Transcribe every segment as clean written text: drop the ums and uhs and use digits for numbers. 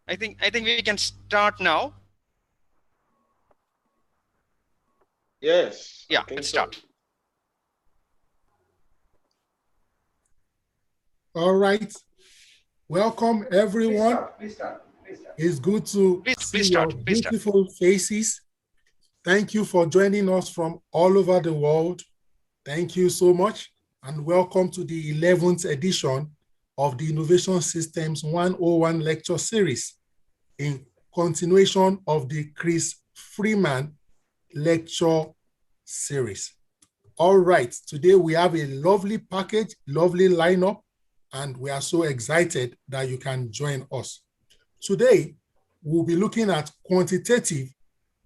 I think we can start now. Yes. Yeah, let's start. All right. Welcome, everyone. Please start. It's good to see your beautiful faces. Thank you for joining us from all over the world. Thank you so much, and welcome to the 11th edition of the Innovation Systems 101 lecture series in continuation of the Chris Freeman lecture series. All right, today we have a lovely package, lovely lineup, and we are so excited that you can join us. Today, we'll be looking at quantitative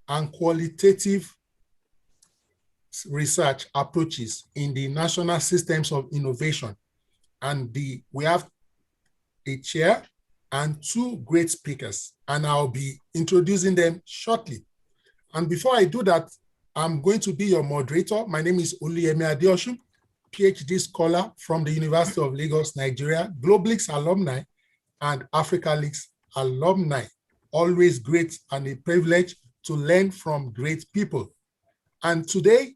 and qualitative research approaches in the national systems of innovation. And we have a chair and two great speakers, and I'll be introducing them shortly. And before I do that, I'm going to be your moderator. My name is Oluwayemisi, PhD scholar from the University of Lagos, Nigeria, GlobalX alumni and Africa Leaks alumni. Always great and a privilege to learn from great people. And today,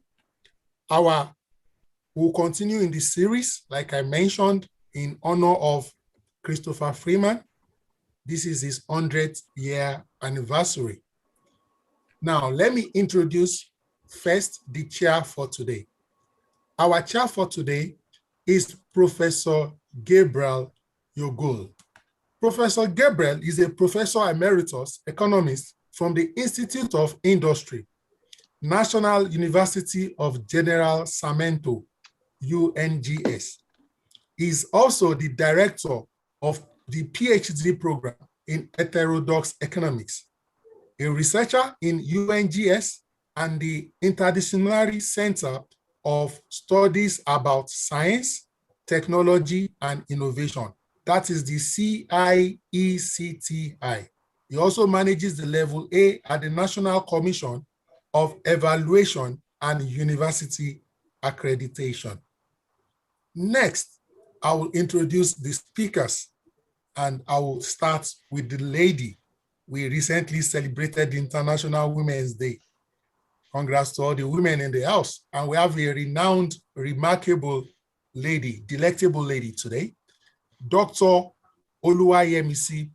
we'll continue in this series, like I mentioned, in honor of Christopher Freeman. This is his 100th year anniversary. Now, let me introduce first the chair for today. Our chair for today is Professor Gabriel Yoguel. Professor Gabriel is a professor emeritus economist from the Institute of Industry, National University of General Sarmiento, UNGS. He is also the director of the PhD program in heterodox economics, a researcher in UNGS and the Interdisciplinary Center of Studies about Science, Technology, and Innovation. That is the CIECTI. He also manages the level A at the National Commission of Evaluation and University Accreditation. Next, I will introduce the speakers, and I will start with the lady. We recently celebrated International Women's Day. Congrats to all the women in the house. And we have a renowned, remarkable lady, delectable lady today, Dr. Oluwayemisi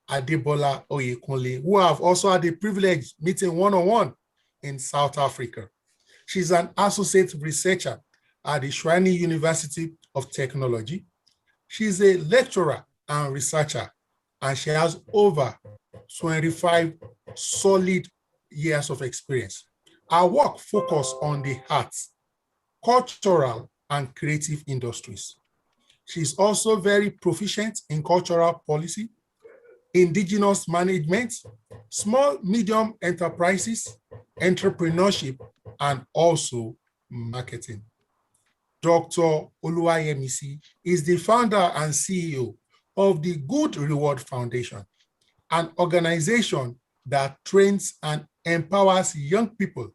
Adebola Oyekunle, who have also had the privilege meeting one-on-one in South Africa. She's an associate researcher at the Tshwane University of Technology. She's a lecturer and researcher, and she has over 25 solid years of experience. Our work focuses on the arts, cultural, and creative industries. She's also very proficient in cultural policy, indigenous management, small, medium enterprises, entrepreneurship, and also marketing. Dr. Oluwayemisi is the founder and CEO of the Good Reward Foundation, an organization that trains and empowers young people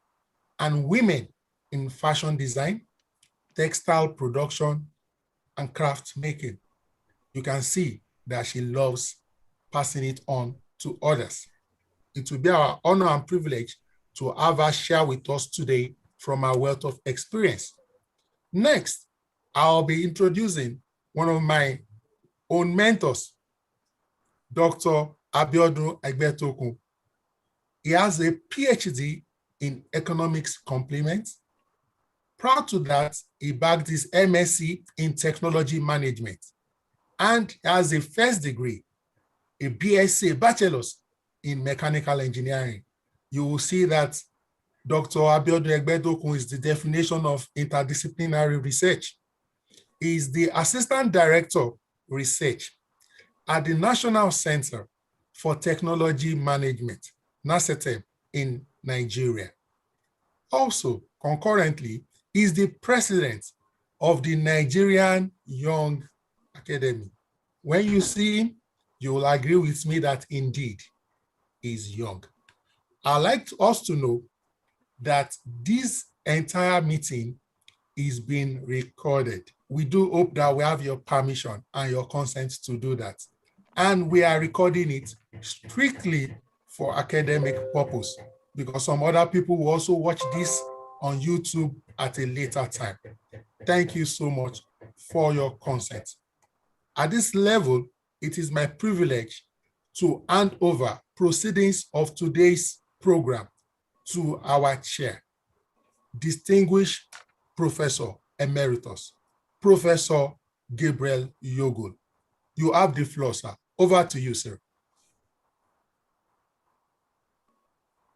and women in fashion design, textile production, and craft making. You can see that she loves passing it on to others. It will be our honor and privilege to have her share with us today from our wealth of experience. Next, I'll be introducing one of my own mentors, Dr. Abiodun Egbetokun. He has a PhD in economics complement. Prior to that, he bagged his MSc in technology management and has a first degree, a BSc, a bachelor's in mechanical engineering. You will see that Dr. Abiodun Egbetokun is the definition of interdisciplinary research. He is the Assistant Director Research at the National Center for Technology Management, NACETEM, in Nigeria. Also, concurrently, he is the president of the Nigerian Young Academy. When you see him, you will agree with me that indeed he is young. I'd like us to know that this entire meeting is being recorded. We do hope that we have your permission and your consent to do that. and we are recording it strictly for academic purpose, because some other people will also watch this on YouTube at a later time. Thank you so much for your consent. At this level, it is my privilege to hand over proceedings of today's program to our chair, distinguished Professor Emeritus, Professor Gabriel Yoguel. You have the floor, sir. Over to you, sir.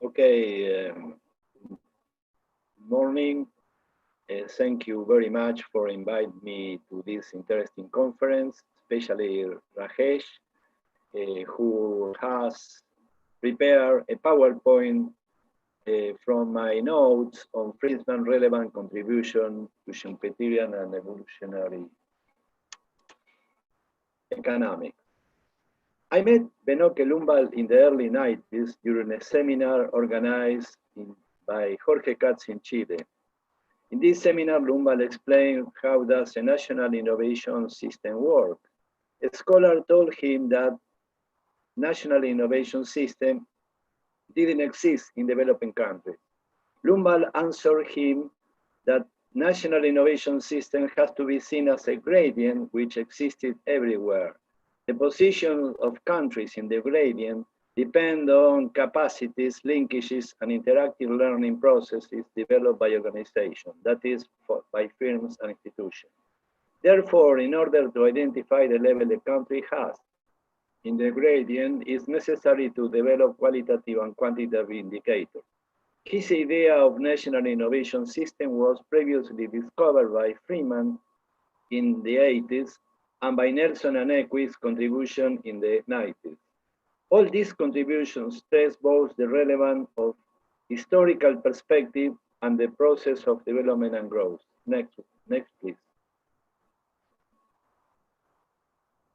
Okay, morning. Thank you very much for inviting me to this interesting conference, especially Rajesh, who has prepared a PowerPoint from my notes on Freeman relevant contribution to Schumpeterian and evolutionary economics. I met Benoque Lumbal in the early 90s during a seminar organized by Jorge Katz in Chile. In this seminar, Lumbal explained how does a national innovation system work. A scholar told him that national innovation system didn't exist in developing countries. Lumbal answered him that national innovation system has to be seen as a gradient which existed everywhere. The position of countries in the gradient depend on capacities, linkages, and interactive learning processes developed by organizations, that is, by firms and institutions. Therefore, in order to identify the level a country has in the gradient, it's necessary to develop qualitative and quantitative indicators. His idea of national innovation system was previously discovered by Freeman in the 80s and by Nelson and Equi's contribution in the 90s. All these contributions stress both the relevance of historical perspective and the process of development and growth. Next please.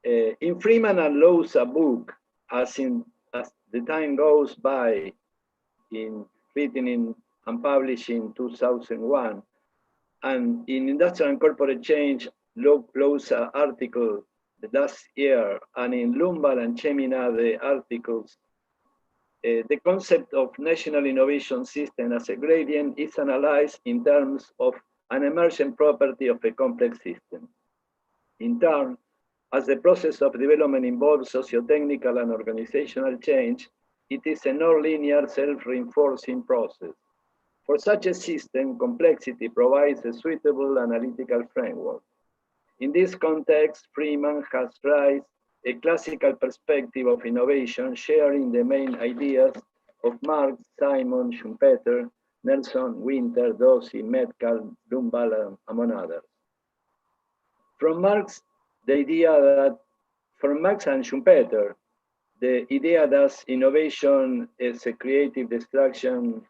In Freeman and Low's book, as the time goes by, written and published in 2001, and in Industrial and Corporate Change, Low's article the last year, and in Lumbal and Chemina, the articles, the concept of national innovation system as a gradient is analyzed in terms of an emergent property of a complex system. In turn, as the process of development involves socio-technical and organizational change, it is a non-linear self-reinforcing process. For such a system, complexity provides a suitable analytical framework. In this context, Freeman has raised a classical perspective of innovation, sharing the main ideas of Marx, Simon, Schumpeter, Nelson, Winter, Dossi, Metcalf, Lumbal, among others. From Marx and Schumpeter, the idea that innovation is a creative destruction.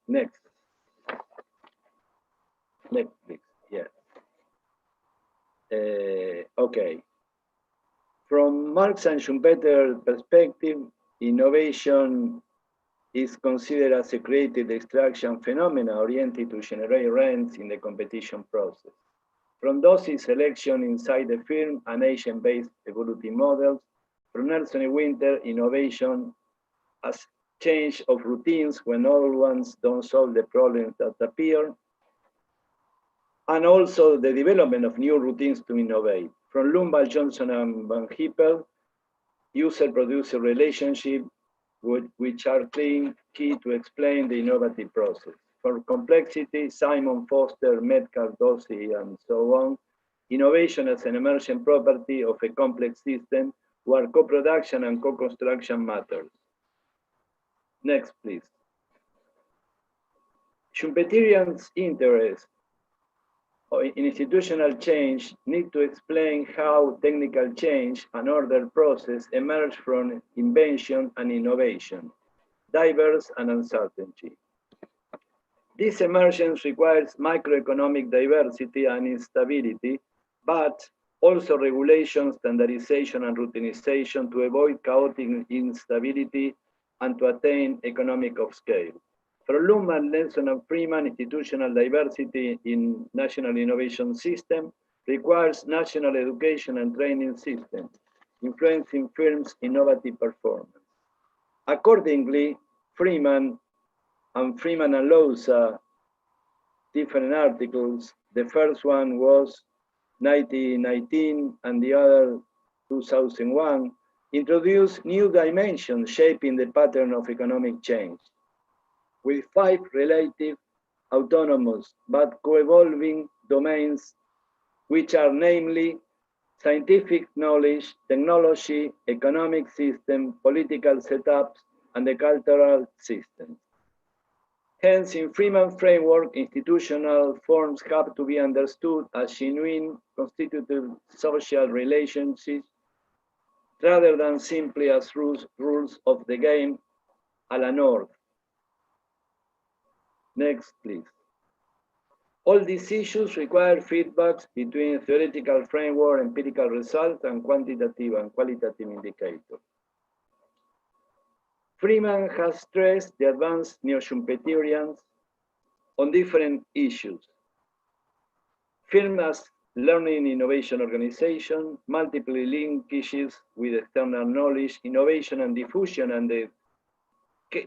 Next, please. Yeah. Okay. From Marx and Schumpeter perspective, innovation is considered as a creative destruction phenomena oriented to generate rents in the competition process. From Dossi's selection inside the firm and agent-based evolutive models, from Nelson and Winter, innovation as change of routines when old ones don't solve the problems that appear, and also the development of new routines to innovate. From Lumbal, Johnson, and Van Hippel, user-producer relationship, which are key to explain the innovative process. For complexity, Simon, Foster, Metcalf, Dossi, and so on, innovation as an emergent property of a complex system where co-production and co-construction matters. Next, please. Schumpeterian's interest in institutional change need to explain how technical change and order process emerge from invention and innovation, diverse and uncertainty. This emergence requires microeconomic diversity and instability, but also regulation, standardization, and routinization to avoid chaotic instability and to attain economic of scale. For Lumbal, Nelson, and Freeman, institutional diversity in national innovation system requires national education and training systems, influencing firms' innovative performance. Accordingly, Freeman and Lousa, different articles, the first one was 1919 and the other 2001, introduced new dimensions shaping the pattern of economic change, with 5 relative, autonomous, but co-evolving domains, which are namely scientific knowledge, technology, economic system, political setups, and the cultural system. Hence, in Freeman framework, institutional forms have to be understood as genuine constitutive social relationships rather than simply as rules of the game a la North. Next, please. All these issues require feedbacks between theoretical framework, empirical results, and quantitative and qualitative indicators. Freeman has stressed the advanced neo-Schumpeterians on different issues. Firm as learning innovation organization, multiple linkages with external knowledge, innovation and diffusion, and the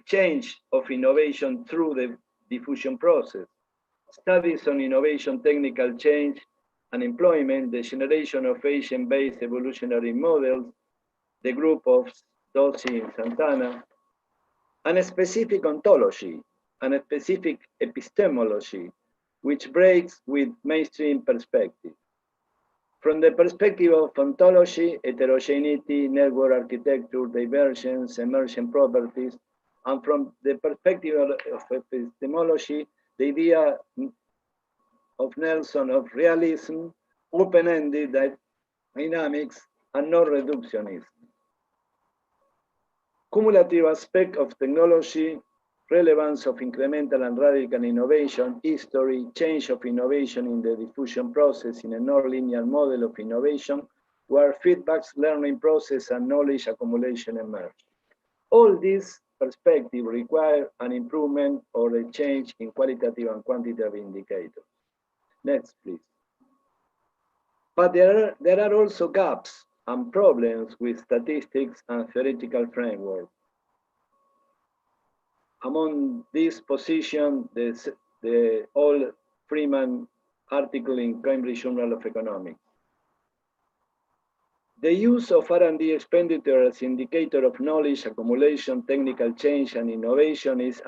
change of innovation through the diffusion process. Studies on innovation, technical change, and employment, the generation of agent-based evolutionary models, the group of Dossi and Santana, and a specific ontology and a specific epistemology, which breaks with mainstream perspective. From the perspective of ontology, heterogeneity, network architecture, divergence, emergent properties, and from the perspective of epistemology, the idea of Nelson of realism, open-ended dynamics, and non-reductionism. Cumulative aspect of technology, relevance of incremental and radical innovation, history, change of innovation in the diffusion process in a non-linear model of innovation, where feedbacks, learning process, and knowledge accumulation emerge. All these perspectives require an improvement or a change in qualitative and quantitative indicators. Next, please. But there are also gaps and problems with statistics and theoretical framework. Among these positions, the old Freeman article in Cambridge Journal of Economics. The use of R&D expenditure as indicator of knowledge accumulation, technical change, and innovation is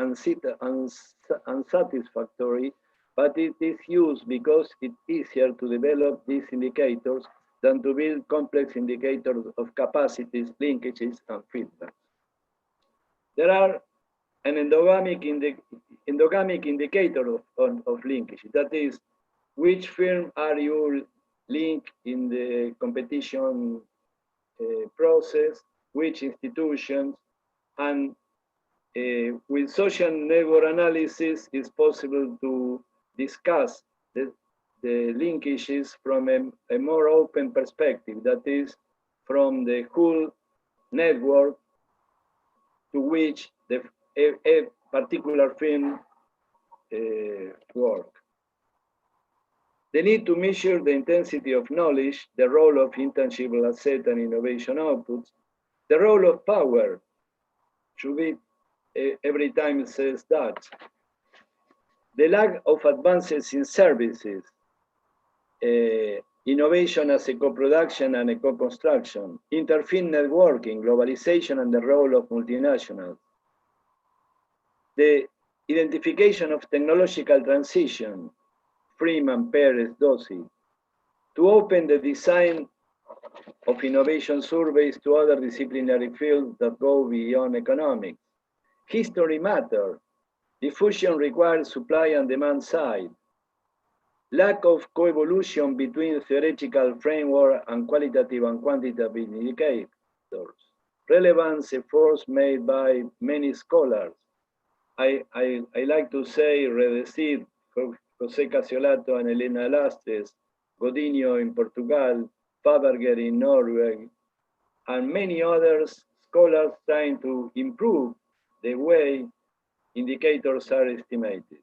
unsatisfactory, but it is used because it's easier to develop these indicators than to build complex indicators of capacities, linkages, and feedback. There are an endogamic indicator of linkage, that is, which firm are you linked in the competition process, which institutions, and with social network analysis, it's possible to discuss the linkages from a more open perspective, that is, from the whole network to which a particular firm work. The need to measure the intensity of knowledge, the role of intangible asset and innovation outputs, the role of power, should be every time it says that. The lack of advances in services, innovation as a co-production and a co-construction, interfirm networking, globalization, and the role of multinationals. The identification of technological transition, Freeman, Perez, Dossi, to open the design of innovation surveys to other disciplinary fields that go beyond economics. History matter. Diffusion requires supply and demand side. Lack of coevolution between theoretical framework and qualitative and quantitative indicators. Relevance efforts made by many scholars. I like to say Redecid, José Casiolato and Elena Lastres, Godinho in Portugal, Faberger in Norway, and many others scholars trying to improve the way indicators are estimated.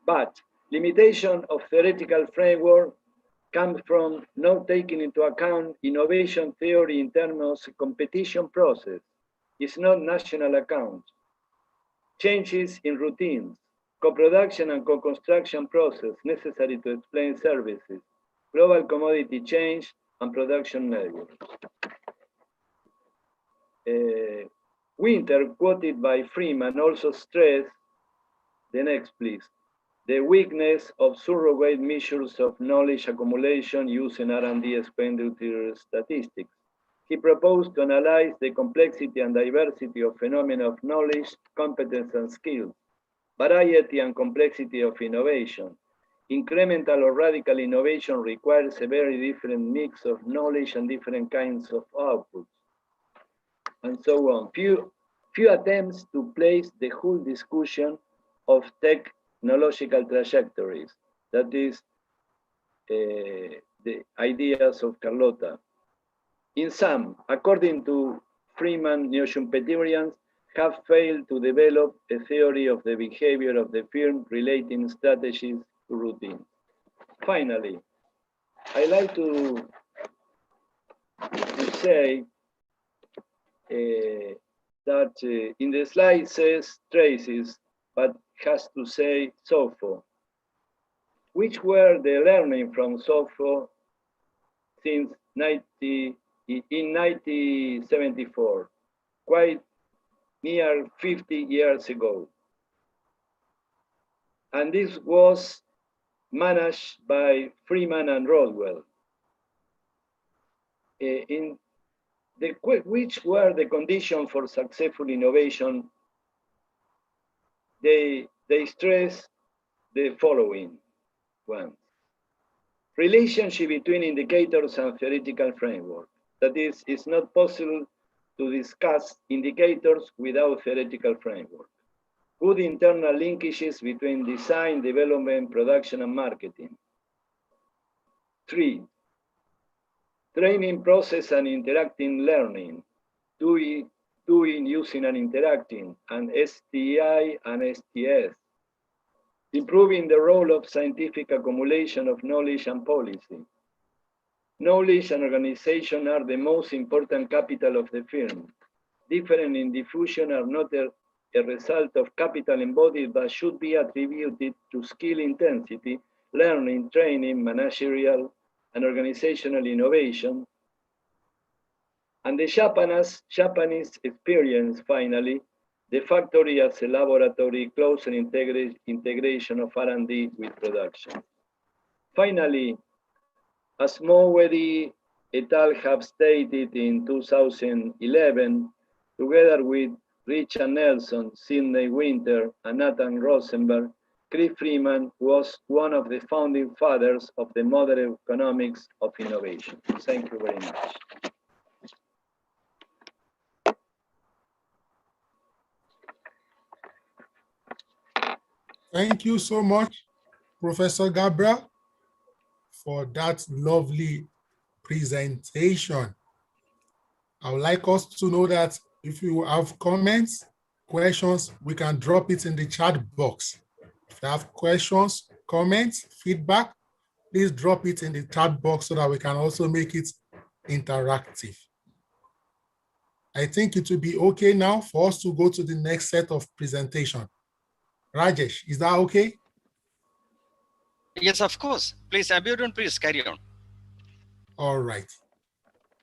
But Limitation of theoretical framework comes from not taking into account innovation theory in terms of competition process. It's not national account. Changes in routines, co-production and co-construction process necessary to explain services, global commodity change and production networks. Winter, quoted by Freeman, also stressed, the next please, the weakness of surrogate measures of knowledge accumulation using R&D expenditure statistics. He proposed to analyze the complexity and diversity of phenomena of knowledge, competence and skills, variety and complexity of innovation. Incremental or radical innovation requires a very different mix of knowledge and different kinds of outputs, and so on. Few attempts to place the whole discussion of technological trajectories, that is the ideas of Carlota. In sum, according to Freeman, neo-Schumpeterians have failed to develop a theory of the behavior of the firm relating strategies to routine. Finally, I like to say that in the slide says traces, but has to say SOFO. Which were the learning from SOFO since in 1974, quite near 50 years ago. And this was managed by Freeman and Rodwell. Which were the conditions for successful innovation? They stress the following ones. Relationship between indicators and theoretical framework. That is, it's not possible to discuss indicators without theoretical framework. Good internal linkages between design, development, production, and marketing. 3, training process and interacting learning, doing, using, and interacting, and STI and STS. Improving the role of scientific accumulation of knowledge and policy. Knowledge and organization are the most important capital of the firm. Different in diffusion are not a result of capital embodied, but should be attributed to skill intensity, learning, training, managerial, and organizational innovation. And the Japanese experience, finally, the factory as a laboratory, closer integration of R&D with production. Finally, as Mowedy et al. Have stated in 2011, together with Richard Nelson, Sidney Winter, and Nathan Rosenberg, Chris Freeman was one of the founding fathers of the modern economics of innovation. Thank you very much. Thank you so much, Professor Gabriel, for that lovely presentation. I would like us to know that if you have comments, questions, we can drop it in the chat box. If you have questions, comments, feedback, please drop it in the chat box so that we can also make it interactive. I think it will be okay now for us to go to the next set of presentation. Rajesh, is that okay? Yes, of course. Please, Abiodun, please carry on. All right.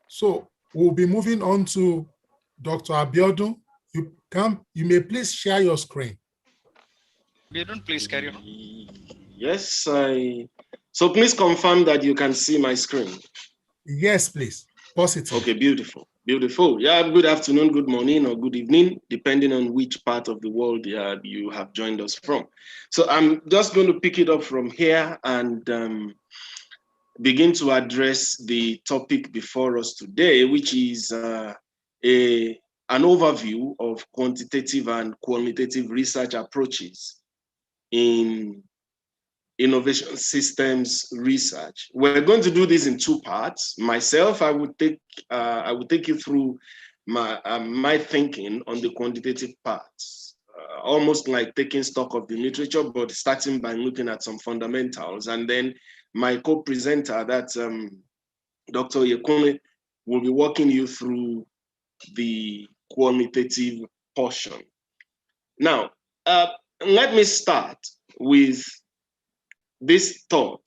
So we'll be moving on to Dr. Abiodun. You may please share your screen. Abiodun, please carry on. Yes, so please confirm that you can see my screen. Yes, please. Positive. Okay, beautiful. Beautiful. Yeah, good afternoon, good morning, or good evening, depending on which part of the world you have joined us from. So I'm just going to pick it up from here and begin to address the topic before us today, which is an overview of quantitative and qualitative research approaches in innovation systems research. We're going to do this in 2 parts. Myself, I will take you through my thinking on the quantitative parts. almost like taking stock of the literature, but starting by looking at some fundamentals. And then my co-presenter, that's Dr. Oyekunle, will be walking you through the qualitative portion. Now, let me start with this thought,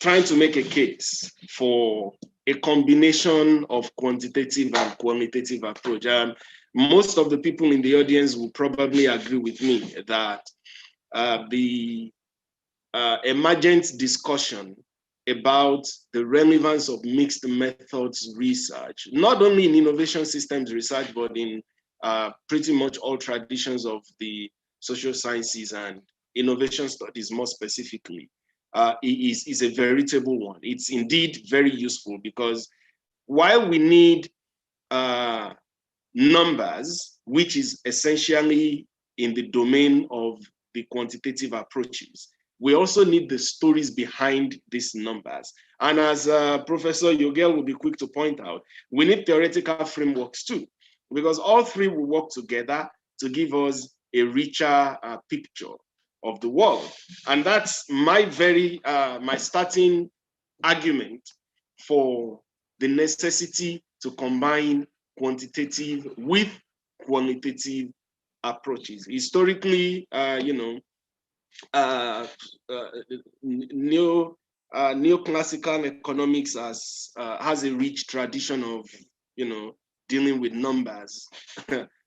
trying to make a case for a combination of quantitative and qualitative approach. Most of the people in the audience will probably agree with me that the emergent discussion about the relevance of mixed methods research, not only in innovation systems research, but in pretty much all traditions of the social sciences and innovation studies more specifically, is a veritable one. It's indeed very useful because while we need numbers, which is essentially in the domain of the quantitative approaches, we also need the stories behind these numbers. And as Professor Yoguel will be quick to point out, we need theoretical frameworks too, because all three will work together to give us a richer picture of the world. And that's my my starting argument for the necessity to combine quantitative with qualitative approaches. Historically, neoclassical economics has a rich tradition of dealing with numbers.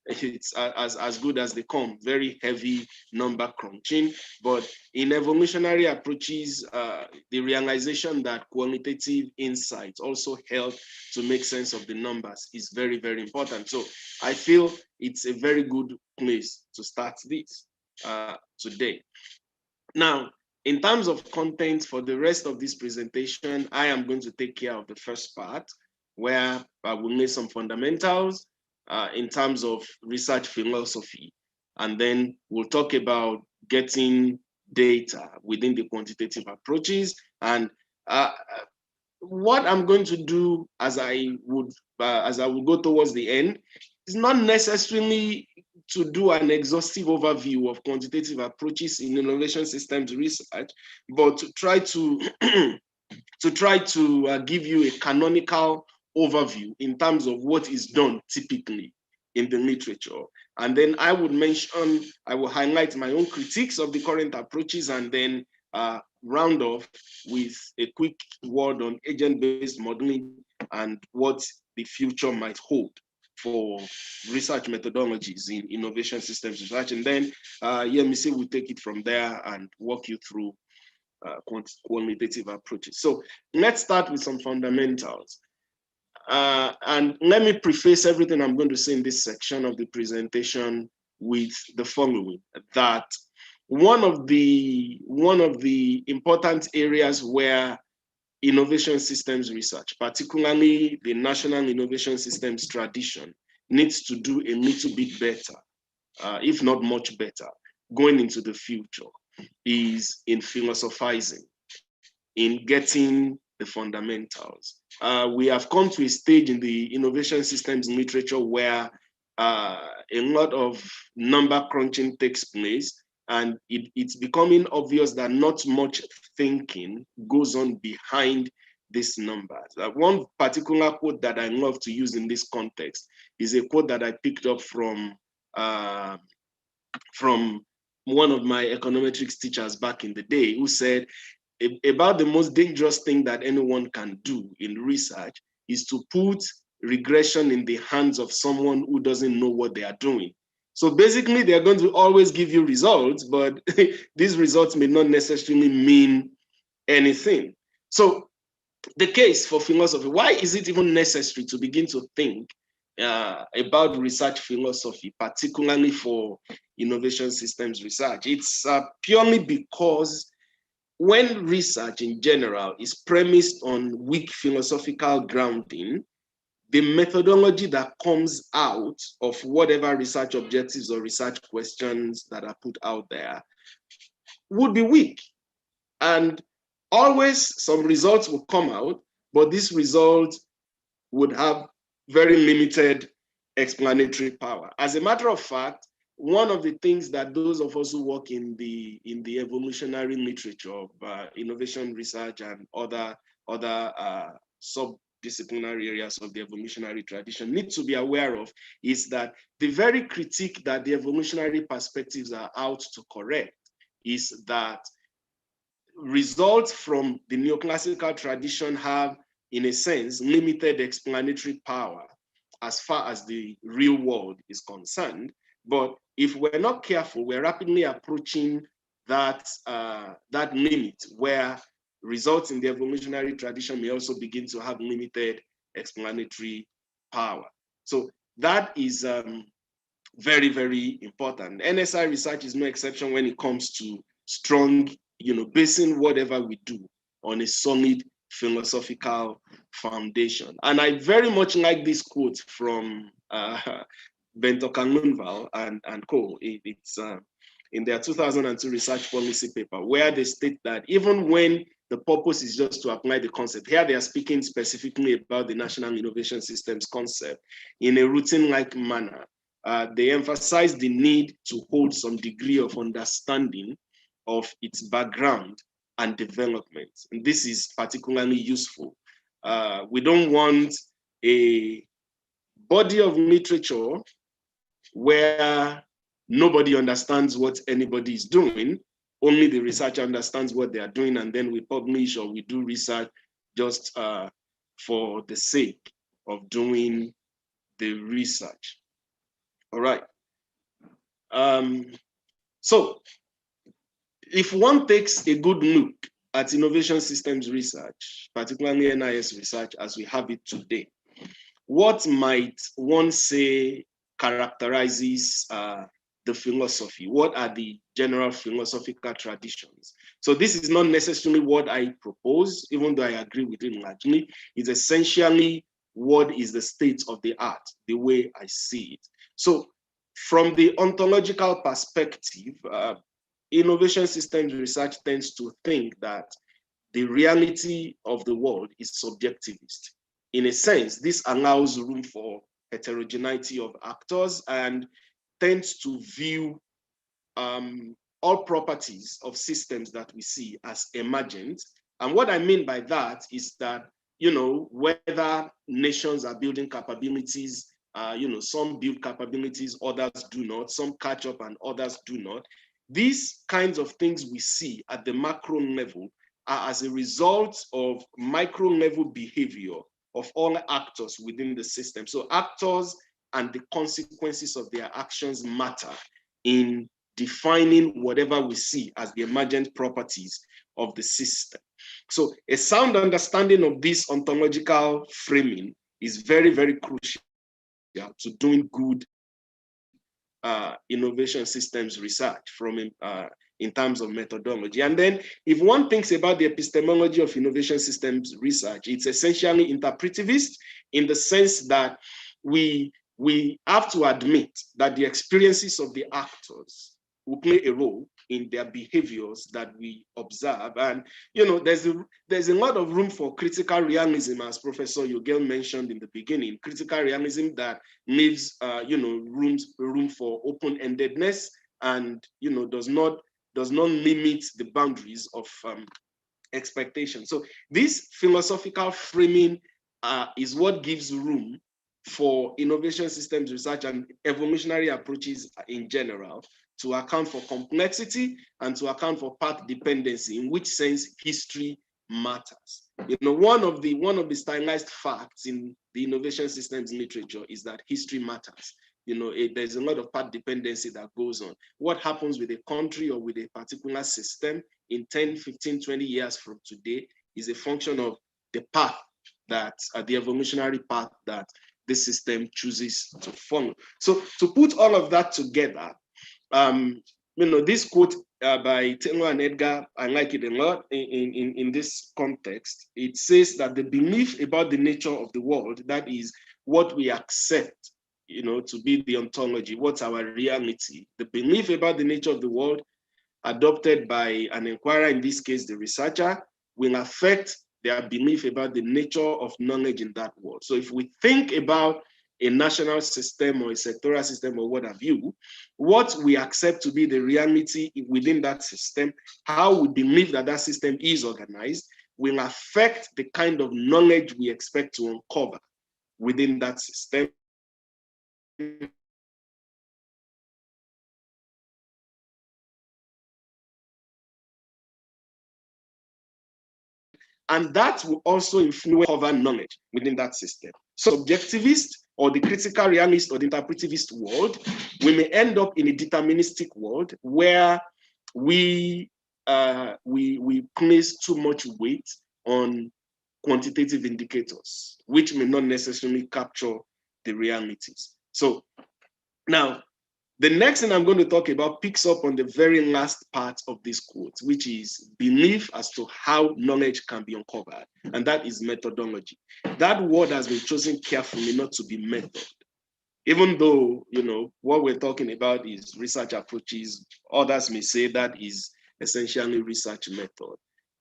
It's as good as they come, very heavy number crunching. But in evolutionary approaches, the realization that qualitative insights also help to make sense of the numbers is very, very important. So I feel it's a very good place to start this today. Now, in terms of content for the rest of this presentation, I am going to take care of the first part, where I will lay some fundamentals in terms of research philosophy. And then we'll talk about getting data within the quantitative approaches. And what I'm going to do as I will go towards the end is not necessarily to do an exhaustive overview of quantitative approaches in innovation systems research, but to try to give you a canonical overview in terms of what is done typically in the literature. And then I will highlight my own critiques of the current approaches, and then round off with a quick word on agent-based modeling and what the future might hold for research methodologies in innovation systems research. And then Yemisi will take it from there and walk you through qualitative approaches. So let's start with some fundamentals. And let me preface everything I'm going to say in this section of the presentation with the following: that one of the important areas where innovation systems research, particularly the national innovation systems tradition, needs to do a little bit better, if not much better, going into the future, is in philosophizing, in getting the fundamentals. We have come to a stage in the innovation systems literature where a lot of number crunching takes place, and it's becoming obvious that not much thinking goes on behind these numbers. One particular quote that I love to use in this context is a quote that I picked up from one of my econometrics teachers back in the day, who said about the most dangerous thing that anyone can do in research is to put regression in the hands of someone who doesn't know what they are doing. So basically, they're going to always give you results, but these results may not necessarily mean anything. So the case for philosophy, why is it even necessary to begin to think about research philosophy, particularly for innovation systems research? It's purely because when research in general is premised on weak philosophical grounding, the methodology that comes out of whatever research objectives or research questions that are put out there would be weak. And always some results will come out, but these results would have very limited explanatory power. As a matter of fact, one of the things that those of us who work in the evolutionary literature of innovation research and other subdisciplinary areas of the evolutionary tradition need to be aware of is that the very critique that the evolutionary perspectives are out to correct is that results from the neoclassical tradition have, in a sense, limited explanatory power as far as the real world is concerned. But if we're not careful, we're rapidly approaching that limit where results in the evolutionary tradition may also begin to have limited explanatory power. So that is very, very important. NSI research is no exception when it comes to strong, basing whatever we do on a solid philosophical foundation. And I very much like this quote from Egbetokun and co. It's in their 2002 research policy paper, where they state that even when the purpose is just to apply the concept, here they are speaking specifically about the National Innovation Systems concept in a routine-like manner. They emphasize the need to hold some degree of understanding of its background and development. And this is particularly useful. We don't want a body of literature where nobody understands what anybody is doing, only the researcher understands what they are doing, and then we publish or we do research just for the sake of doing the research. All right. So if one takes a good look at innovation systems research, particularly NIS research as we have it today, what might one say characterizes the philosophy? What are the general philosophical traditions? So this is not necessarily what I propose, even though I agree with it largely. It's essentially what is the state of the art, the way I see it. So from the ontological perspective, innovation systems research tends to think that the reality of the world is subjectivist. In a sense, this allows room for heterogeneity of actors and tends to view all properties of systems that we see as emergent. And what I mean by that is that, whether nations are building capabilities, some build capabilities, others do not, some catch up and others do not. These kinds of things we see at the macro level are as a result of micro level behavior of all actors within the system. So actors and the consequences of their actions matter in defining whatever we see as the emergent properties of the system. So a sound understanding of this ontological framing is very, very crucial to doing good innovation systems research from in terms of methodology. And then if one thinks about the epistemology of innovation systems research, it's essentially interpretivist in the sense that we have to admit that the experiences of the actors will play a role in their behaviors that we observe. And there's a lot of room for critical realism, as Professor Yoguel mentioned in the beginning, critical realism that leaves room for open-endedness and does not limit the boundaries of expectation. So this philosophical framing is what gives room for innovation systems research and evolutionary approaches in general to account for complexity and to account for path dependency, in which sense history matters. One of the stylized facts in the innovation systems literature is that history matters. There's a lot of path dependency that goes on. What happens with a country or with a particular system in 10, 15, 20 years from today is a function of the path that, the evolutionary path that this system chooses to follow. So to put all of that together, this quote by Taylor and Edgar, I like it a lot in this context. It says that the belief about the nature of the world, that is what we accept, to be the ontology, what's our reality, the belief about the nature of the world adopted by an inquirer, in this case, the researcher, will affect their belief about the nature of knowledge in that world. So if we think about a national system or a sectoral system or what have you, what we accept to be the reality within that system, how we believe that that system is organized, will affect the kind of knowledge we expect to uncover within that system. And that will also influence cover knowledge within that system. So subjectivist or the critical realist or the interpretivist world, we may end up in a deterministic world where we place too much weight on quantitative indicators, which may not necessarily capture the realities. So now, the next thing I'm going to talk about picks up on the very last part of this quote, which is belief as to how knowledge can be uncovered, and that is methodology. That word has been chosen carefully not to be method. Even though, you know, what we're talking about is research approaches, others may say that is essentially research method.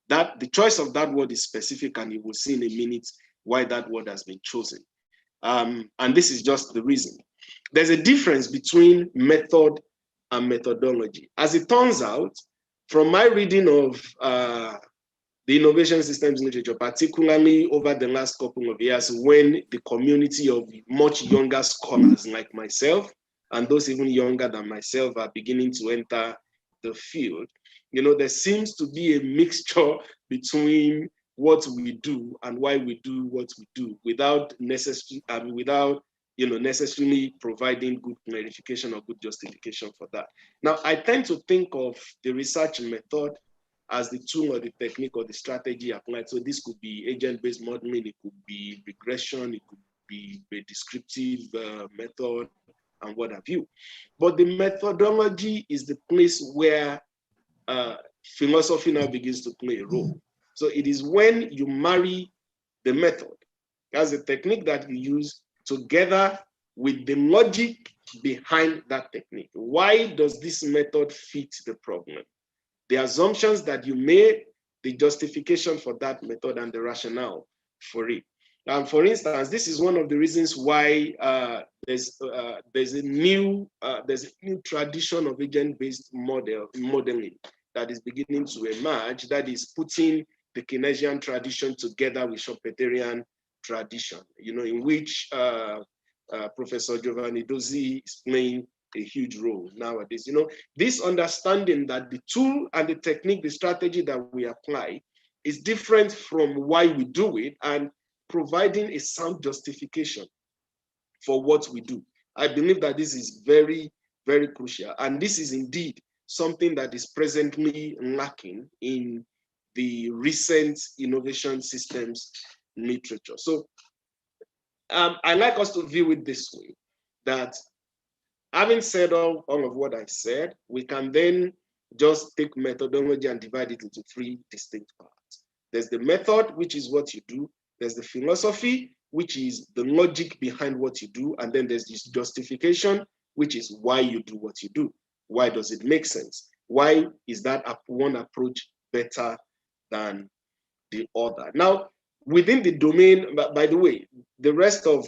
That the choice of that word is specific, and you will see in a minute why that word has been chosen. And this is just the reason. There's a difference between method and methodology. As it turns out, from my reading of the innovation systems literature, particularly over the last couple of years, when the community of much younger scholars like myself and those even younger than myself are beginning to enter the field, you know, there seems to be a mixture between what we do and why we do what we do without necessarily, necessarily providing good clarification or good justification for that. Now, I tend to think of the research method as the tool or the technique or the strategy applied. So this could be agent-based modeling, it could be regression, it could be a descriptive method, and what have you. But the methodology is the place where philosophy now begins to play a role. So it is when you marry the method as a technique that you use together with the logic behind that technique. Why does this method fit the problem? The assumptions that you made, the justification for that method, and the rationale for it. For instance, this is one of the reasons why there's a new tradition of agent-based modeling that is beginning to emerge, that is putting the Keynesian tradition together with Schumpeterian tradition, you know, in which Professor Giovanni Dozzi is playing a huge role nowadays. You know, this understanding that the tool and the technique, the strategy that we apply is different from why we do it, and providing a sound justification for what we do. I believe that this is very, very crucial. And this is indeed something that is presently lacking in the recent innovation systems literature. So I like us to view it this way, that having said all of what I said, we can then just take methodology and divide it into three distinct parts. There's the method, which is what you do. There's the philosophy, which is the logic behind what you do. And then there's this justification, which is why you do what you do. Why does it make sense? Why is that one approach better than the other? Now, within the domain, by the way, the rest of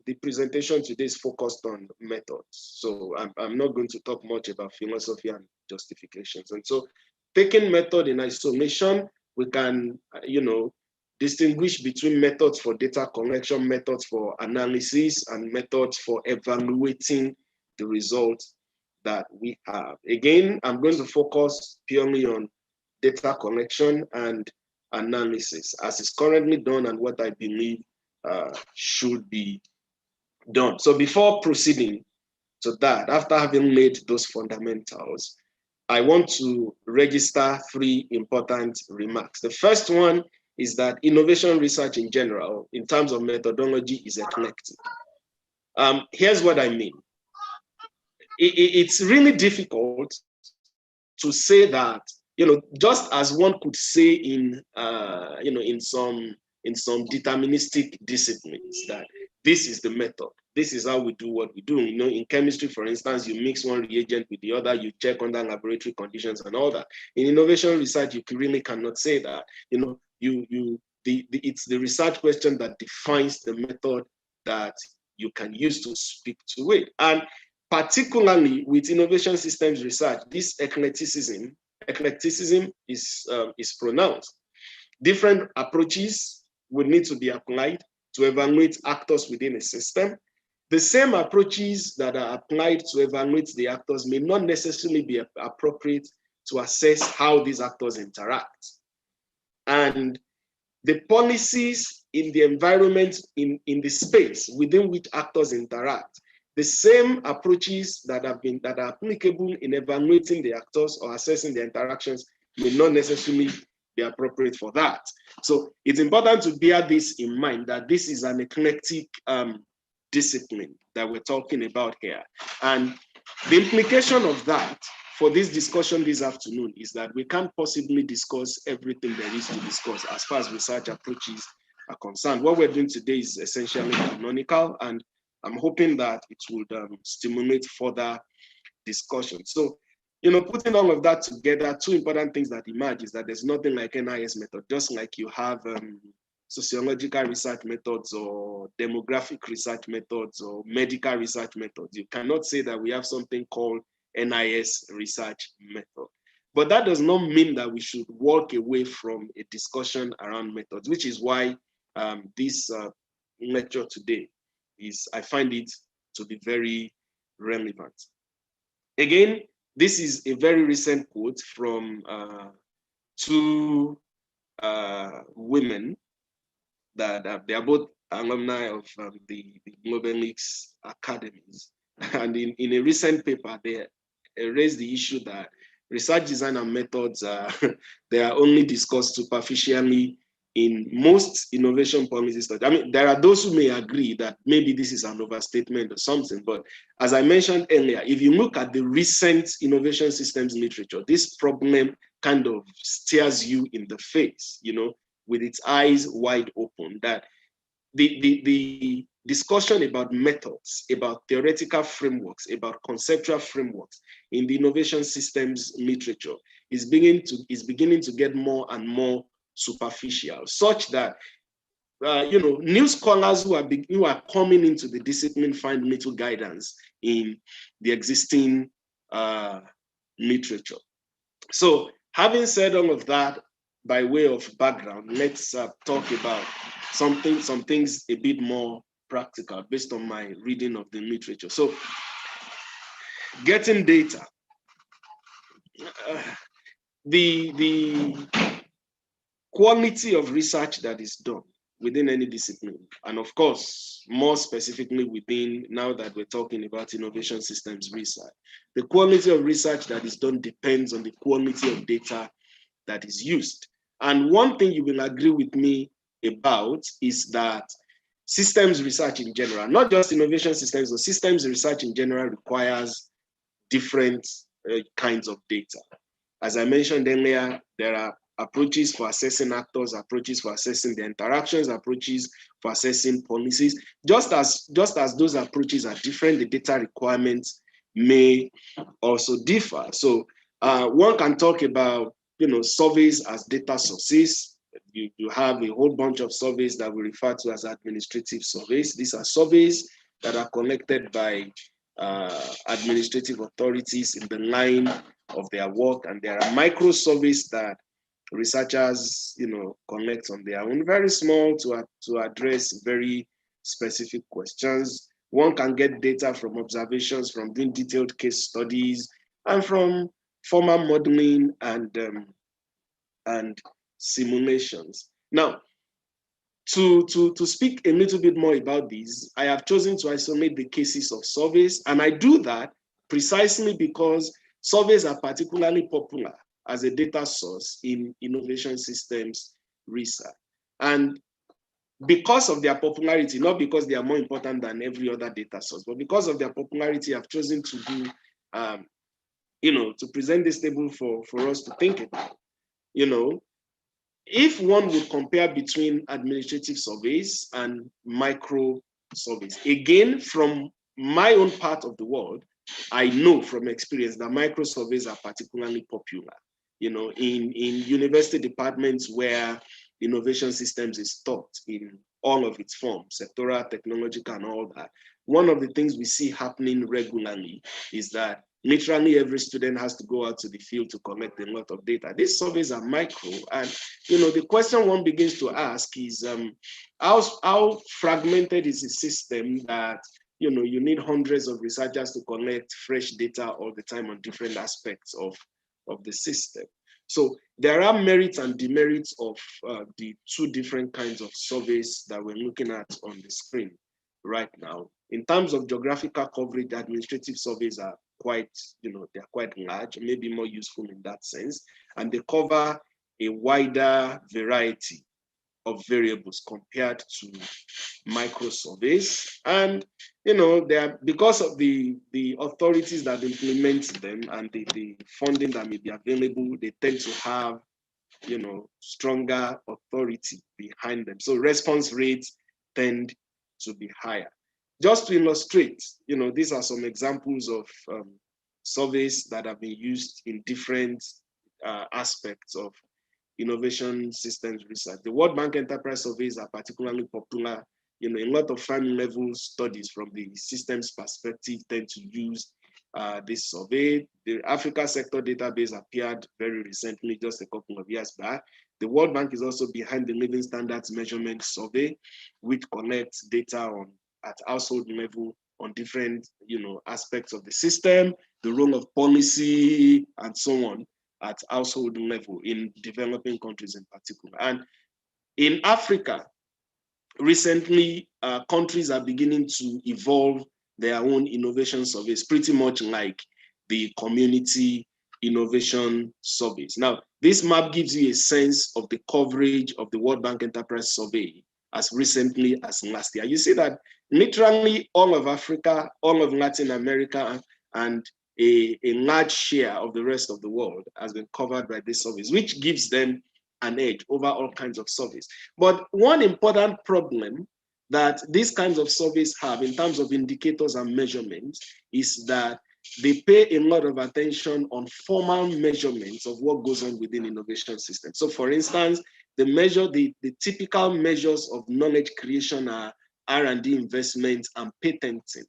the presentation today is focused on methods. So I'm not going to talk much about philosophy and justifications. And so taking method in isolation, we can, distinguish between methods for data collection, methods for analysis, and methods for evaluating the results that we have. Again, I'm going to focus purely on data collection and analysis as is currently done and what I believe should be done. So before proceeding to that, after having made those fundamentals, I want to register three important remarks. The first one is that innovation research in general, in terms of methodology, is eclectic. Here's what I mean. It's really difficult to say that, just as one could say in some deterministic disciplines that this is the method, this is how we do what we do. In chemistry, for instance, you mix one reagent with the other, you check under laboratory conditions and all that. In innovation research, you really cannot say that. It's the research question that defines the method that you can use to speak to it. And particularly with innovation systems research, this eclecticism is pronounced. Different approaches would need to be applied to evaluate actors within a system. The same approaches that are applied to evaluate the actors may not necessarily be appropriate to assess how these actors interact. And the policies in the environment, in the space within which actors interact, the same approaches that are applicable in evaluating the actors or assessing the interactions may not necessarily be appropriate for that. So it's important to bear this in mind, that this is an eclectic discipline that we're talking about here. And the implication of that for this discussion this afternoon is that we can't possibly discuss everything there is to discuss as far as research approaches are concerned. What we're doing today is essentially canonical, and I'm hoping that it would stimulate further discussion. So, putting all of that together, two important things that emerge is that there's nothing like NIS method, just like you have sociological research methods or demographic research methods or medical research methods. You cannot say that we have something called NIS research method. But that does not mean that we should walk away from a discussion around methods, which is why this lecture today I find it to be very relevant. Again, this is a very recent quote from two women that they are both alumni of the Nobelix academies. And in a recent paper, they raised the issue that research design and methods they are only discussed superficially in most innovation policy studies. I mean, there are those who may agree that maybe this is an overstatement or something, but as I mentioned earlier, if you look at the recent innovation systems literature, this problem kind of stares you in the face, with its eyes wide open, that the discussion about methods, about theoretical frameworks, about conceptual frameworks in the innovation systems literature is beginning to get more and more superficial, such that new scholars who are coming into the discipline find little guidance in the existing literature. So, having said all of that, by way of background, let's talk about some things a bit more practical based on my reading of the literature. So, getting data. The quality of research that is done within any discipline, and of course, more specifically within, now that we're talking about innovation systems research, the quality of research that is done depends on the quality of data that is used. And one thing you will agree with me about is that systems research in general, not just innovation systems, but systems research in general requires different kinds of data. As I mentioned earlier, there are approaches for assessing actors, approaches for assessing the interactions, approaches for assessing policies. Just as those approaches are different, the data requirements may also differ. So one can talk about surveys as data sources. You have a whole bunch of surveys that we refer to as administrative surveys. These are surveys that are collected by administrative authorities in the line of their work, and there are micro surveys that researchers collect on their own, very small, to address very specific questions. One can get data from observations, from doing detailed case studies, and from formal modeling and simulations. Now, to speak a little bit more about these, I have chosen to isolate the cases of surveys, and I do that precisely because surveys are particularly popular as a data source in innovation systems research. And because of their popularity, not because they are more important than every other data source, but because of their popularity, I've chosen to do, to present this table for us to think about. If one would compare between administrative surveys and micro surveys, again, from my own part of the world, I know from experience that micro surveys are particularly popular. In university departments where innovation systems is taught, in all of its forms, sectoral, technological, and all that. One of the things we see happening regularly is that literally every student has to go out to the field to collect a lot of data. These surveys are micro, and the question one begins to ask is how fragmented is the system that you need hundreds of researchers to collect fresh data all the time on different aspects of the system. So there are merits and demerits of the two different kinds of surveys that we're looking at on the screen right now. In terms of geographical coverage, administrative surveys are quite, they're quite large, maybe more useful in that sense, and they cover a wider variety of variables compared to micro surveys. And they are, because of the authorities that implement them and the funding that may be available, they tend to have stronger authority behind them. So response rates tend to be higher. Just to illustrate, these are some examples of surveys that have been used in different aspects of innovation systems research. The World Bank Enterprise surveys are particularly popular. A lot of family level studies from the systems perspective tend to use this survey. The Africa Sector Database appeared very recently, just a couple of years back. The World Bank is also behind the Living Standards Measurement Survey, which collects data at household level on different aspects of the system, the role of policy, and so on at household level in developing countries in particular. And in Africa, recently, countries are beginning to evolve their own innovation surveys, pretty much like the community innovation surveys. Now, this map gives you a sense of the coverage of the World Bank Enterprise Survey as recently as last year. You see that literally all of Africa, all of Latin America, and a large share of the rest of the world has been covered by these surveys, which gives them an edge over all kinds of surveys. But one important problem that these kinds of surveys have in terms of indicators and measurements is that they pay a lot of attention on formal measurements of what goes on within innovation systems. So for instance, the typical measures of knowledge creation are R&D investments and patenting,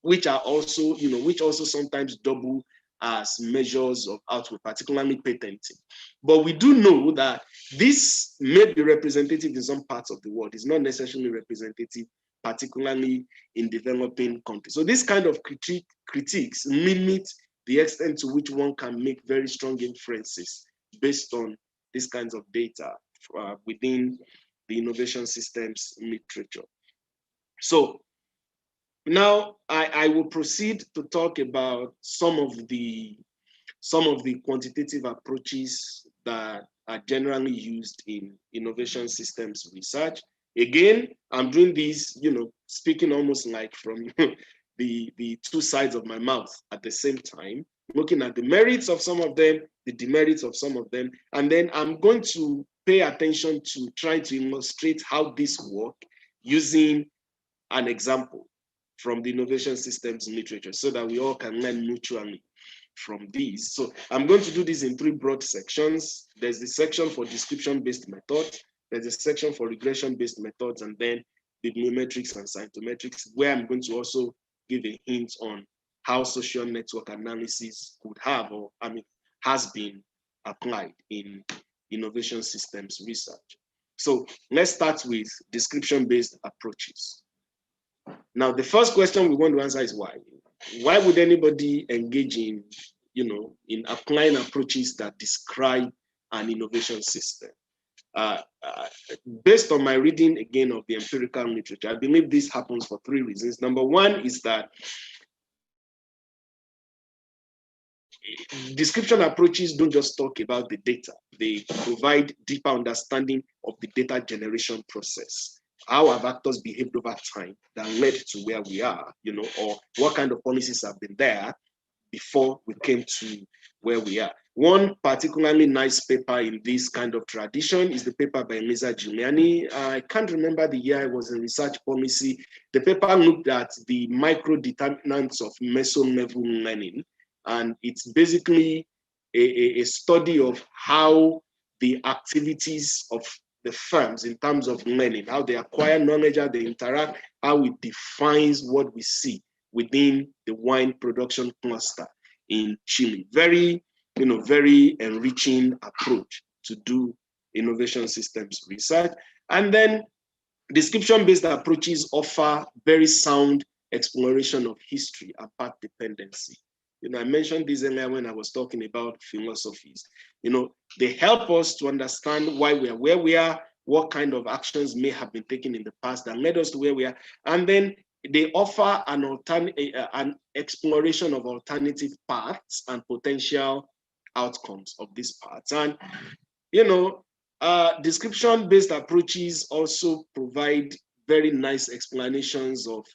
which are also, which also sometimes double as measures of output, particularly patenting. But we do know that this may be representative in some parts of the world. It's not necessarily representative, particularly in developing countries. So this kind of critiques limit the extent to which one can make very strong inferences based on these kinds of data within the innovation systems literature. So now I will proceed to talk about some of the quantitative approaches that are generally used in innovation systems research. Again, I'm doing this, speaking almost like from the two sides of my mouth at the same time, looking at the merits of some of them, the demerits of some of them, and then I'm going to pay attention to try to illustrate how this works using an example from the innovation systems literature so that we all can learn mutually from these. So I'm going to do this in three broad sections. There's the section for description-based methods, there's a section for regression-based methods, and then bibliometrics and scientometrics, where I'm going to also give a hint on how social network analysis could have, or has been applied in innovation systems research. So let's start with description-based approaches. Now, the first question we want to answer is why. Why would anybody engage in, in applying approaches that describe an innovation system? Based on my reading again of the empirical literature, I believe this happens for three reasons. Number one is that description approaches don't just talk about the data, they provide deeper understanding of the data generation process. How have actors behaved over time that led to where we are, or what kind of policies have been there before we came to where we are. One particularly nice paper in this kind of tradition is the paper by Lisa Giuliani. I can't remember the year, it was in Research Policy. The paper looked at the micro-determinants of meso-level learning, and it's basically a study of how the activities of the firms in terms of learning, how they acquire knowledge, how they interact, how it defines what we see within the wine production cluster in Chile. Very, very enriching approach to do innovation systems research. And then description-based approaches offer very sound exploration of history and path dependency. I mentioned this earlier when I was talking about philosophies. They help us to understand why we are where we are, what kind of actions may have been taken in the past that led us to where we are, and then they offer an exploration of alternative paths and potential outcomes of these paths. And description-based approaches also provide very nice explanations of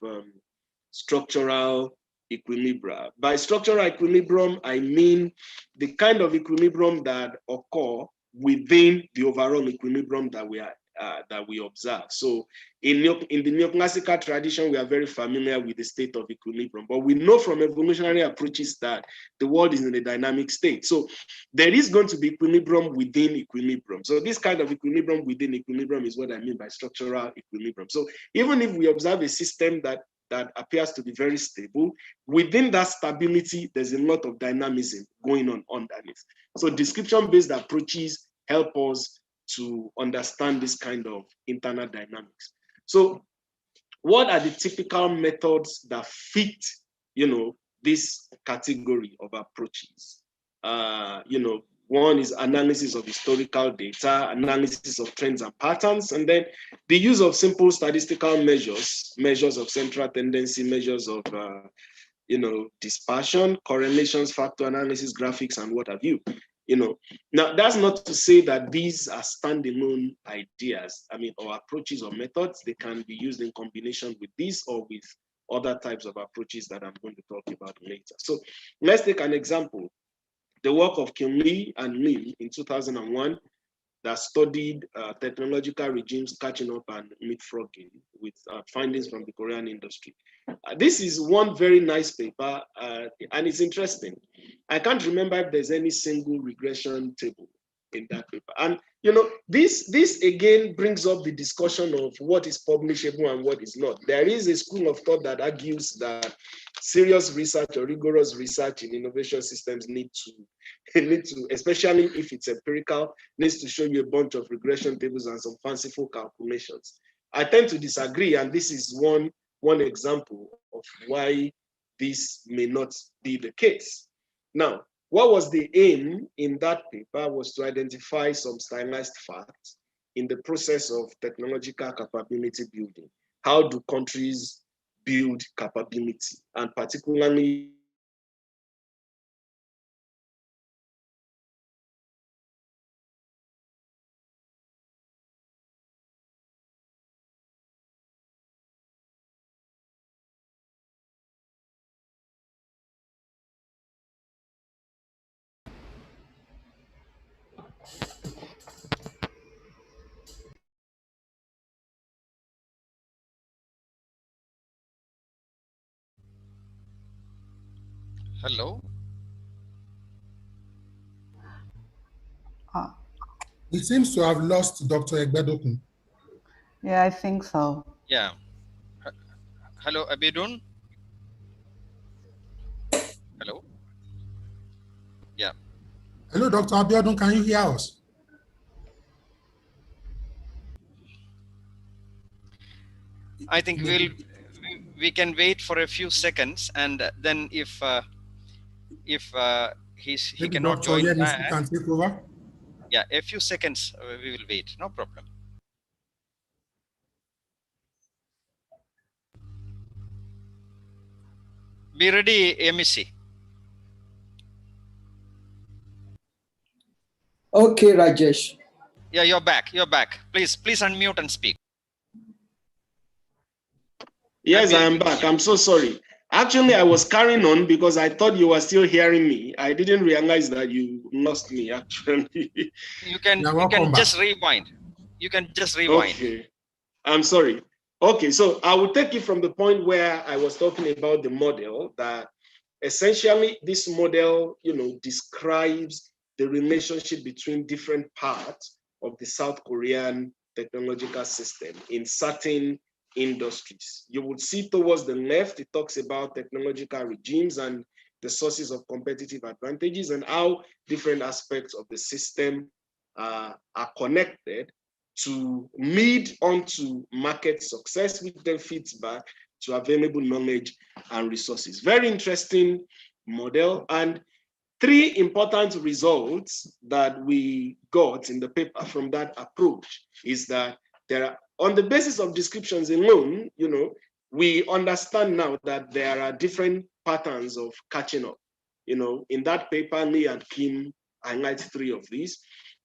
structural equilibria. By structural equilibrium, I mean the kind of equilibrium that occur within the overall equilibrium that we observe. So in the neoclassical tradition, we are very familiar with the state of equilibrium, but we know from evolutionary approaches that the world is in a dynamic state. So there is going to be equilibrium within equilibrium. So this kind of equilibrium within equilibrium is what I mean by structural equilibrium. So even if we observe a system that appears to be very stable, within that stability, there's a lot of dynamism going on underneath. So description-based approaches help us to understand this kind of internal dynamics. So what are the typical methods that fit, this category of approaches? One is analysis of historical data, analysis of trends and patterns, and then the use of simple statistical measures of central tendency, measures of dispersion, correlations, factor analysis, graphics, and what have you. Now that's not to say that these are standalone ideas, or approaches or methods. They can be used in combination with this or with other types of approaches that I'm going to talk about later. So let's take an example. The work of Lee and Lim in 2001 that studied technological regimes catching up and leapfrogging with findings from the Korean industry. This is one very nice paper, and it's interesting. I can't remember if there's any single regression table in that paper. And this again brings up the discussion of what is publishable and what is not. There is a school of thought that argues that serious research or rigorous research in innovation systems need to, especially if it's empirical, needs to show you a bunch of regression tables and some fanciful calculations. I tend to disagree, and this is one example of why this may not be the case. Now, what was the aim in that paper was to identify some stylized facts in the process of technological capability building. How do countries build capability, and particularly Hello. He seems to have lost Dr. Egbetokun. Yeah, I think so. Yeah. Hello, Abiodun. Hello. Yeah. Hello, Dr. Abiodun, can you hear us? I think we can wait for a few seconds, and then if he cannot Dr. join Oyemisi back, can take over. yeah, a few seconds we will wait. No problem. Be ready, MEC. Okay, Rajesh. Yeah, you're back. You're back. Please unmute and speak. Yes, I am back. I'm so sorry. Actually, I was carrying on because I thought you were still hearing me. I didn't realize that you lost me, actually. You can just rewind. You can just rewind. Okay. I'm sorry. Okay, so I will take it from the point where I was talking about the model, that essentially this model, describes the relationship between different parts of the South Korean technological system in certain industries. You would see towards the left, it talks about technological regimes and the sources of competitive advantages and how different aspects of the system are connected to lead onto market success, which then feeds back to available knowledge and resources. Very interesting model. And three important results that we got in the paper from that approach is that there are, on the basis of descriptions alone, we understand now that there are different patterns of catching up. In that paper, Lee and Kim highlight three of these.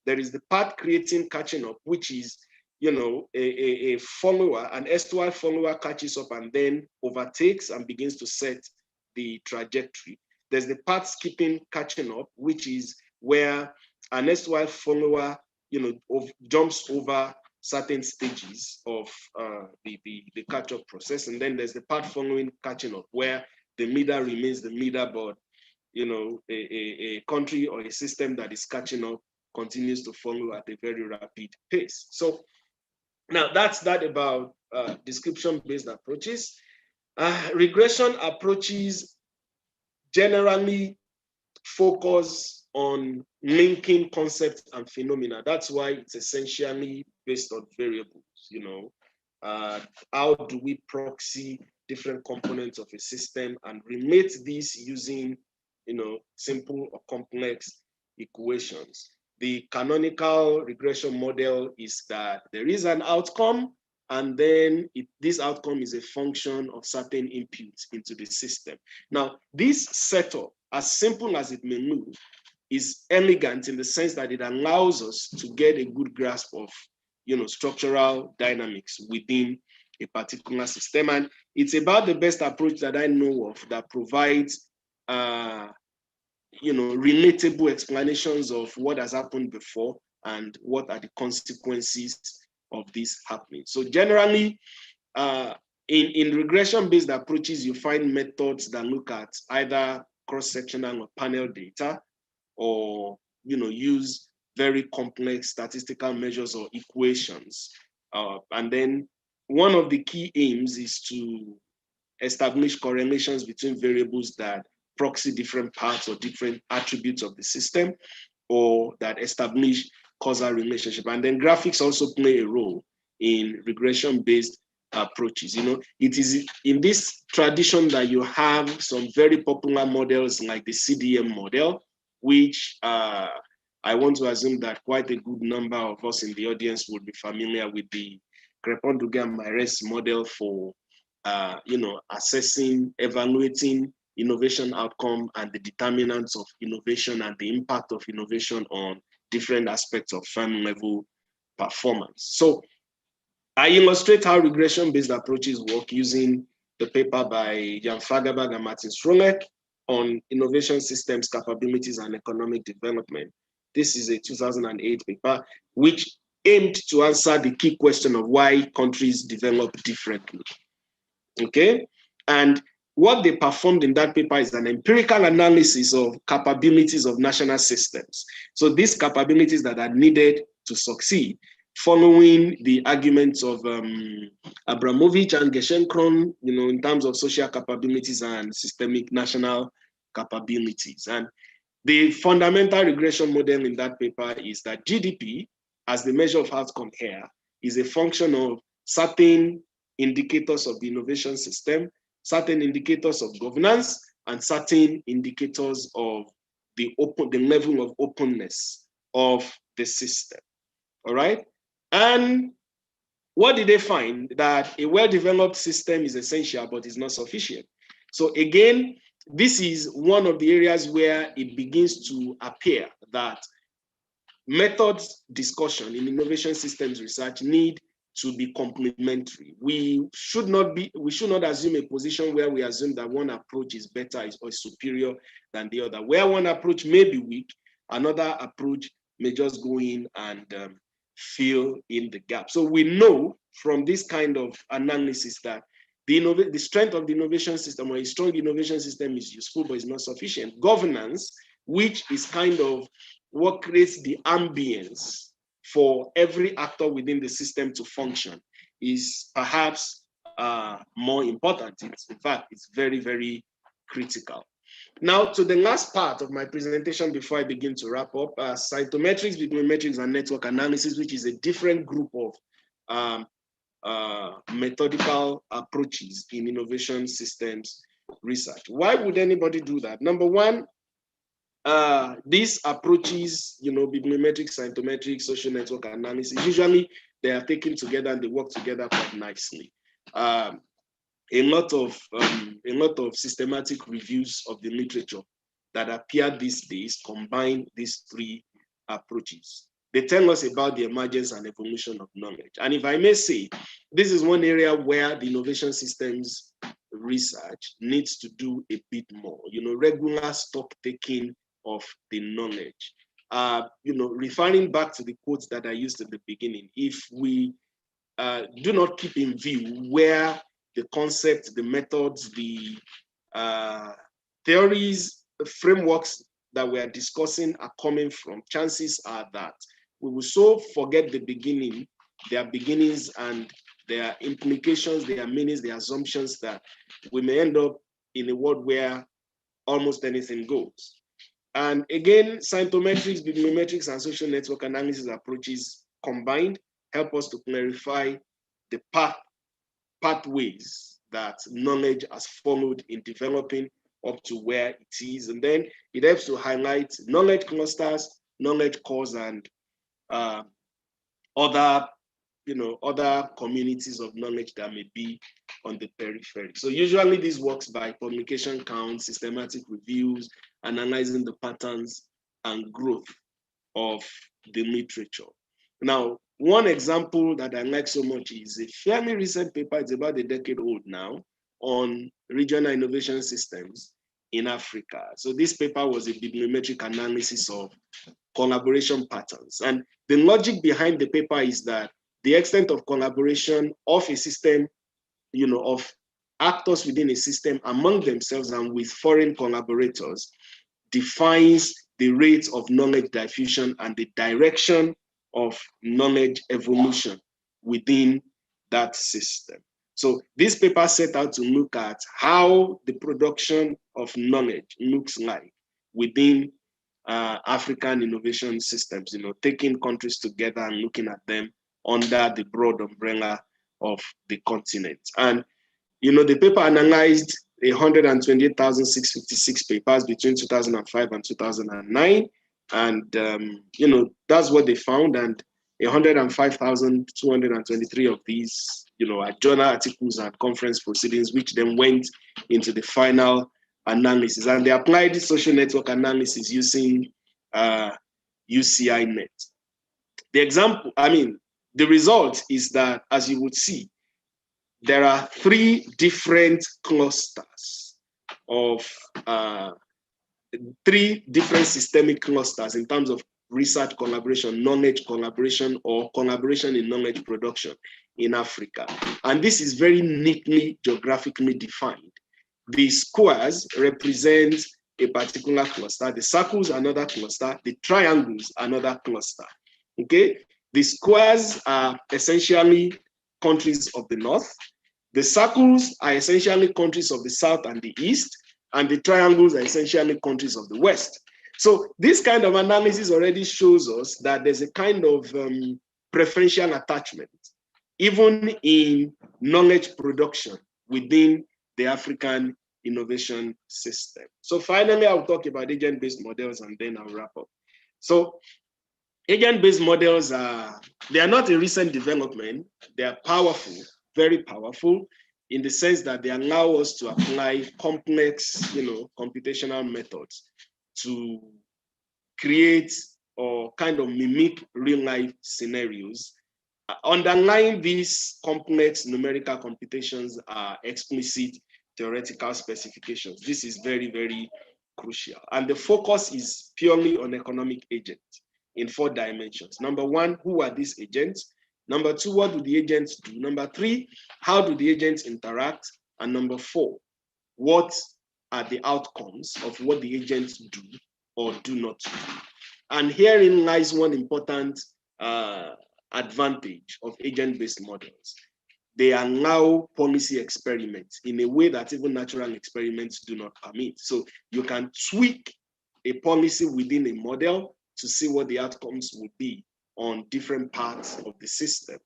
There is the path creating catching up, which is, a follower, an erstwhile follower catches up and then overtakes and begins to set the trajectory. There's the path skipping catching up, which is where an erstwhile follower, jumps over certain stages of the catch-up process. And then there's the path following catching up, where the leader remains the leader, but a country or a system that is catching up continues to follow at a very rapid pace. So now that's that about description-based approaches. Regression approaches generally focus on linking concepts and phenomena. That's why it's essentially based on variables. How do we proxy different components of a system and relate these using, simple or complex equations? The canonical regression model is that there is an outcome, and then this outcome is a function of certain inputs into the system. Now, this setup, as simple as it may look, is elegant in the sense that it allows us to get a good grasp of, structural dynamics within a particular system. And it's about the best approach that I know of that provides, relatable explanations of what has happened before and what are the consequences of this happening. So generally, in regression-based approaches, you find methods that look at either cross-sectional or panel data, or use very complex statistical measures or equations. And then one of the key aims is to establish correlations between variables that proxy different parts or different attributes of the system, or that establish causal relationship. And then graphics also play a role in regression-based approaches. It is in this tradition that you have some very popular models like the CDM model, which I want to assume that quite a good number of us in the audience would be familiar with the Crepon-Dugan-Mares model for assessing, evaluating innovation outcome and the determinants of innovation and the impact of innovation on different aspects of firm level performance. So I illustrate how regression-based approaches work using the paper by Jan Fagerberg and Martin Strolek on innovation systems, capabilities, and economic development. This is a 2008 paper, which aimed to answer the key question of why countries develop differently. Okay, and what they performed in that paper is an empirical analysis of capabilities of national systems. So these capabilities that are needed to succeed, following the arguments of Abramovich and Gerschenkron, in terms of social capabilities and systemic national capabilities. And the fundamental regression model in that paper is that GDP, as the measure of outcome here, is a function of certain indicators of the innovation system, certain indicators of governance, and certain indicators of the level of openness of the system. All right? And what did they find? That a well-developed system is essential, but is not sufficient. So again, this is one of the areas where it begins to appear that methods discussion in innovation systems research need to be complementary. We should not assume a position where we assume that one approach is better or superior than the other. Where one approach may be weak, another approach may just go in and fill in the gap. So we know from this kind of analysis that the strength of the innovation system, or a strong innovation system, is useful, but it's not sufficient. Governance, which is kind of what creates the ambience for every actor within the system to function is perhaps more important. In fact, it's very, very critical. Now, to the last part of my presentation before I begin to wrap up, cytometrics, bibliometrics, and network analysis, which is a different group of methodical approaches in innovation systems research. Why would anybody do that? Number one, these approaches, bibliometrics, cytometrics, social network analysis, usually they are taken together and they work together quite nicely. A lot of systematic reviews of the literature that appear these days combine these three approaches. They tell us about the emergence and evolution of knowledge. And if I may say, this is one area where the innovation systems research needs to do a bit more, regular stock taking of the knowledge. Referring back to the quotes that I used at the beginning, if we do not keep in view where the concepts, the methods, the theories, the frameworks that we are discussing are coming from, chances are that we will so forget the beginning, their beginnings and their implications, their meanings, their assumptions, that we may end up in a world where almost anything goes. And again, cytometrics, bibliometrics, and social network analysis approaches combined help us to clarify the pathways that knowledge has followed in developing up to where it is. And then it helps to highlight knowledge clusters, knowledge cores, and other communities of knowledge that may be on the periphery. So usually this works by publication count, systematic reviews, analyzing the patterns and growth of the literature. Now, one example that I like so much is a fairly recent paper, it's about a decade old now, on regional innovation systems in Africa. So this paper was a bibliometric analysis of collaboration patterns. And the logic behind the paper is that the extent of collaboration of a system, of actors within a system among themselves and with foreign collaborators defines the rate of knowledge diffusion and the direction of knowledge evolution within that system. So this paper set out to look at how the production of knowledge looks like within African innovation systems, taking countries together and looking at them under the broad umbrella of the continent. And, the paper analyzed 128,656 papers between 2005 and 2009. And, that's what they found. And 105,223 of these, are journal articles and conference proceedings, which then went into the final analysis. And they applied social network analysis using UCINet. The result is that, as you would see, there are three different clusters of three different systemic clusters in terms of research collaboration, knowledge collaboration, or collaboration in knowledge production in Africa. And this is very neatly geographically defined. The squares represent a particular cluster, the circles another cluster, the triangles another cluster. Okay, the squares are essentially countries of the north, the circles are essentially countries of the south and the east, and the triangles are essentially countries of the west. So this kind of analysis already shows us that there's a kind of preferential attachment, even in knowledge production within the African innovation system. So finally, I'll talk about agent-based models and then I'll wrap up. So agent-based models they are not a recent development. They are powerful, very powerful, in the sense that they allow us to apply complex, computational methods to create or kind of mimic real-life scenarios. Underlying these complex numerical computations are explicit theoretical specifications. This is very, very crucial. And the focus is purely on economic agents in 4 dimensions. Number 1, who are these agents? Number 2, what do the agents do? Number 3, how do the agents interact? And number 4, what are the outcomes of what the agents do or do not do? And herein lies one important advantage of agent-based models. They are now policy experiments in a way that even natural experiments do not permit. So you can tweak a policy within a model to see what the outcomes would be on different parts of the system,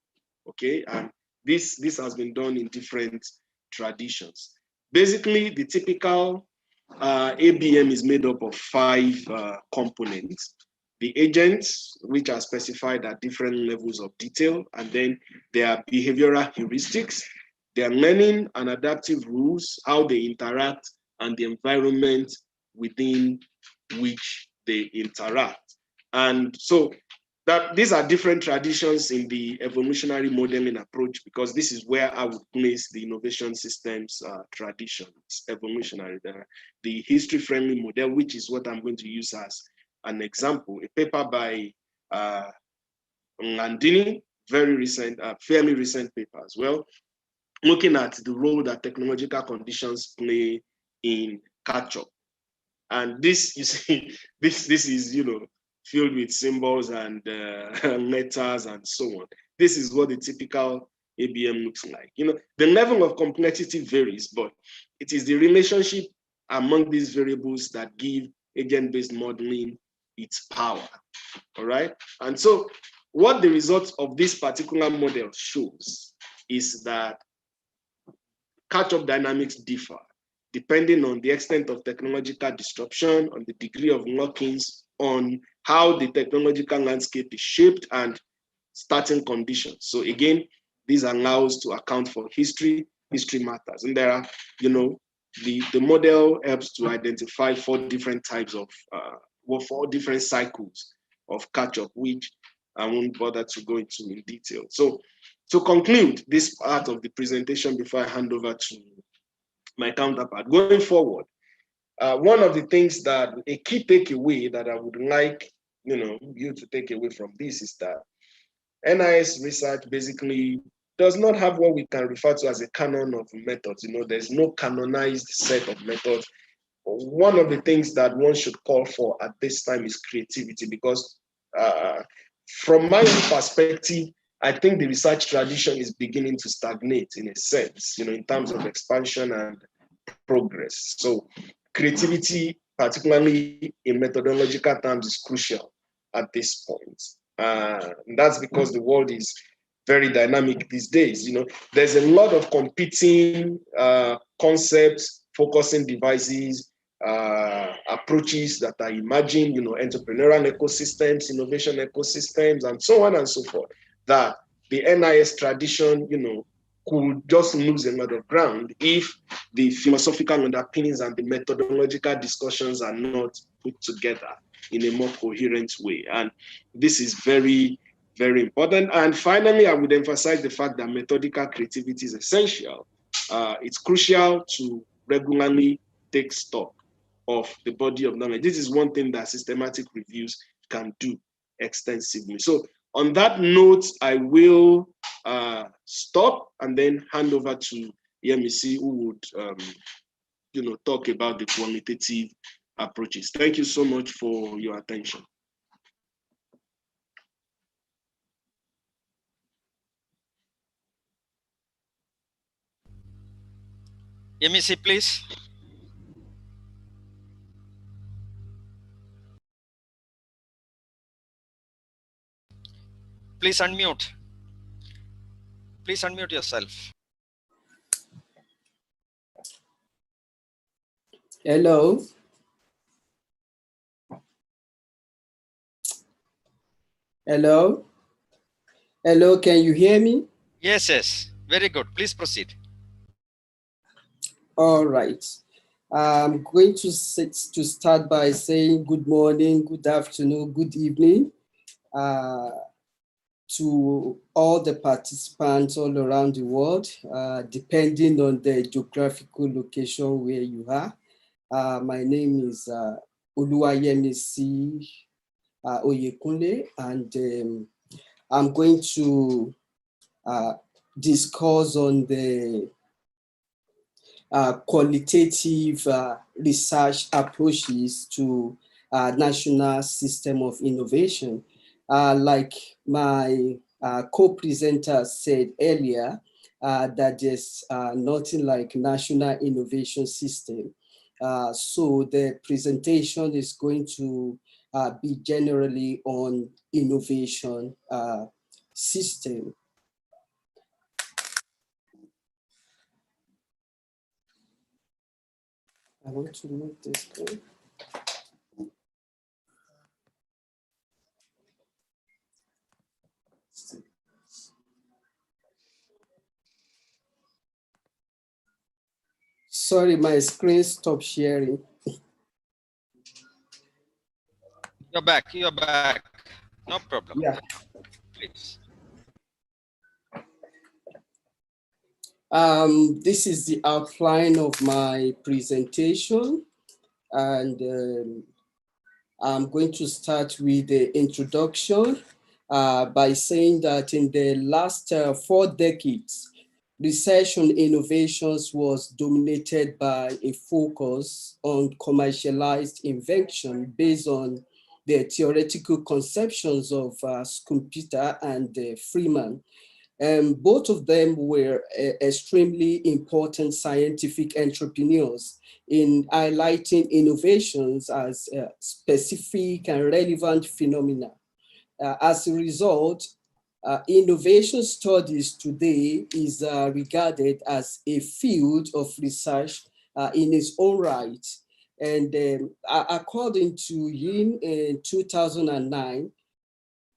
okay? And this has been done in different traditions. Basically, the typical ABM is made up of 5 components. The agents, which are specified at different levels of detail, and then there are behavioral heuristics, their learning and adaptive rules, how they interact, and the environment within which they interact. And so that these are different traditions in the evolutionary modeling approach, because this is where I would place the innovation systems traditions, evolutionary, the history-friendly model, which is what I'm going to use as an example, a paper by Landini, very recent, fairly recent paper as well, looking at the role that technological conditions play in catch-up. And this, you see, this is, you know, filled with symbols and letters and so on. This is what the typical ABM looks like. You know, the level of complexity varies, but it is the relationship among these variables that give agent-based modeling its power, all right? And so what the results of this particular model shows is that catch-up dynamics differ depending on the extent of technological disruption, on the degree of lock-ins, on how the technological landscape is shaped and starting conditions. So again, these allows to account for history matters. And there are, you know, the model helps to identify 4 different types of, 4 different cycles of catch-up, which I won't bother to go into in detail. So to conclude this part of the presentation before I hand over to my counterpart, going forward, one of the things that, a key takeaway that I would like, you know, you to take away from this is that NIS research basically does not have what we can refer to as a canon of methods. You know, there's no canonized set of methods. One of the things that one should call for at this time is creativity, because from my perspective, I think the research tradition is beginning to stagnate in a sense, you know, in terms of expansion and progress. So creativity, particularly in methodological terms, is crucial at this point. That's because the world is very dynamic these days. You know, there's a lot of competing concepts, focusing devices, approaches that are emerging, you know, entrepreneurial ecosystems, innovation ecosystems, and so on and so forth, that the NIS tradition, you know, could just lose a lot of ground if the philosophical underpinnings and the methodological discussions are not put together in a more coherent way. And this is very, very important. And finally, I would emphasize the fact that methodical creativity is essential. It's crucial to regularly take stock of the body of knowledge. This is one thing that systematic reviews can do extensively. So on that note, I will stop and then hand over to Yemisi, who would you know, talk about the qualitative approaches. Thank you so much for your attention. Yemisi, please. Please unmute. Please unmute yourself. Hello. Hello. Hello, can you hear me? Yes, yes. Very good. Please proceed. All right. I'm going to start by saying good morning, good afternoon, good evening to all the participants all around the world, depending on the geographical location where you are. My name is Oluwayemisi Oyekunle, and I'm going to discuss on the qualitative research approaches to national system of innovation. Like my co-presenter said earlier, that there's nothing like national innovation system. So the presentation is going to be generally on innovation system. I want to make this point. Sorry, my screen stopped sharing. You're back. You're back. No problem. Yeah. Please. This is the outline of my presentation, and I'm going to start with the introduction by saying that in the last 4 decades, research on innovations was dominated by a focus on commercialized invention based on the theoretical conceptions of Schumpeter and Freeman. Both of them were extremely important scientific entrepreneurs in highlighting innovations as specific and relevant phenomena. As a result, innovation studies today is regarded as a field of research in its own right. And according to Yin in 2009,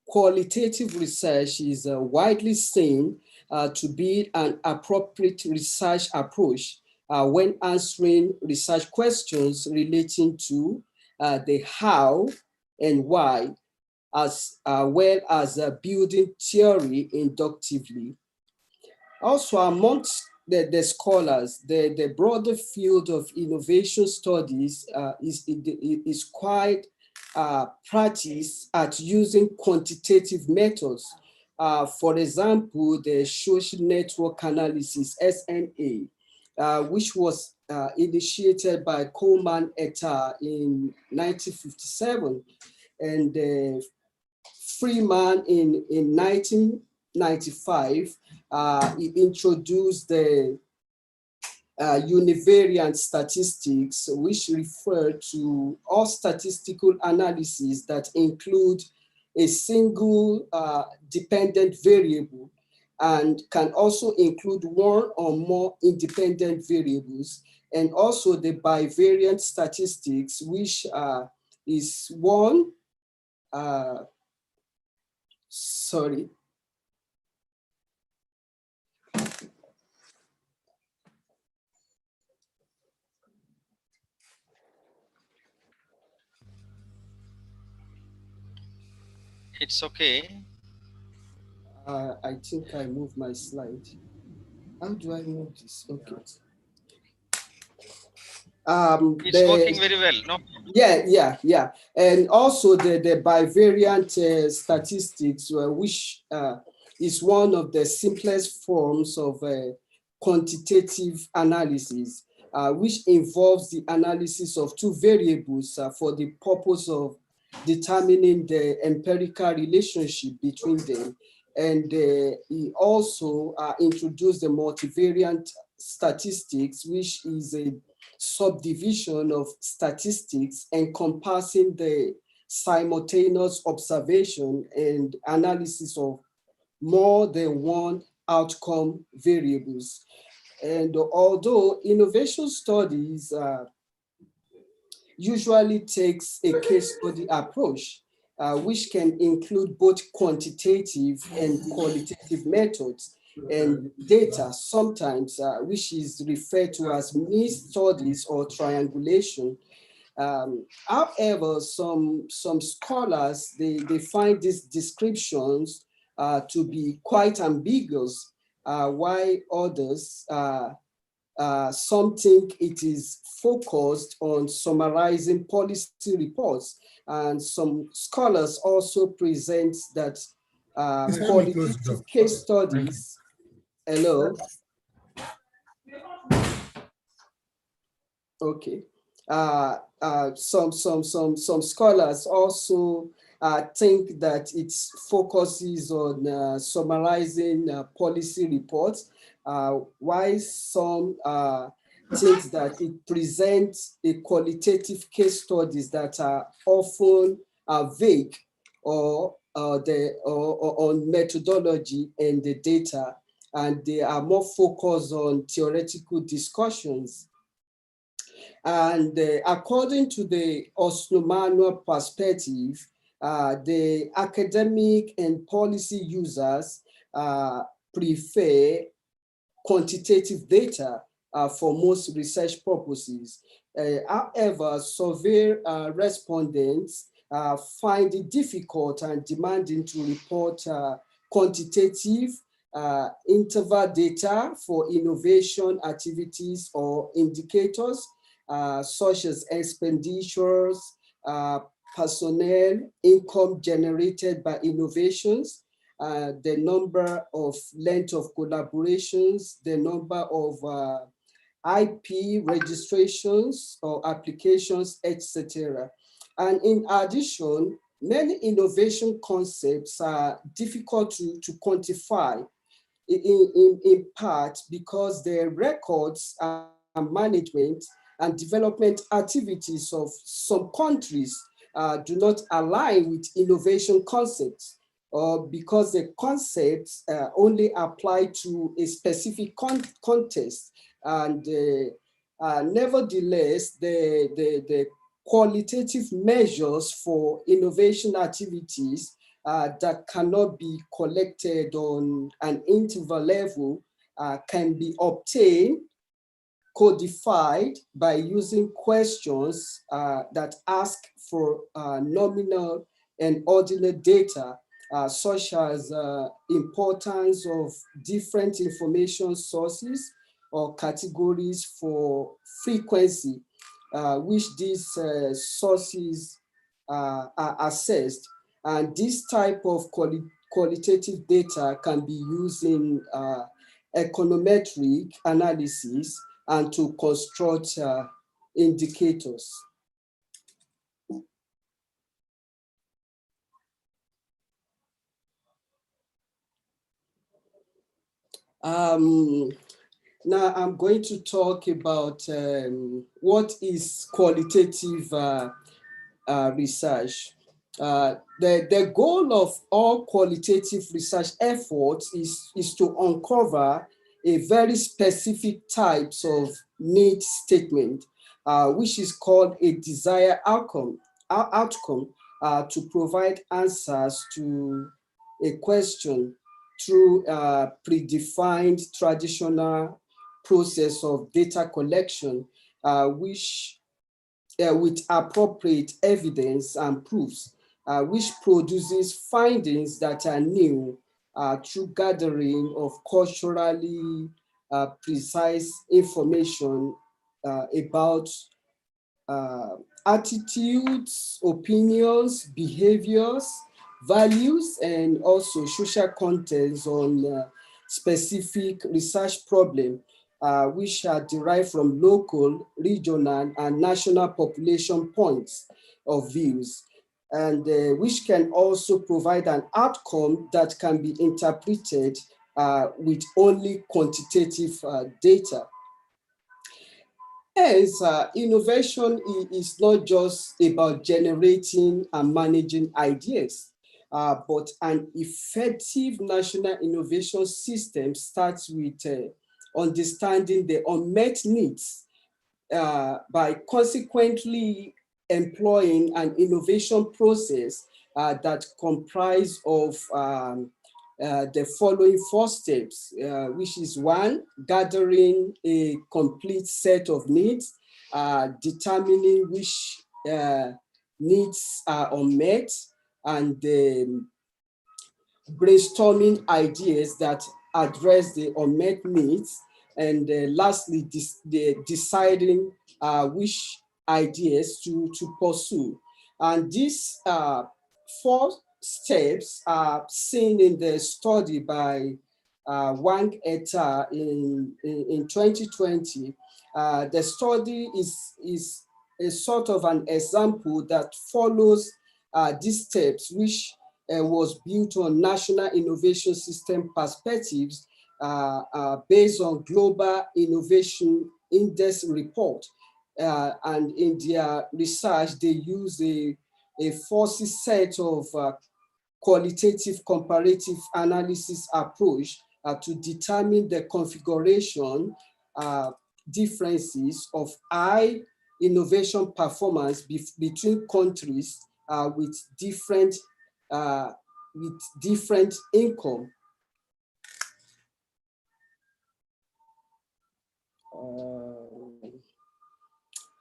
qualitative research is widely seen to be an appropriate research approach when answering research questions relating to the how and why, as well as building theory inductively. Also, amongst the scholars, the broader field of innovation studies is quite practiced at using quantitative methods. For example, the social network analysis, SNA, which was initiated by Coleman et al. In 1957, and Freeman in 1995, he introduced the univariate statistics, which refer to all statistical analyses that include a single dependent variable and can also include one or more independent variables, and also the bivariate statistics, which is one, sorry. It's okay. I think I moved my slide. How do I move this? Okay. It's working very well. No problem. Yeah. And also the bivariant statistics, which is one of the simplest forms of quantitative analysis, which involves the analysis of two variables for the purpose of determining the empirical relationship between them. And he also introduced the multivariant statistics, which is a subdivision of statistics encompassing the simultaneous observation and analysis of more than one outcome variables. And although innovation studies usually takes a case study approach, which can include both quantitative and qualitative methods and data, sometimes which is referred to as mixed studies or triangulation. However, some scholars, they find these descriptions to be quite ambiguous, while others some think it is focused on summarizing policy reports, and some scholars also present that qualitative case studies. Hello. Okay. Some scholars also think that it focuses on summarizing policy reports, while some think that it presents a qualitative case studies that are often vague or on methodology and the data, and they are more focused on theoretical discussions. And according to the Oslo Manual perspective, the academic and policy users prefer quantitative data for most research purposes. However, survey respondents find it difficult and demanding to report quantitative interval data for innovation activities or indicators such as expenditures, personnel, income generated by innovations, the number of length of collaborations, the number of IP registrations or applications, etc. And in addition, many innovation concepts are difficult to quantify in part because the records and management and development activities of some countries do not align with innovation concepts, or because the concepts only apply to a specific context. And nevertheless, the qualitative measures for innovation activities that cannot be collected on an interval level can be obtained, codified by using questions that ask for nominal and ordinal data, such as importance of different information sources or categories for frequency, which these sources are assessed. And this type of qualitative data can be used in econometric analysis and to construct indicators. Now I'm going to talk about what is qualitative research. The goal of all qualitative research efforts is to uncover a very specific types of need statement, which is called a desired outcome to provide answers to a question through a predefined traditional process of data collection, which with appropriate evidence and proofs, which produces findings that are new through gathering of culturally precise information about attitudes, opinions, behaviors, values, and also social contents on specific research problem, which are derived from local, regional, and national population points of views, and which can also provide an outcome that can be interpreted with only quantitative data. Hence, innovation is not just about generating and managing ideas, but an effective national innovation system starts with understanding the unmet needs by consequently employing an innovation process that comprise of the following 4 steps, which is 1, gathering a complete set of needs, determining which needs are unmet, and brainstorming ideas that address the unmet needs, and lastly, deciding which ideas to pursue. And these 4 steps are seen in the study by Wang et al. in 2020. The study is a sort of an example that follows these steps, which was built on national innovation system perspectives based on global innovation index report. And in their research, they use a forced set of qualitative comparative analysis approach to determine the configuration differences of high innovation performance between countries with different income.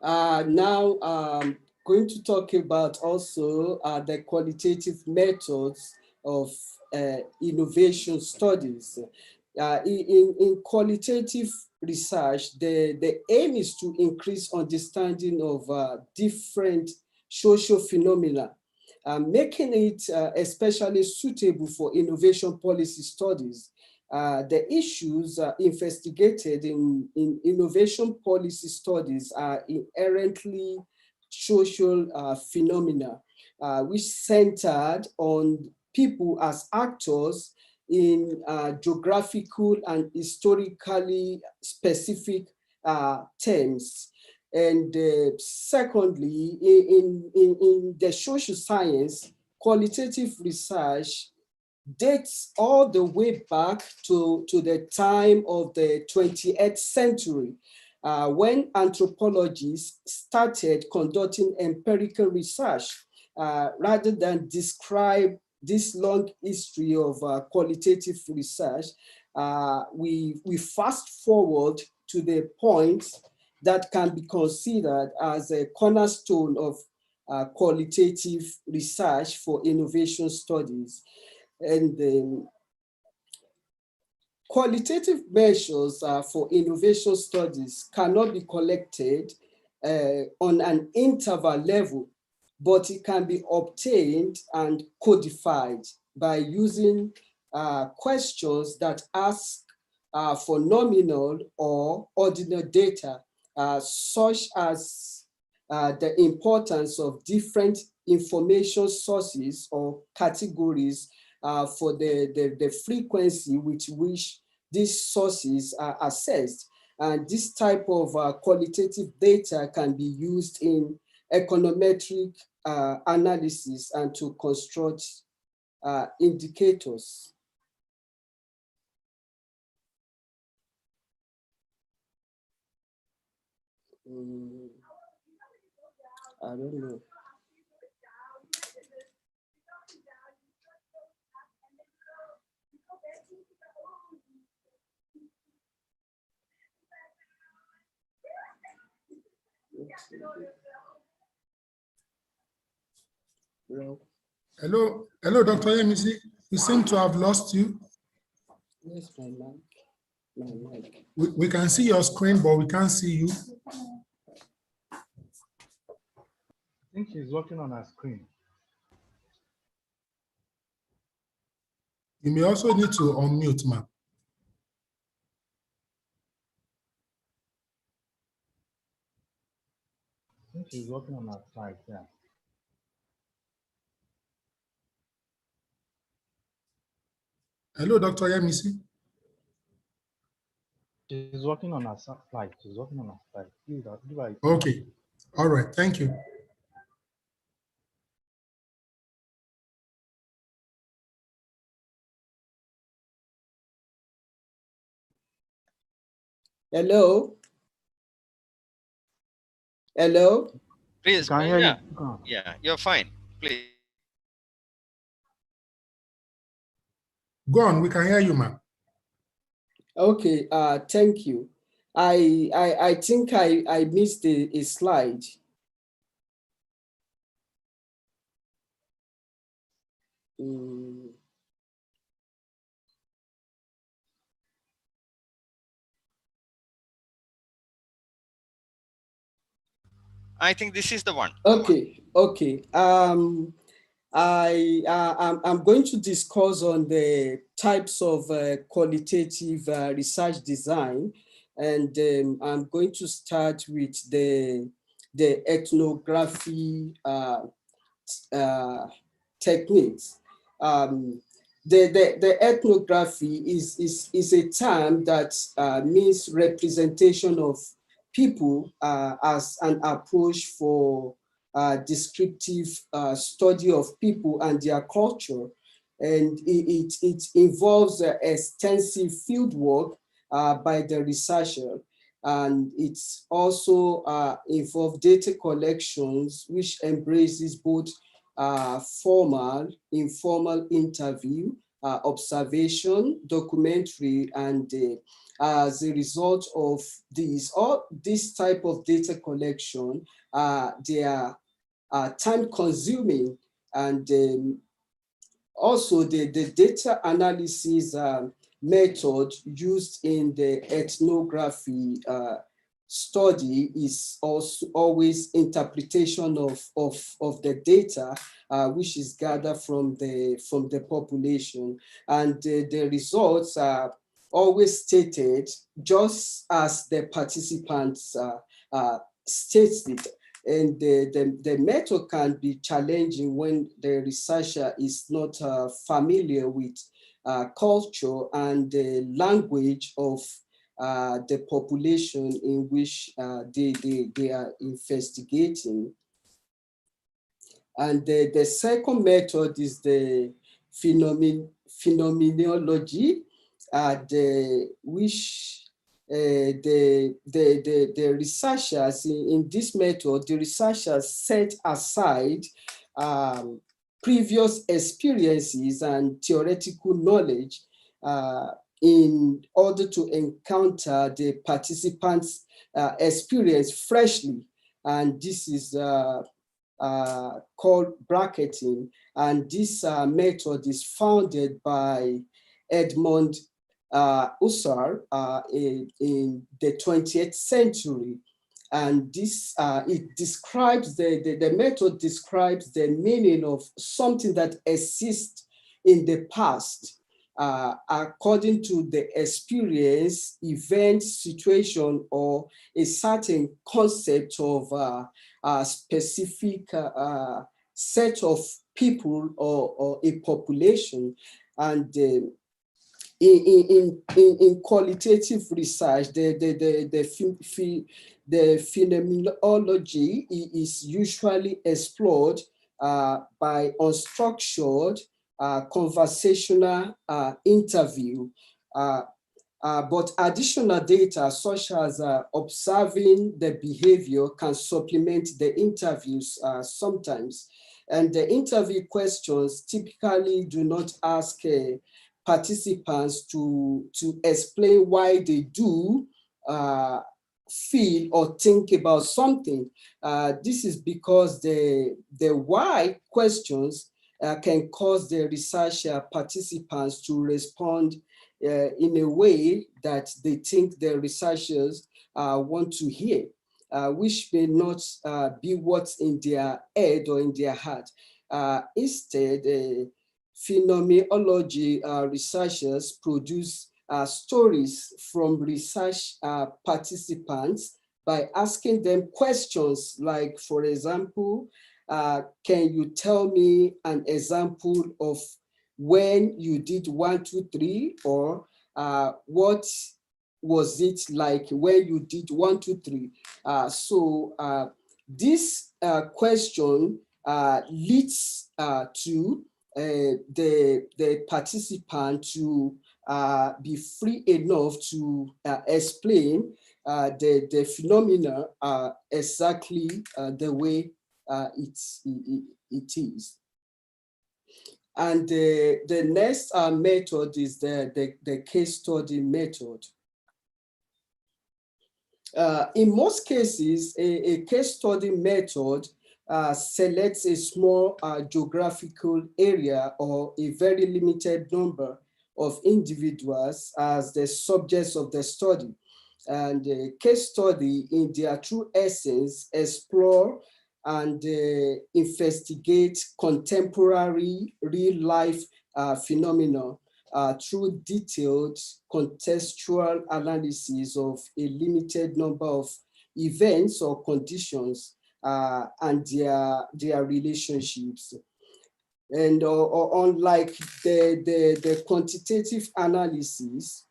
Now I'm going to talk about also the qualitative methods of innovation studies. In qualitative research, the aim is to increase understanding of different social phenomena, making it especially suitable for innovation policy studies. The issues investigated in innovation policy studies are inherently social phenomena, which centered on people as actors in geographical and historically specific terms. And secondly, in the social science, qualitative research dates all the way back to the time of the 20th century, when anthropologists started conducting empirical research rather than describe this long history of qualitative research. We fast forward to the point that can be considered as a cornerstone of qualitative research for innovation studies. And qualitative measures for innovation studies cannot be collected on an interval level, but it can be obtained and codified by using questions that ask for nominal or ordinal data, such as the importance of different information sources or categories for the frequency with which these sources are assessed. And this type of qualitative data can be used in econometric analysis and to construct indicators. I don't know. Hello, Dr. Oluwayemisi. We seem to have lost you. Where's my mic? My mic. We can see your screen, but we can't see you. I think she's working on her screen. You may also need to unmute, ma'am. I think she's working on her side, yeah. Hello, Dr. Oluwayemisi. She's working on her slide. She's working on her slide. Okay. All right. Thank you. Hello? Hello? Please, Can hear yeah, you. yeah, you're fine. Please. Go on. We can hear you, ma'am. Okay. Thank you. I think I missed a slide. I think this is the one. Okay. Okay. I'm going to discuss on the types of qualitative research design, and I'm going to start with the ethnography techniques. The ethnography is a term that means representation of people as an approach for descriptive study of people and their culture. And it involves extensive field work by the researcher. And it's also involves data collections, which embraces both formal, informal interview, observation, documentary, and as a result of this type of data collection, they are time consuming, and also the data analysis method used in the ethnography study is also always interpretation of the data which is gathered from the population, and the results are always stated just as the participants stated. And the method can be challenging when the researcher is not familiar with culture and the language of the population in which they are investigating. And the second method is the phenomenology, which the researchers in this method, the researchers set aside previous experiences and theoretical knowledge in order to encounter the participants' experience freshly. And this is called bracketing. And this method is founded by Edmund Husserl in the 20th century. And this, it describes, the method describes the meaning of something that exists in the past according to the experience, event, situation, or a certain concept of a specific set of people or a population. And in qualitative research, the phenomenology is usually explored by unstructured conversational interview, but additional data such as observing the behavior can supplement the interviews sometimes. And the interview questions typically do not ask participants to explain why they do feel or think about something. This is because the why questions can cause the research participants to respond in a way that they think the researchers want to hear, which may not be what's in their head or in their heart. Instead, phenomenology researchers produce stories from research participants by asking them questions like, for example, can you tell me an example of when you did 1, 2, 3, or what was it like when you did 1, 2, 3? So this question leads to the participant to be free enough to explain the phenomena exactly the way it is. And the next method is the case study method. In most cases, a case study method selects a small geographical area or a very limited number of individuals as the subjects of the study. And the case study, in their true essence, explore and investigate contemporary real-life phenomena through detailed contextual analysis of a limited number of events or conditions. and their relationships. And unlike the quantitative analysis,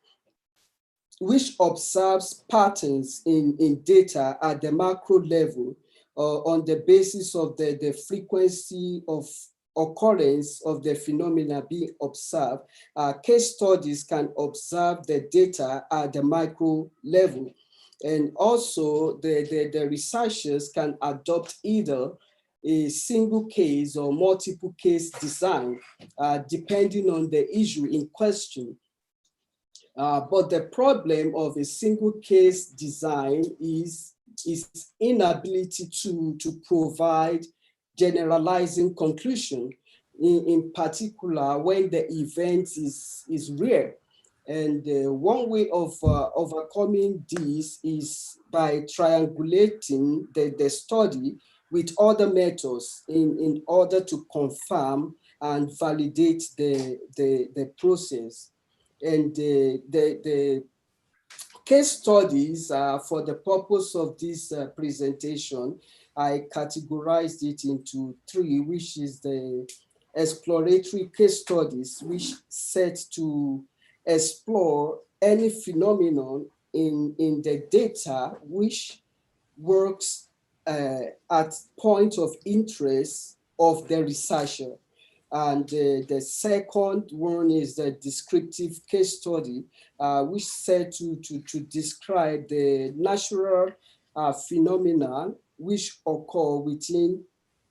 which observes patterns in data at the macro level on the basis of the frequency of occurrence of the phenomena being observed, case studies can observe the data at the micro level. And also the researchers can adopt either a single case or multiple case design, depending on the issue in question. But the problem of a single case design is inability to provide generalizing conclusion, in particular when the event is rare. And one way of overcoming this is by triangulating the study with other methods in order to confirm and validate the process. And the case studies, for the purpose of this presentation, I categorized it into three, which is the exploratory case studies, which set to explore any phenomenon in the data which works at point of interest of the researcher. And the second one is the descriptive case study, which set to describe the natural phenomena which occur within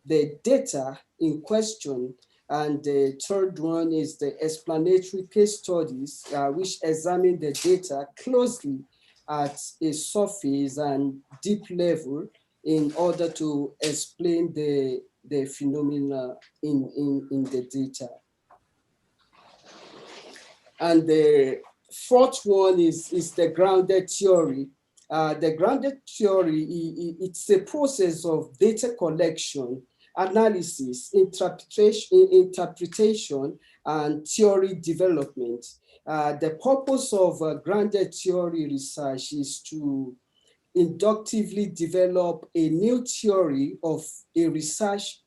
the data in question. And the third one is the explanatory case studies, which examine the data closely at a surface and deep level in order to explain the phenomena in the data. And the fourth one is the grounded theory. The grounded theory, it's a process of data collection, analysis, interpretation, and theory development. The purpose of grounded theory research is to inductively develop a new theory of a research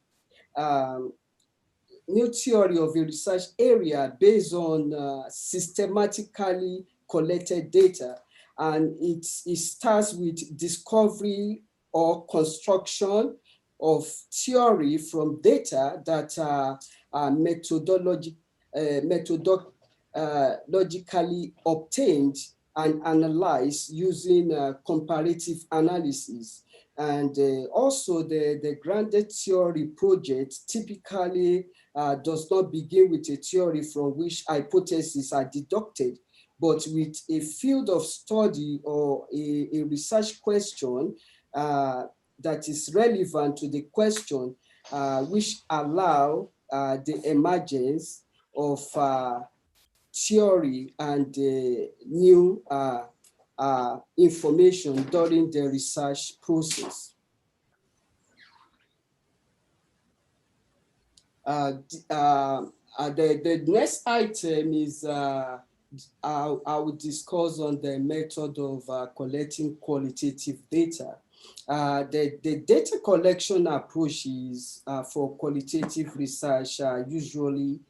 area based on systematically collected data. And it starts with discovery or construction of theory from data that are methodologically obtained and analyzed using comparative analysis. And also the grounded theory project typically does not begin with a theory from which hypotheses are deducted, but with a field of study or a research question that is relevant to the question, which allow the emergence of theory and new information during the research process. The next item is I will discuss on the method of collecting qualitative data. The data collection approaches for qualitative research are usually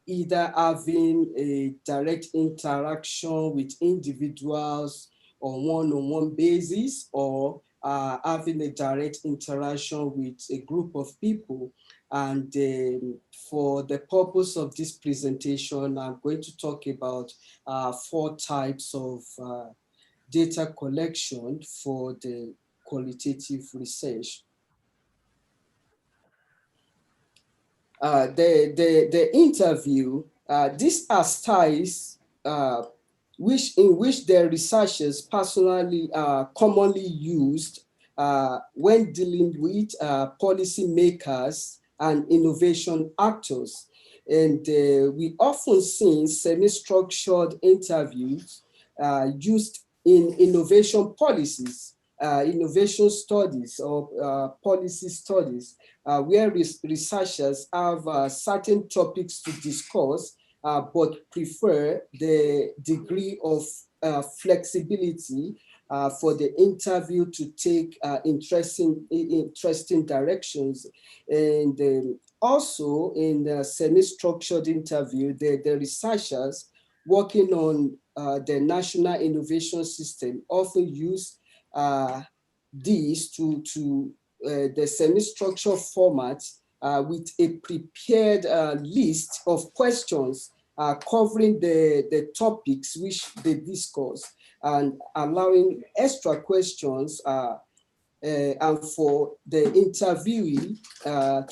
either having a direct interaction with individuals on one-on-one basis, or having a direct interaction with a group of people. And for the purpose of this presentation, I'm going to talk about 4 types of data collection for the qualitative research. The interview, these are styles in which the researchers personally commonly used when dealing with policy makers and innovation actors. And we often see semi-structured interviews used in innovation policies, innovation studies, or policy studies, where researchers have certain topics to discuss, but prefer the degree of flexibility for the interview to take interesting directions. And also in the semi-structured interview, the researchers working on the National Innovation System often use these to the semi-structured format with a prepared list of questions covering the topics which they discuss, and allowing extra questions and for the interviewee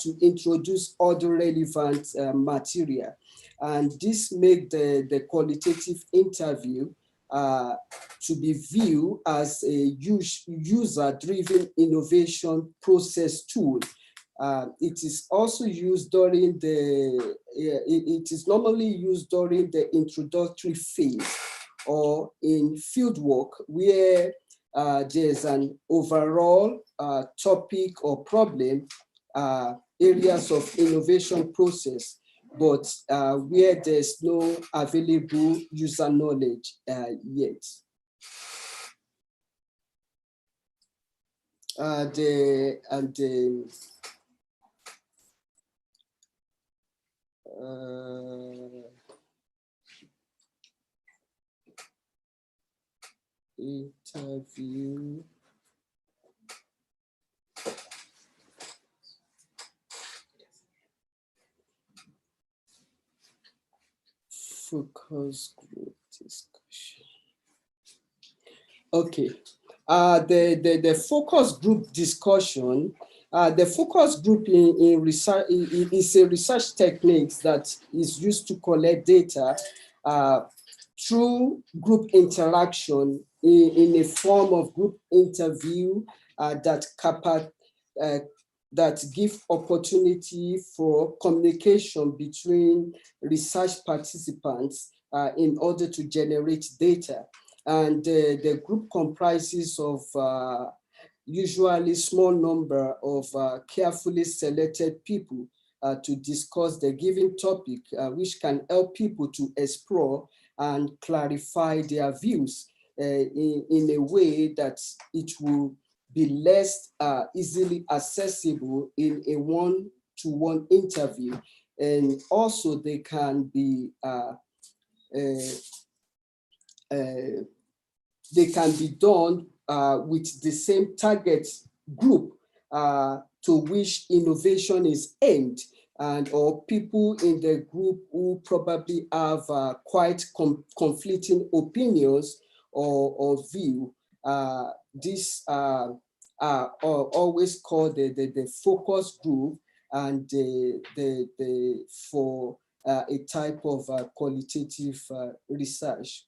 to introduce other relevant material. And this makes the qualitative interview to be viewed as a user-driven innovation process tool. It is also used during it is normally used during the introductory phase or in fieldwork where there's an overall topic or problem, areas of innovation process, but where there's no available user knowledge yet. Interview. Focus group discussion. Okay, the focus group discussion. The focus group in research is a research technique that is used to collect data through group interaction in a form of group interview that give opportunity for communication between research participants in order to generate data. And the group comprises of usually small number of carefully selected people to discuss the given topic, which can help people to explore and clarify their views in a way that it will be less easily accessible in a one-to-one interview. And also they can be done with the same target group to which innovation is aimed, and or people in the group who probably have quite conflicting opinions or view. These are always called the focus group, and for a type of qualitative research.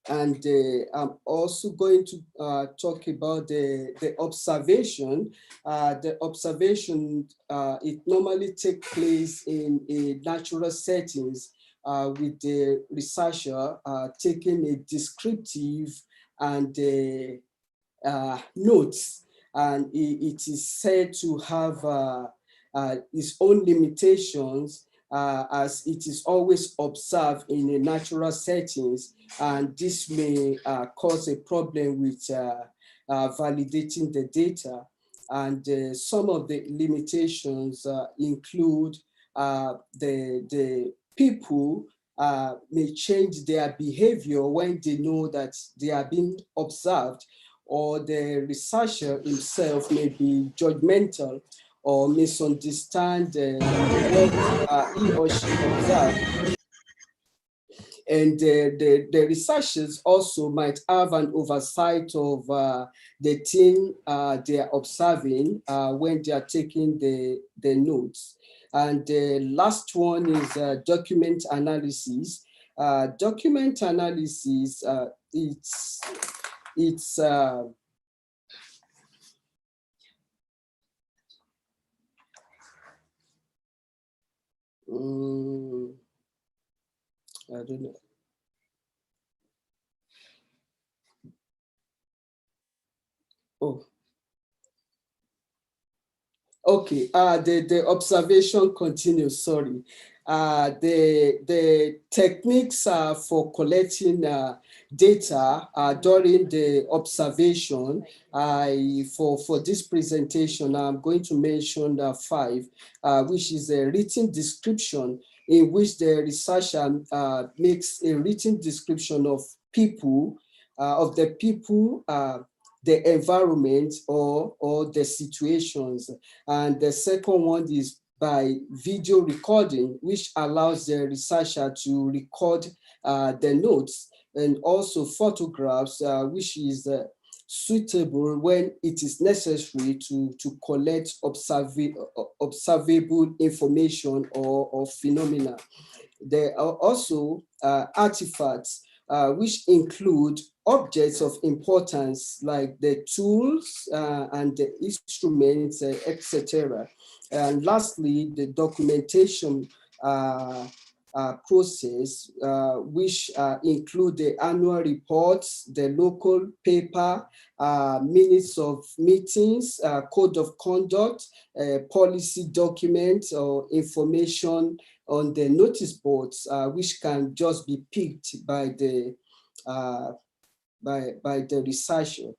And I'm also going to talk about the observation. The observation, it normally takes place in a natural settings with the researcher taking a descriptive and notes. And it is said to have its own limitations as it is always observed in a natural settings, and this may cause a problem with validating the data. And some of the limitations include the people may change their behavior when they know that they are being observed, or the researcher himself may be judgmental or misunderstand what he or she observed. And the researchers also might have an oversight of the thing they are observing when they are taking the notes. And the last one is document analysis. Document analysis, it's I don't know. Oh. Okay, the observation continues, sorry. the techniques for collecting data during the observation. For this presentation, I'm going to mention 5, which is a written description, in which the researcher makes a written description of people, the environment or the situations. And the second one is by video recording, which allows the researcher to record the notes, and also photographs, which is suitable when it is necessary to collect observable information or phenomena. There are also artifacts, which include objects of importance like the tools and the instruments, etc. And lastly, the documentation process, which include the annual reports, the local paper, minutes of meetings, code of conduct, policy documents, or information on the notice boards, which can just be picked by the researcher.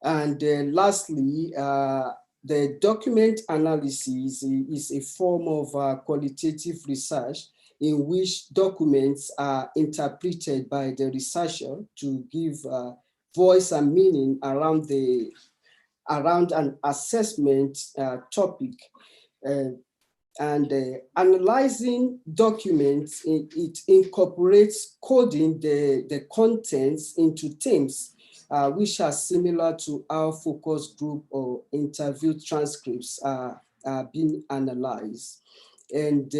And lastly, the document analysis is a form of qualitative research in which documents are interpreted by the researcher to give voice and meaning around an assessment topic. And analyzing documents, it incorporates coding the contents into themes, which are similar to how focus group or interview transcripts are being analyzed. And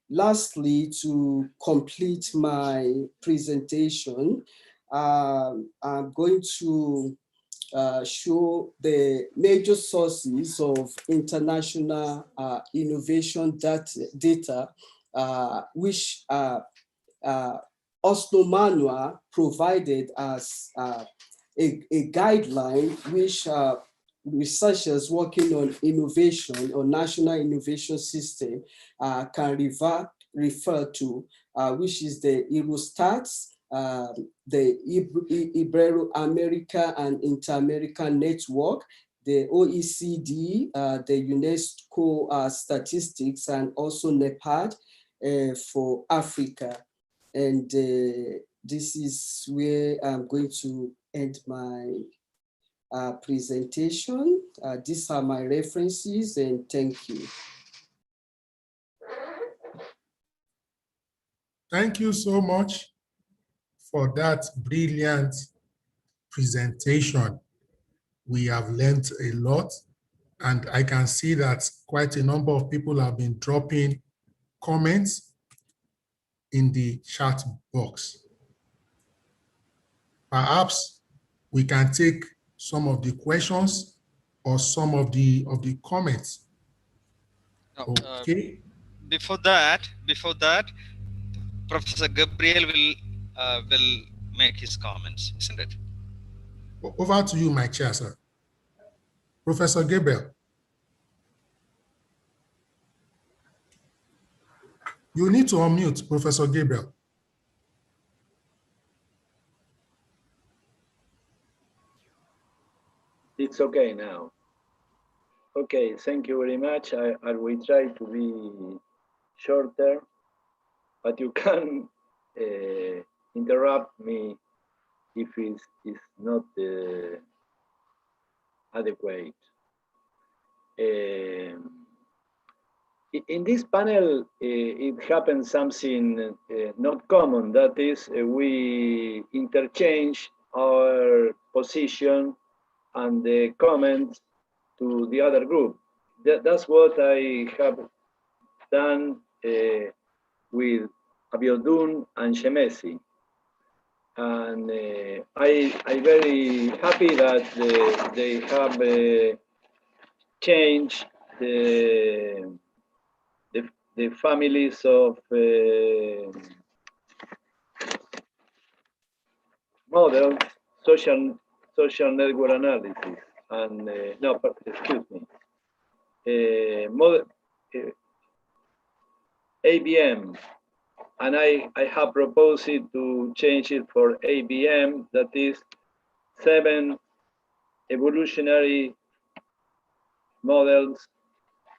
lastly, to complete my presentation, I'm going to show the major sources of international innovation data, which Oslo Manual provided as a guideline, which researchers working on innovation or national innovation system can refer to, which is the Eurostats, the Ibero-America and Inter-American Network, the OECD, the UNESCO statistics, and also NEPAD for Africa. And this is where I'm going to end my presentation. These are my references, and thank you. Thank you so much for that brilliant presentation. We have learned a lot, and I can see that quite a number of people have been dropping comments in the chat box. Perhaps we can take some of the questions or some of the comments. Okay. Before that, Professor Gabriel will make his comments, isn't it? Over to you, my chair, sir. Professor Gabriel. You need to unmute, Professor Gabriel. It's okay now. Okay, thank you very much. I will try to be shorter, but you can interrupt me if it's not adequate. In this panel, it happens something not common. That is, we interchange our position and the comments to the other group. That's what I have done with Abiodun and Shemesi. And I'm very happy that they have changed the families of models, social network analysis, and no, excuse me, ABM, and I have proposed it to change it for ABM, that is 7 evolutionary models,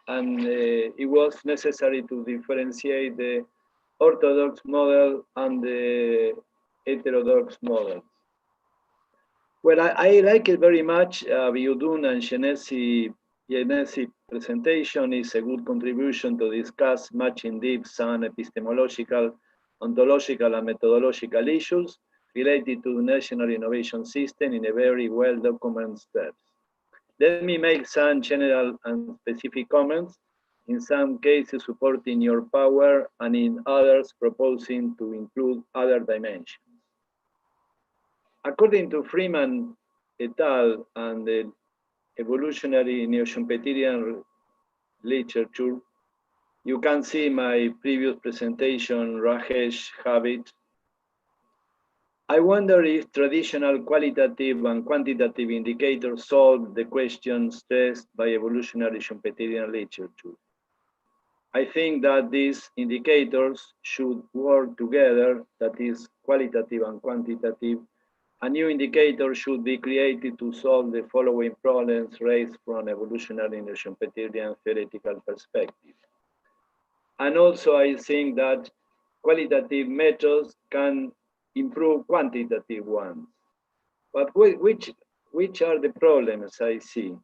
and it was necessary to differentiate the orthodox model and the heterodox models. Well, I like it very much. Abiodun and Genesi presentation is a good contribution to discuss much in depth some epistemological, ontological, and methodological issues related to the national innovation system in a very well-documented steps. Let me make some general and specific comments, in some cases supporting your power, and in others proposing to include other dimensions. According to Freeman et al. And the evolutionary neo-Schumpeterian literature, you can see my previous presentation, Rajesh have it. I wonder if traditional qualitative and quantitative indicators solve the questions stressed by evolutionary Schumpeterian literature. I think that these indicators should work together, that is, qualitative and quantitative. A new indicator should be created to solve the following problems raised from evolutionary neo-Schumpeterian theoretical perspective. And also I think that qualitative methods can improve quantitative ones. But which are the problems I see?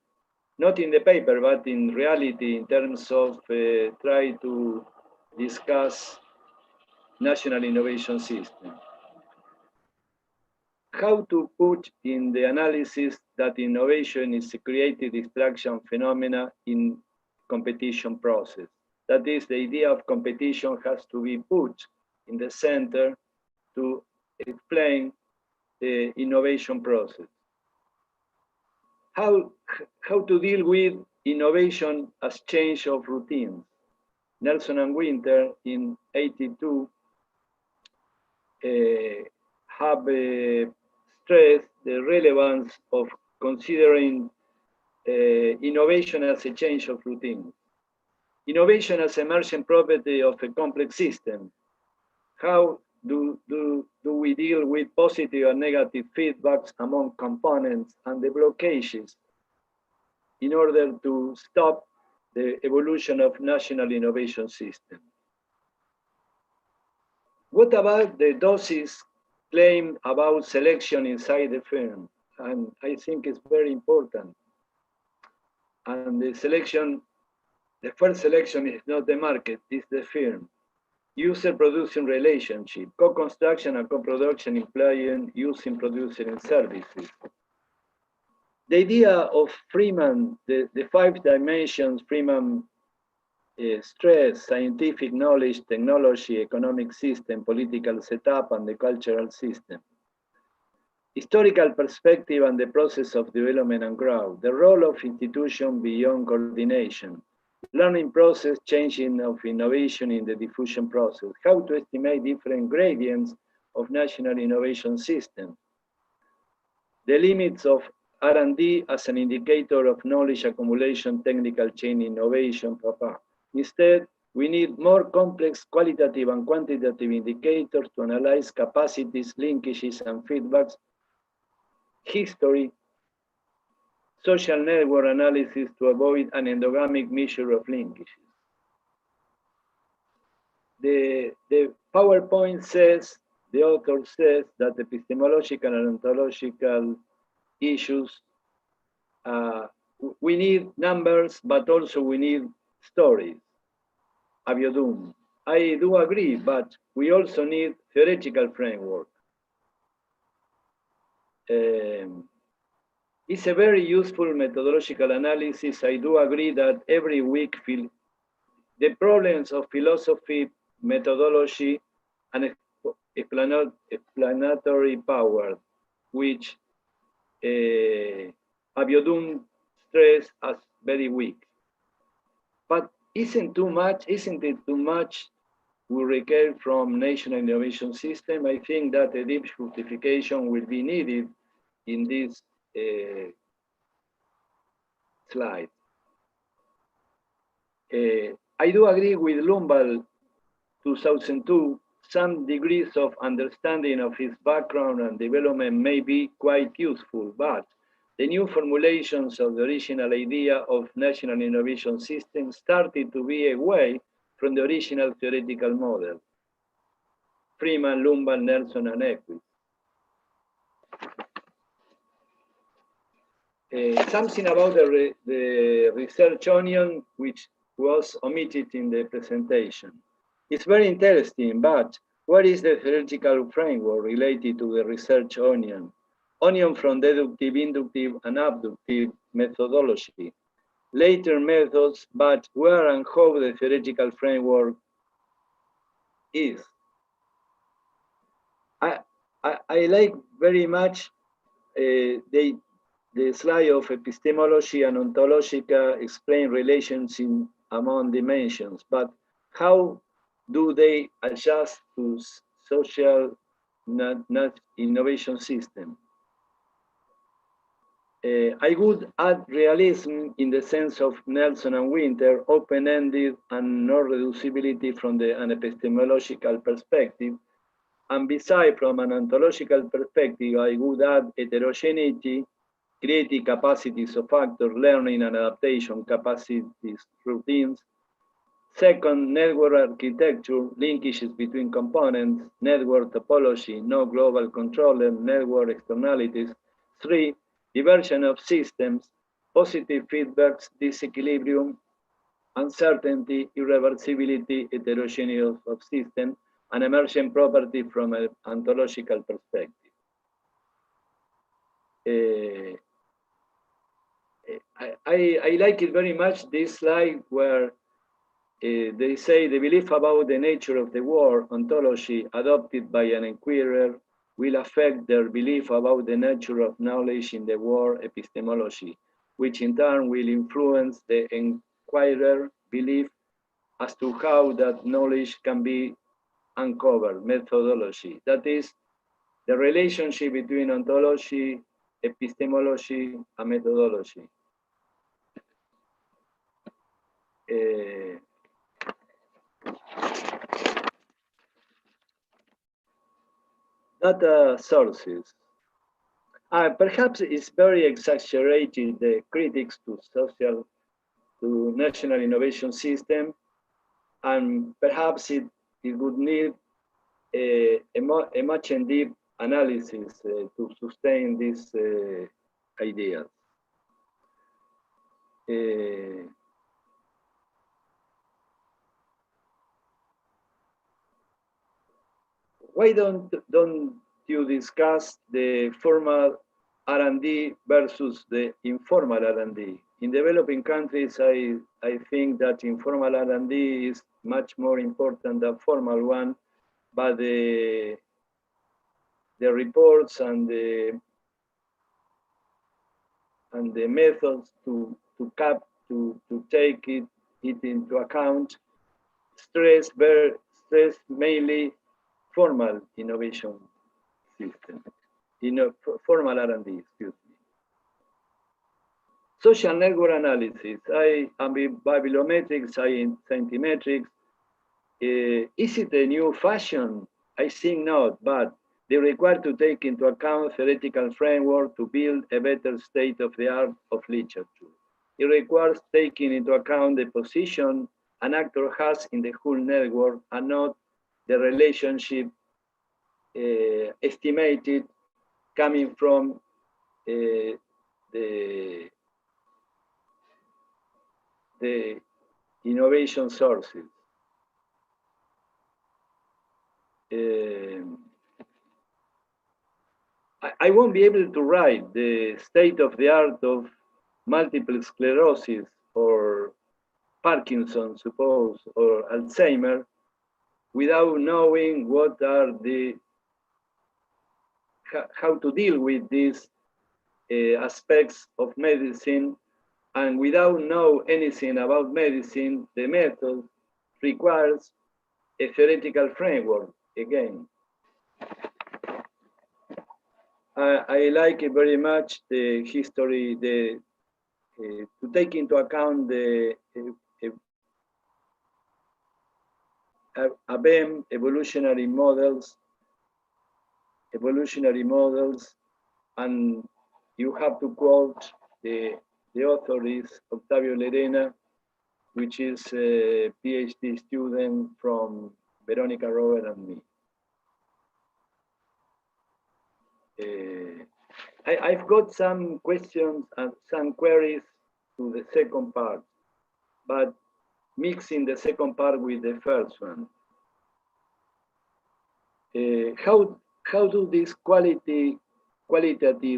Not in the paper, but in reality, in terms of try to discuss national innovation system. How to put in the analysis that innovation is a creative distraction phenomena in competition process. That is, the idea of competition has to be put in the center to explain the innovation process. How to deal with innovation as change of routines. Nelson and Winter in '82 have stressed the relevance of considering innovation as a change of routine. Innovation as emergent property of a complex system. How do we deal with positive and negative feedbacks among components and the blockages in order to stop the evolution of national innovation system? What about the doses claim about selection inside the firm? And I think it's very important. And the selection, the first selection is not the market, it's the firm. User-producing relationship, co-construction and co-production implying using, producing, and services. The idea of Freeman, the 5 dimensions Freeman stress, scientific knowledge, technology, economic system, political setup, and the cultural system. Historical perspective and the process of development and growth. The role of institution beyond coordination. Learning process, changing of innovation in the diffusion process. How to estimate different gradients of national innovation system. The limits of R&D as an indicator of knowledge accumulation, technical chain innovation, Instead, we need more complex qualitative and quantitative indicators to analyze capacities, linkages, and feedbacks, history, social network analysis to avoid an endogamic measure of linkages. The PowerPoint says, the author says that epistemological and ontological issues, we need numbers, but also we need stories. Abiodun. I do agree, but we also need theoretical framework. It's a very useful methodological analysis. I do agree that every week the problems of philosophy, methodology, and explanatory power, which Abiodun stressed as very weak. But isn't it too much we require from national innovation system? I think that a deep justification will be needed in this slide. I do agree with Lumbal 2002, some degrees of understanding of his background and development may be quite useful, but the new formulations of the original idea of national innovation system started to be away from the original theoretical model. Freeman, Lumbal, Nelson, and Equis. Something about the research onion, which was omitted in the presentation. It's very interesting, but what is the theoretical framework related to the research onion? Onion from deductive, inductive, and abductive methodology. Later methods, but where and how the theoretical framework is. I like very much the slide of epistemology and ontologica explain relations among dimensions, but how do they adjust to social innovation system? I would add realism in the sense of Nelson and Winter, open-ended and non-reducibility from an epistemological perspective. And besides, from an ontological perspective, I would add heterogeneity, creative capacities of factors, learning and adaptation capacities, routines. Second, network architecture, linkages between components, network topology, no global controller, network externalities. 3, diversion of systems, positive feedbacks, disequilibrium, uncertainty, irreversibility, heterogeneity of systems, and emergent property from an ontological perspective. I like it very much, this slide where they say the belief about the nature of the world, ontology, adopted by an inquirer, will affect their belief about the nature of knowledge in the world, epistemology, which in turn will influence the inquirer belief as to how that knowledge can be uncovered, methodology. That is, the relationship between ontology, epistemology, and methodology. Data sources. Perhaps it's very exaggerated, the critics to national innovation system, and perhaps it would need a much and deep analysis to sustain this idea. Why don't you discuss the formal R&D versus the informal R&D? In developing countries, I think that informal R&D is much more important than formal one, but the reports and the methods to take it into account stress mainly formal innovation system, formal R&D, excuse me. Social network analysis, bibliometrics, scientimetrics. Is it a new fashion? I think not, but they require to take into account theoretical framework to build a better state of the art of literature. It requires taking into account the position an actor has in the whole network and not the relationship estimated coming from the innovation sources. I won't be able to write the state of the art of multiple sclerosis or Parkinson, suppose, or Alzheimer, without knowing what are how to deal with these aspects of medicine, and without know anything about medicine, the method requires a theoretical framework again. I like it very much the history, to take into account ABEM, evolutionary models, and you have to quote the author is Octavio Lerena, which is a PhD student from Veronica Robert and me. I've got some questions and some queries to the second part, but mixing the second part with the first one. How do this qualitative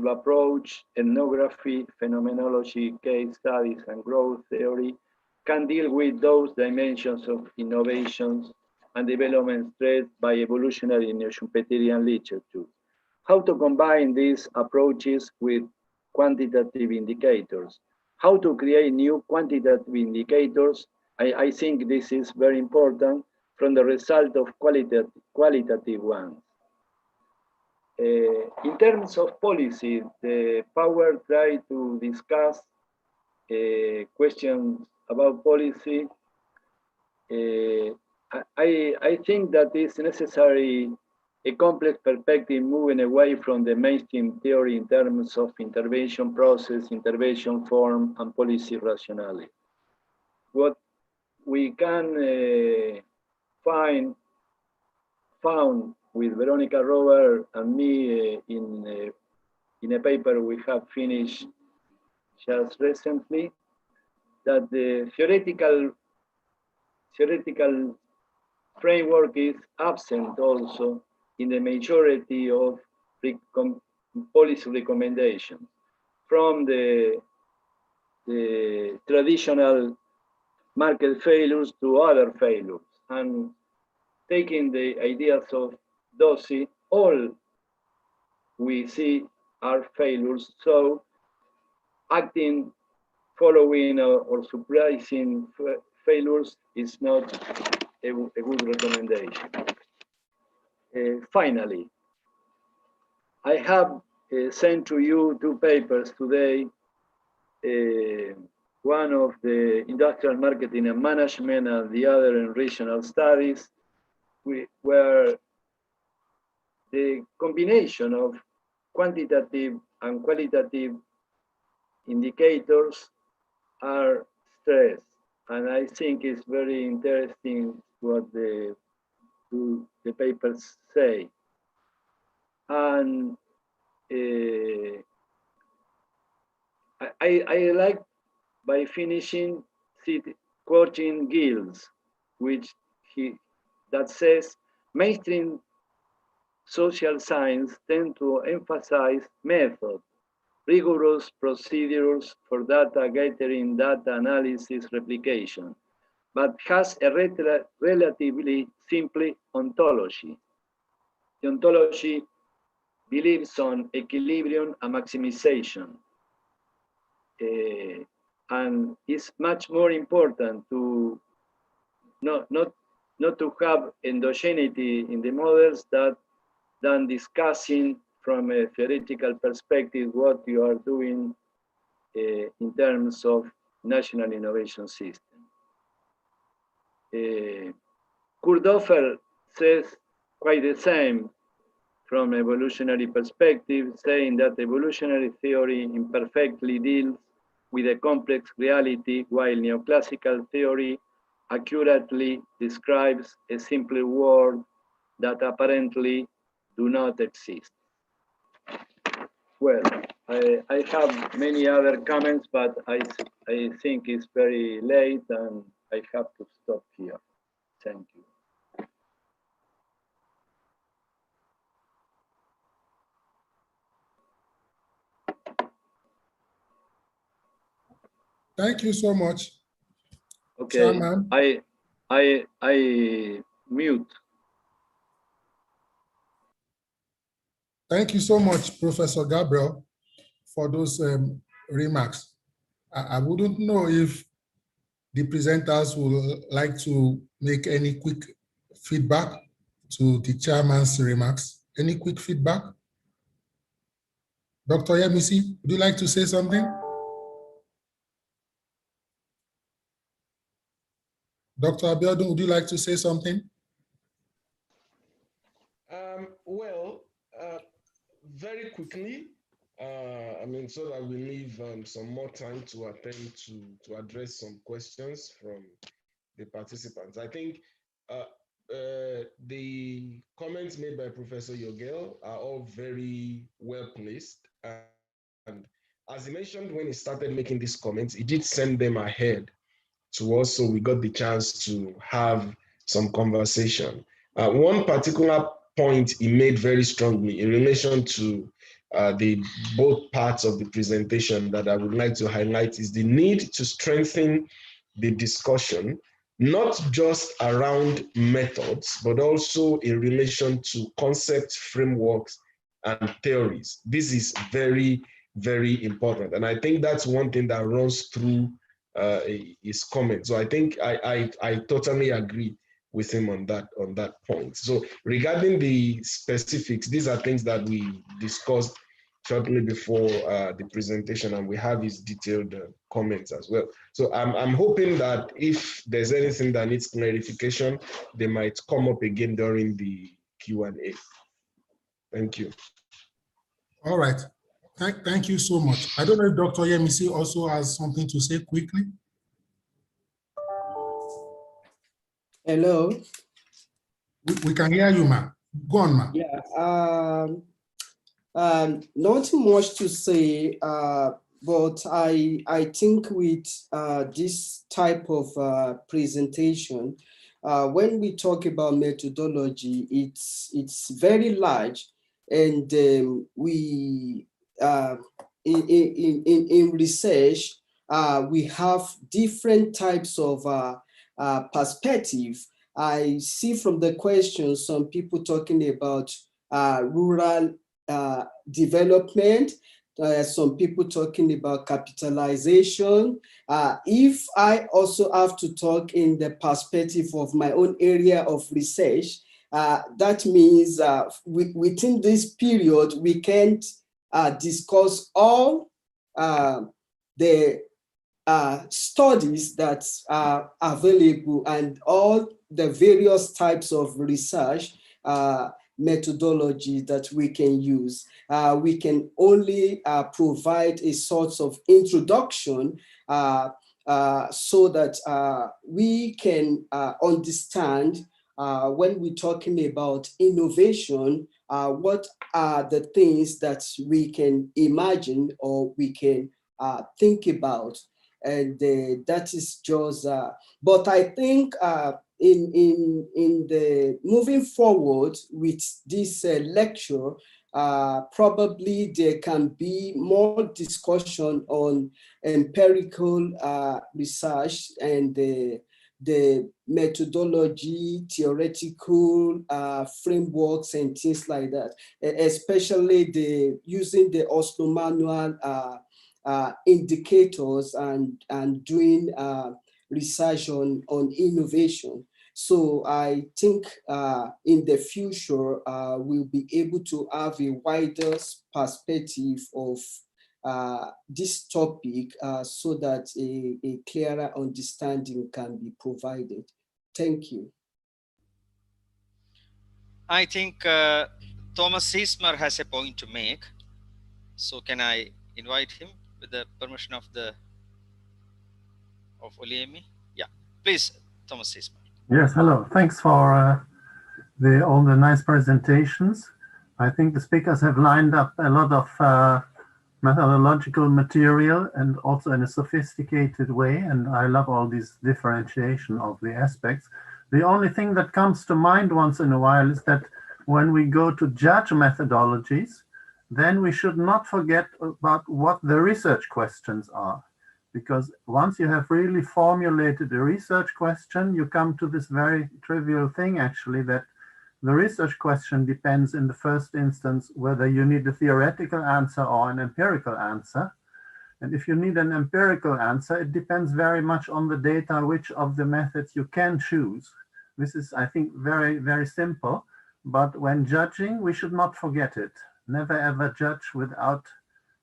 approach, ethnography, phenomenology, case studies, and growth theory can deal with those dimensions of innovations and development stressed by evolutionary neo-Schumpeterian literature? How to combine these approaches with quantitative indicators? How to create new quantitative indicators? I think this is very important from the result of qualitative ones. In terms of policy, the power tried to discuss questions about policy. I think that it's necessary a complex perspective moving away from the mainstream theory in terms of intervention process, intervention form, and policy rationale. What we can found with Veronica Robert and me in a paper we have finished just recently, that the theoretical framework is absent also in the majority of policy recommendations, from the traditional market failures to other failures. And taking the ideas of Dossi, all we see are failures. So acting, following, or surprising failures is not a good recommendation. Finally, I have sent to you two papers today. One of the industrial marketing and management and the other in regional studies, where the combination of quantitative and qualitative indicators are stressed. And I think it's very interesting what the papers say. And I like, by finishing, quoting Giles, that says, mainstream social science tend to emphasize method, rigorous procedures for data gathering, data analysis, replication, but has a relatively simple ontology. The ontology believes on equilibrium and maximization. And it's much more important to not to have endogeneity in the models than discussing from a theoretical perspective what you are doing in terms of national innovation system. Kurt Doffer says quite the same from evolutionary perspective, saying that evolutionary theory imperfectly deals with a complex reality, while neoclassical theory accurately describes a simpler world that apparently do not exist. Well, I have many other comments, but I think it's very late and I have to stop here. Thank you. Thank you so much. Okay, Chairman. I mute. Thank you so much, Professor Gabriel, for those remarks. I wouldn't know if the presenters would like to make any quick feedback to the chairman's remarks. Any quick feedback? Dr. Oluwayemisi, would you like to say something? Dr. Abiodun, would you like to say something? Well, very quickly, I mean, so that we leave some more time to attend to address some questions from the participants. I think the comments made by Professor Yoguel are all very well placed. And as he mentioned when he started making these comments, he did send them ahead to us, so we got the chance to have some conversation. One particular point he made very strongly in relation to the both parts of the presentation that I would like to highlight is the need to strengthen the discussion, not just around methods, but also in relation to concepts, frameworks, and theories. This is very, very important. And I think that's one thing that runs through his comment. So I think I totally agree with him on that point. So regarding the specifics, these are things that we discussed shortly before the presentation, and we have his detailed comments as well. So I'm hoping that if there's anything that needs clarification, they might come up again during the Q&A. Thank you. All right. Thank you so much. I don't know if Dr. Yemisi also has something to say quickly. Hello. We can hear you, ma'am. Go on, ma'am. Yeah. Not much to say, but I think with this type of presentation, when we talk about methodology, it's very large, and we in research we have different types of perspective. I see from the questions some people talking about rural development, some people talking about capitalization. If I also have to talk in the perspective of my own area of research, that means within this period, we can't discuss all the studies that are available and all the various types of research methodology that we can use. We can only provide a sort of introduction so that we can understand when we're talking about innovation, what are the things that we can imagine or we can think about. And that is just, but I think in the moving forward with this lecture, probably there can be more discussion on empirical research and the methodology, theoretical frameworks and things like that, especially using the Oslo manual indicators and doing research on innovation. So I think in the future, we'll be able to have a wider perspective of this topic so that a clearer understanding can be provided. Thank you. I think Thomas Sismer has a point to make. So can I invite him with the permission of Oluwayemisi? Yeah, please, Thomas Sismer. Yes, hello. Thanks for all the nice presentations. I think the speakers have lined up a lot of methodological material and also in a sophisticated way. And I love all this differentiation of the aspects. The only thing that comes to mind once in a while is that when we go to judge methodologies, then we should not forget about what the research questions are. Because once you have really formulated a research question, you come to this very trivial thing, actually, that the research question depends in the first instance whether you need a theoretical answer or an empirical answer. And if you need an empirical answer, it depends very much on the data, which of the methods you can choose. This is, I think, very, very simple. But when judging, we should not forget it. Never ever judge without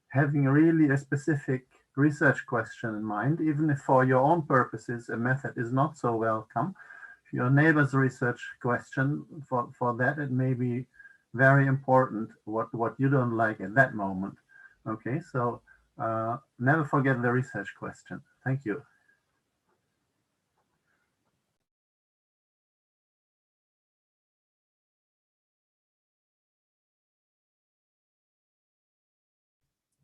having really a specific research question in mind, even if for your own purposes a method is not so welcome. If your neighbor's research question, for that it may be very important what you don't like at that moment. Okay, so never forget the research question. Thank you.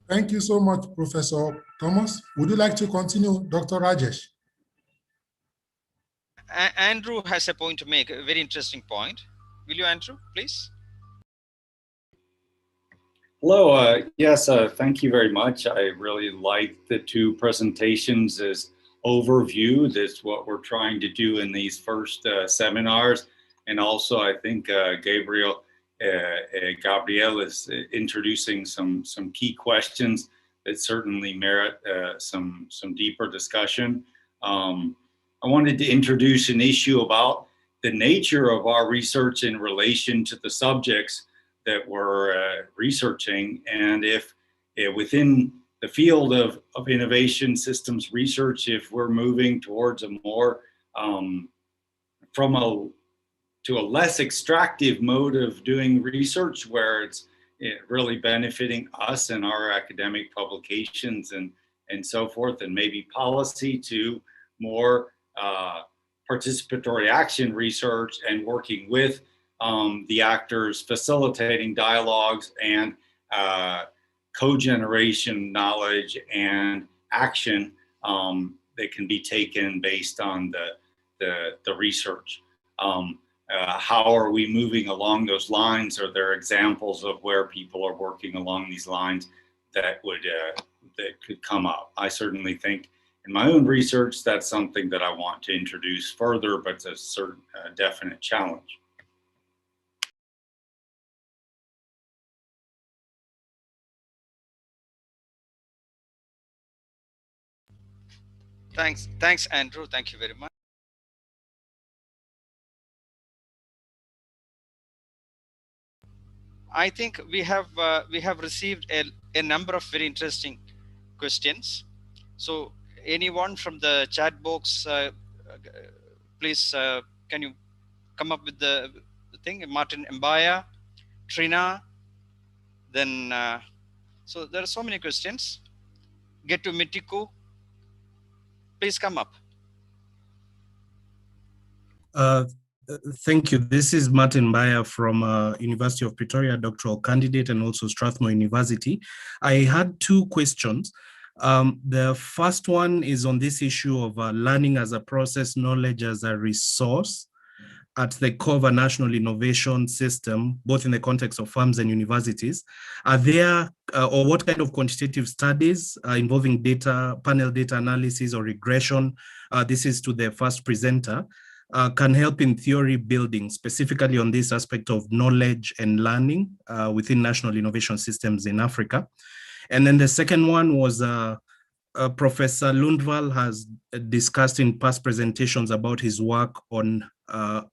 Thank you so much, Professor Thomas. Would you like to continue, Dr. Rajesh? Andrew has a point to make, a very interesting point. Will you, Andrew, please? Hello, yes, thank you very much. I really liked the two presentations as overview. That's what we're trying to do in these first seminars. And also, I think Gabriel is introducing some key questions that certainly merit some deeper discussion. I wanted to introduce an issue about the nature of our research in relation to the subjects that we're researching, and if within the field of innovation systems research, if we're moving towards a more to a less extractive mode of doing research, where it's really benefiting us and our academic publications and so forth, and maybe policy, to more participatory action research and working with the actors, facilitating dialogues and co-generation knowledge and action that can be taken based on the research. How are we moving along those lines? Are there examples of where people are working along these lines that could come up? I certainly think in my own research, that's something that I want to introduce further, but it's a certain definite challenge. Thanks, Andrew. Thank you very much. I think we have received a number of very interesting questions. So anyone from the chat box, please, can you come up with the thing? Martin Mbaya, Trina, then, so there are so many questions. Get to Mitiku, please come up. Thank you. This is Martin Mbaya from University of Pretoria, doctoral candidate, and also Strathmore University. I had two questions. The first one is on this issue of learning as a process, knowledge as a resource at the core of a national innovation system, both in the context of firms and universities. Are there, or what kind of quantitative studies involving data, panel data analysis or regression, this is to the first presenter, can help in theory building, specifically on this aspect of knowledge and learning within national innovation systems in Africa? And then the second one was Professor Lundvall has discussed in past presentations about his work on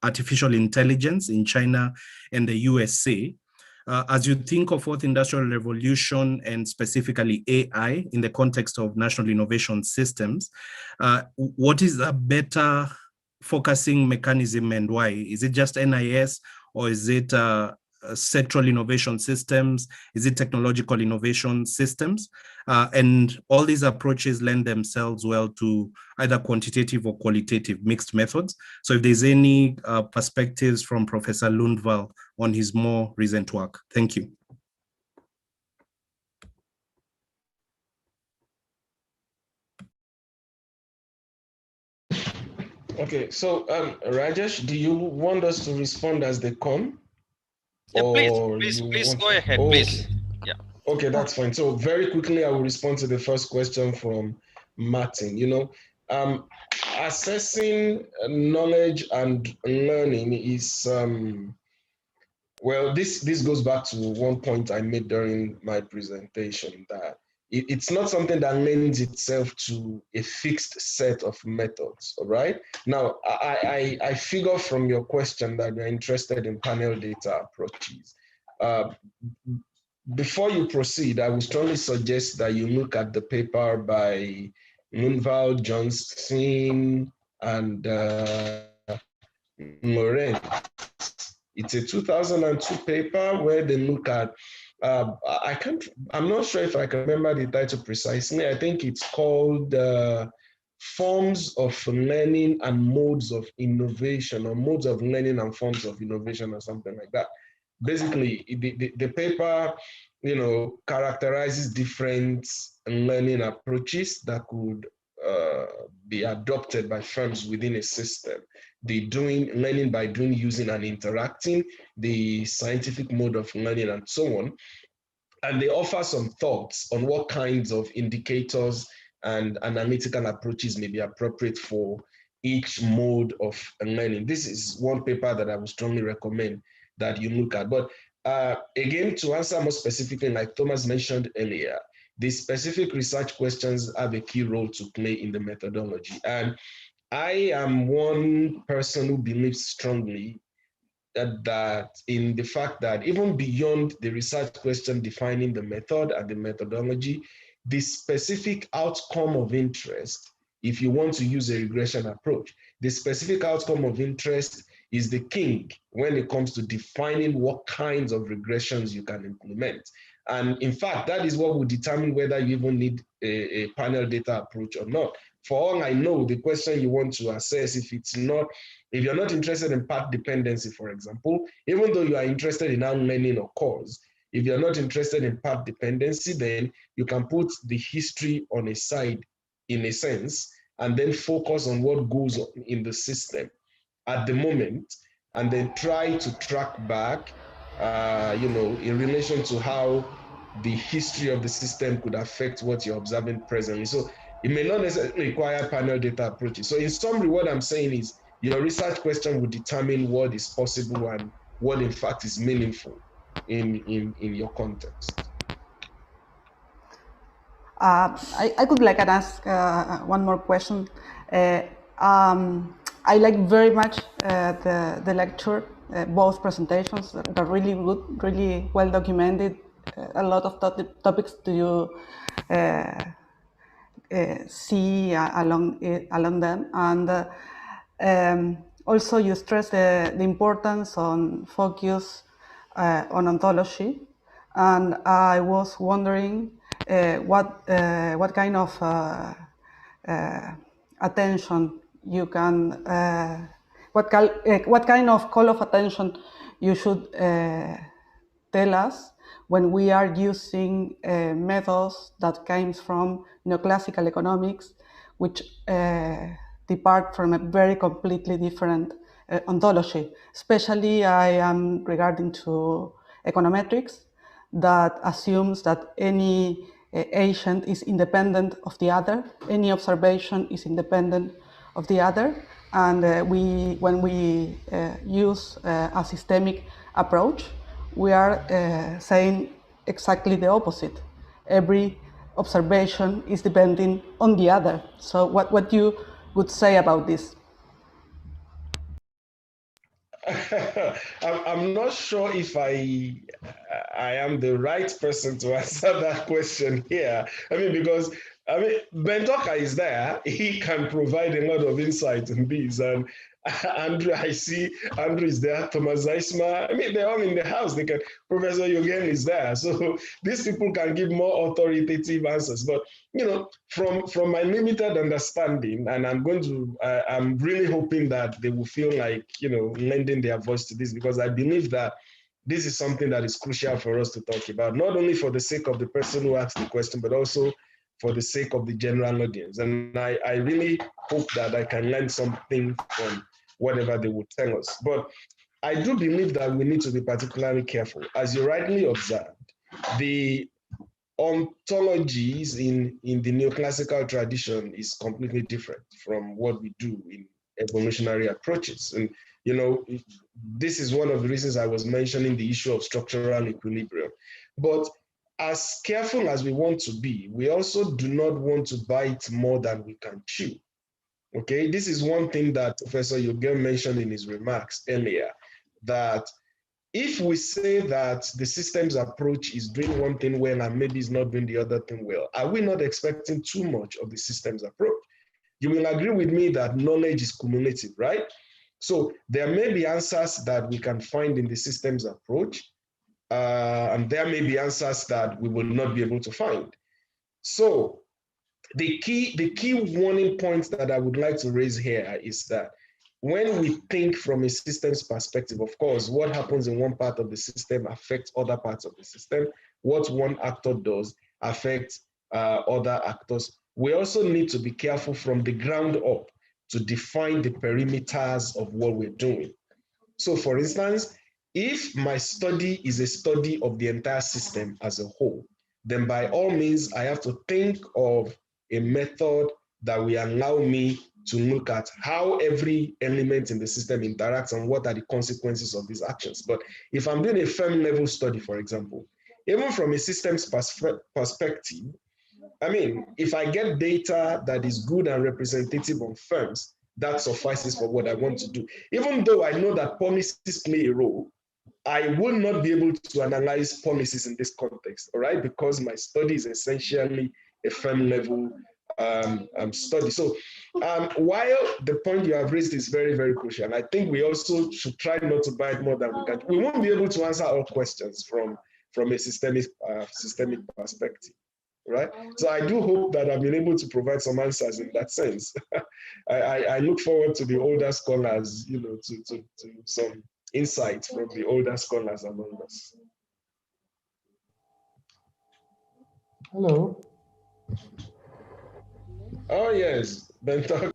artificial intelligence in China and the USA. As you think of fourth industrial revolution and specifically AI in the context of national innovation systems, what is a better focusing mechanism and why? Is it just NIS, or is it sectoral innovation systems? Is it technological innovation systems? And all these approaches lend themselves well to either quantitative or qualitative mixed methods. So if there's any perspectives from Professor Lundvall on his more recent work. Thank you. Okay, so Rajesh, do you want us to respond as they come? Yeah, please go ahead, please. Okay. Yeah. Okay, that's fine. So very quickly, I will respond to the first question from Martin. You know, assessing knowledge and learning is, well, this goes back to one point I made during my presentation, that it's not something that lends itself to a fixed set of methods, all right? Now, I figure from your question that you're interested in panel data approaches. Before you proceed, I would strongly suggest that you look at the paper by Lundvall, Johnson, and Loren. It's a 2002 paper where they look at, I'm not sure if I can remember the title precisely. I think it's called Forms of Learning and Modes of Innovation, or Modes of Learning and Forms of Innovation, or something like that. Basically, the paper, characterizes different learning approaches that could be adopted by firms within a system. The learning by doing, using, and interacting, the scientific mode of learning, and so on. And they offer some thoughts on what kinds of indicators and analytical approaches may be appropriate for each mode of learning. This is one paper that I would strongly recommend that you look at. But again, to answer more specifically, like Thomas mentioned earlier, the specific research questions have a key role to play in the methodology. And I am one person who believes strongly that in the fact that even beyond the research question defining the method and the methodology, the specific outcome of interest, if you want to use a regression approach, the specific outcome of interest is the king when it comes to defining what kinds of regressions you can implement. And in fact, that is what will determine whether you even need a panel data approach or not. For all I know, the question you want to assess, if you're not interested in path dependency, for example, even though you are interested in how learning occurs, if you're not interested in path dependency, then you can put the history on a side, in a sense, and then focus on what goes on in the system at the moment, and then try to track back, in relation to how the history of the system could affect what you're observing presently. So it may not necessarily require panel data approaches. So in summary, what I'm saying is your research question will determine what is possible and what in fact is meaningful in your context. I could like ask one more question. I like very much the lecture, both presentations. They're really good, really well documented. A lot of topics do you see along them, and also you stress the importance on focus on ontology. And I was wondering what kind of attention you can, what kind of call of attention you should tell us when we are using methods that came from neoclassical economics, which depart from a very completely different ontology. Especially I am regarding to econometrics, that assumes that any agent is independent of the other, any observation is independent of the other, and when we use a systemic approach, we are saying exactly the opposite. Every observation is depending on the other. So what you would say about this? I'm not sure if I am the right person to answer that question here. Because Bentoka is there. He can provide a lot of insight in this. And Andrew, I see Andrew is there. Thomas Zeisma. They're all in the house. Professor Yoguel is there. So these people can give more authoritative answers. But from my limited understanding, and I'm really hoping that they will feel like lending their voice to this, because I believe that this is something that is crucial for us to talk about, not only for the sake of the person who asked the question, but also for the sake of the general audience. And I really hope that I can learn something from whatever they would tell us. But I do believe that we need to be particularly careful. As you rightly observed, the ontologies in the neoclassical tradition is completely different from what we do in evolutionary approaches. And this is one of the reasons I was mentioning the issue of structural equilibrium. But as careful as we want to be, we also do not want to bite more than we can chew. Okay, this is one thing that Professor Yoguel mentioned in his remarks earlier, that if we say that the systems approach is doing one thing well and maybe it's not doing the other thing well, are we not expecting too much of the systems approach? You will agree with me that knowledge is cumulative, right? So there may be answers that we can find in the systems approach, and there may be answers that we will not be able to find. So the key warning point that I would like to raise here is that when we think from a systems perspective, of course, what happens in one part of the system affects other parts of the system. What one actor does affects other actors. We also need to be careful from the ground up to define the perimeters of what we're doing. So for instance, if my study is a study of the entire system as a whole, then by all means, I have to think of a method that will allow me to look at how every element in the system interacts and what are the consequences of these actions. But if I'm doing a firm level study, for example, even from a systems perspective, I mean, if I get data that is good and representative of firms, that suffices for what I want to do. Even though I know that policies play a role, I will not be able to analyze policies in this context, all right? Because my study is essentially a firm level study. So while the point you have raised is very, very crucial, I think we also should try not to bite more than we can. We won't be able to answer all questions from a systemic perspective. Right? So I do hope that I've been able to provide some answers in that sense. I look forward to the older scholars, you know, to some insights from the older scholars among us. Hello. Oh yes, Bentok.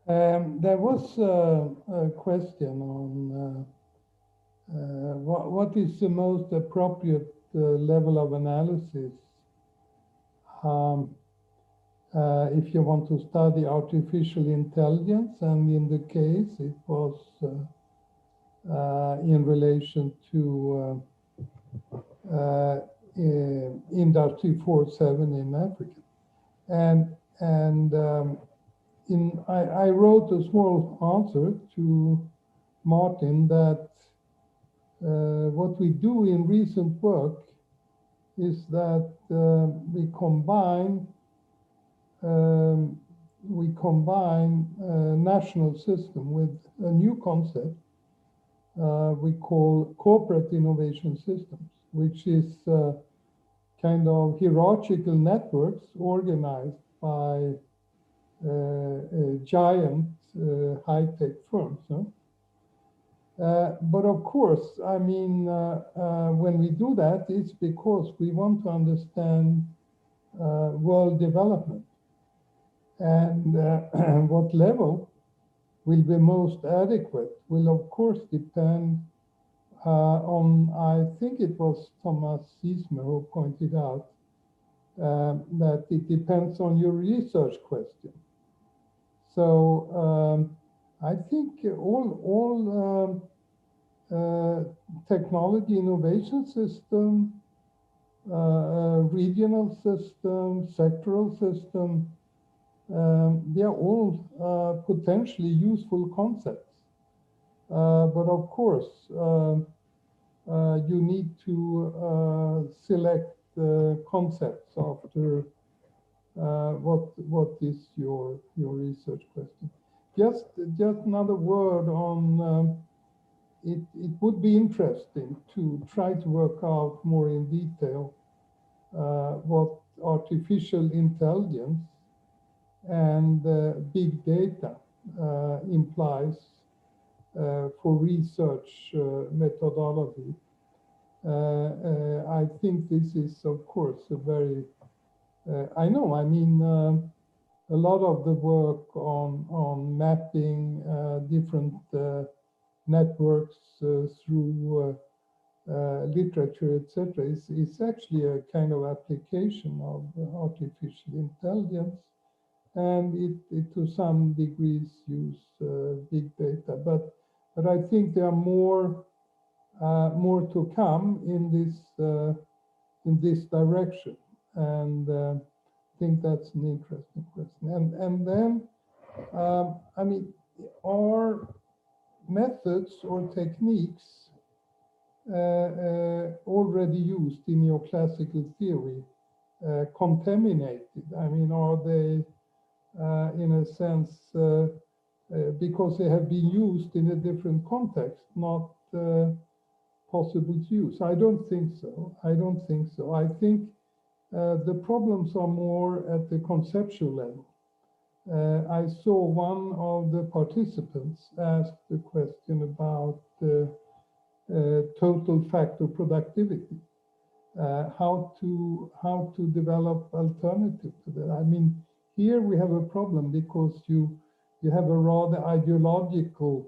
There was a question on what is the most appropriate level of analysis if you want to study artificial intelligence, and in the case it was in relation to Industry 4.7 in Africa. And I wrote a small answer to Martin that what we do in recent work is that we combine national system with a new concept we call corporate innovation systems, which is kind of hierarchical networks organized by giant high-tech firms. No? But of course, I mean, when we do that, it's because we want to understand world development. And what level will be most adequate will, of course, depend on, I think it was Thomas Siesmer who pointed out that it depends on your research question. So I think all technology innovation system, regional system, sectoral system, they are all potentially useful concepts. But of course, you need to select concepts after what is your research question. Just another word on it would be interesting to try to work out more in detail what artificial intelligence and big data implies for research methodology. I think this is, of course, a very, I know, I mean, a lot of the work on mapping different networks through literature, etc., is actually a kind of application of artificial intelligence, and it to some degrees use big data. But I think there are more to come in this direction, and I think that's an interesting question. And then, I mean, are methods or techniques already used in your classical theory contaminated? I mean, are they, in a sense, because they have been used in a different context, not possible to use. I don't think so. I don't think so. I think the problems are more at the conceptual level. I saw one of the participants ask the question about total factor productivity, how to develop alternative to that. I mean, here we have a problem because you have a rather ideological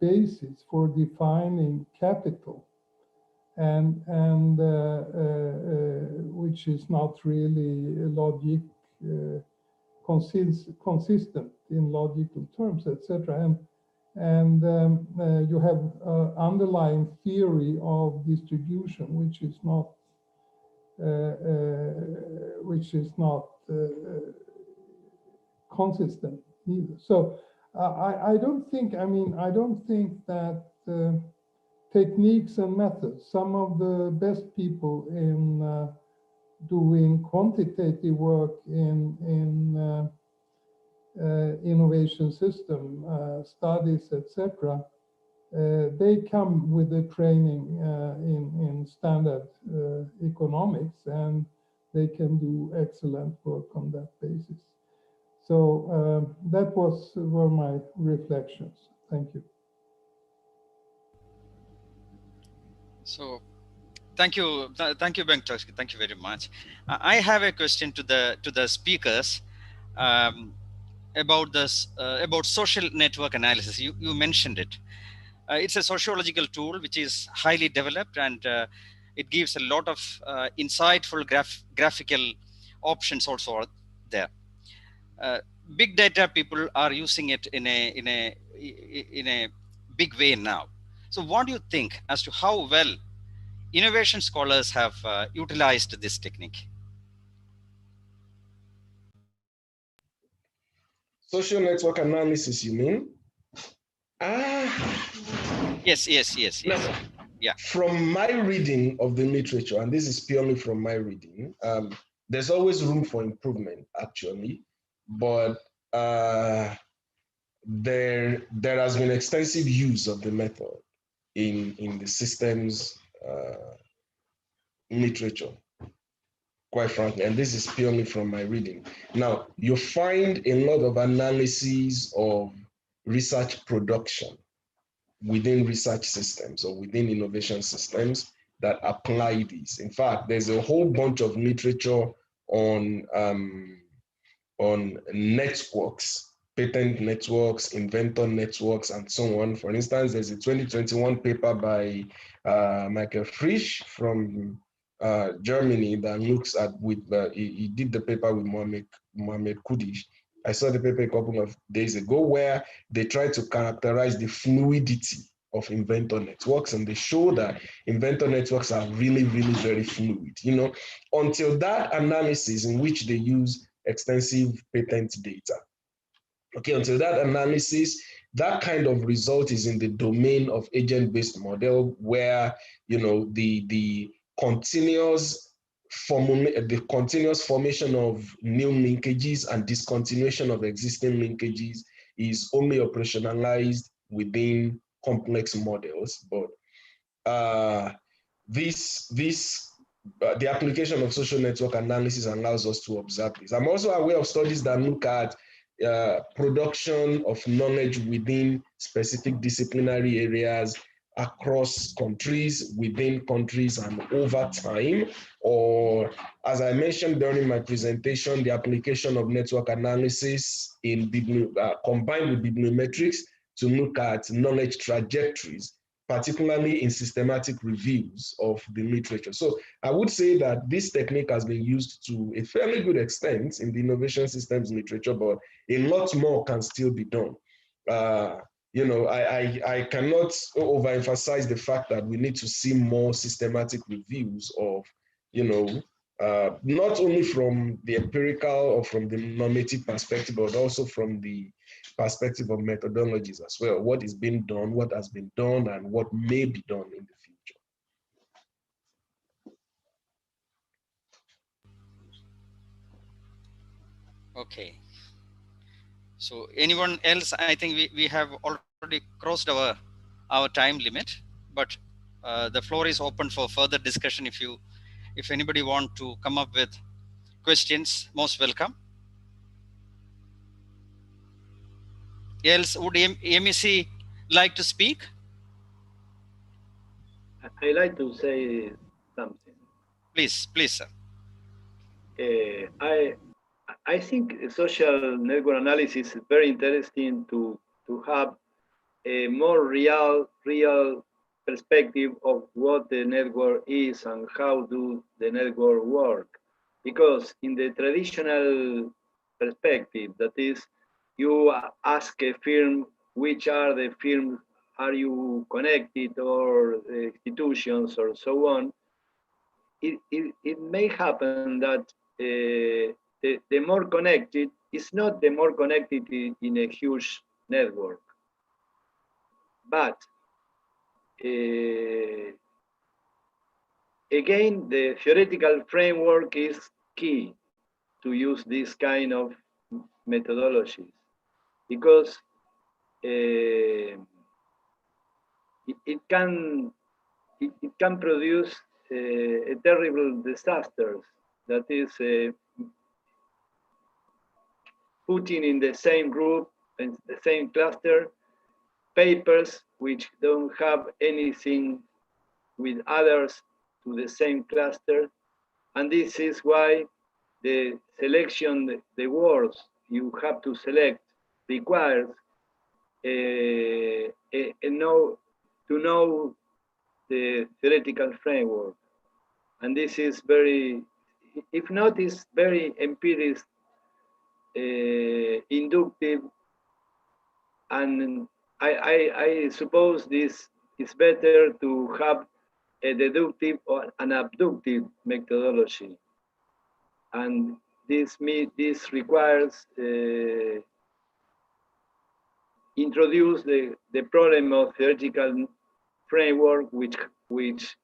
basis for defining capital, and which is not really logic consistent in logical terms, etc. And you have underlying theory of distribution, which is not consistent either. So I don't think that techniques and methods, some of the best people in doing quantitative work in innovation system studies, etc., they come with a training in standard economics, and they can do excellent work on that basis. So that were my reflections. Thank you. So, thank you, Egbetokun. Thank you very much. I have a question to the speakers about this about social network analysis. You mentioned it. It's a sociological tool which is highly developed, and it gives a lot of insightful graphical options also are there. Big data people are using it in a big way now. So what do you think as to how well innovation scholars have utilized this technique? Social network analysis, you mean? Yes. Now, yeah. From my reading of the literature, and this is purely from my reading, there's always room for improvement, actually, but there has been extensive use of the method in the systems literature, quite frankly, and this is purely from my reading. Now, you find a lot of analysis of research production within research systems or within innovation systems that apply this. In fact, there's a whole bunch of literature on networks, patent networks, inventor networks, and so on. For instance, there's a 2021 paper by Michael Frisch from Germany that looks at he did the paper with Mohamed Kudish. I saw the paper a couple of days ago where they tried to characterize the fluidity of inventor networks, and they show that inventor networks are really, really very fluid, until that analysis in which they use extensive patent data. Okay, until that analysis, that kind of result is in the domain of agent-based model, where the continuous formation of new linkages and discontinuation of existing linkages is only operationalized within complex models. But the application of social network analysis allows us to observe this. I'm also aware of studies that look at production of knowledge within specific disciplinary areas across countries, within countries, and over time. Or, as I mentioned during my presentation, the application of network analysis combined with bibliometrics to look at knowledge trajectories, particularly in systematic reviews of the literature. So I would say that this technique has been used to a fairly good extent in the innovation systems literature, but a lot more can still be done. I cannot overemphasize the fact that we need to see more systematic reviews of, not only from the empirical or from the normative perspective, but also from the perspective of methodologies as well. What is being done, what has been done, and what may be done in the future. Okay. So anyone else? I think we have already crossed our time limit, but the floor is open for further discussion. If anybody want to come up with questions, most welcome. Else, would MEC like to speak? I like to say something. Please, sir. I think social network analysis is very interesting to have a more real perspective of what the network is and how do the network work. Because in the traditional perspective, that is, you ask a firm which are the firms are you connected or institutions or so on. It may happen that the more connected is not the more connected in a huge network, but again, the theoretical framework is key to use this kind of methodologies because it can produce a terrible disasters. That is putting in the same group and the same cluster papers which don't have anything with others to the same cluster. And this is why the selection, the words you have to select requires to know the theoretical framework. And this is very, if not, is very empiric, inductive, and I suppose this is better to have a deductive or an abductive methodology. And this requires introduce the problem of theoretical framework, which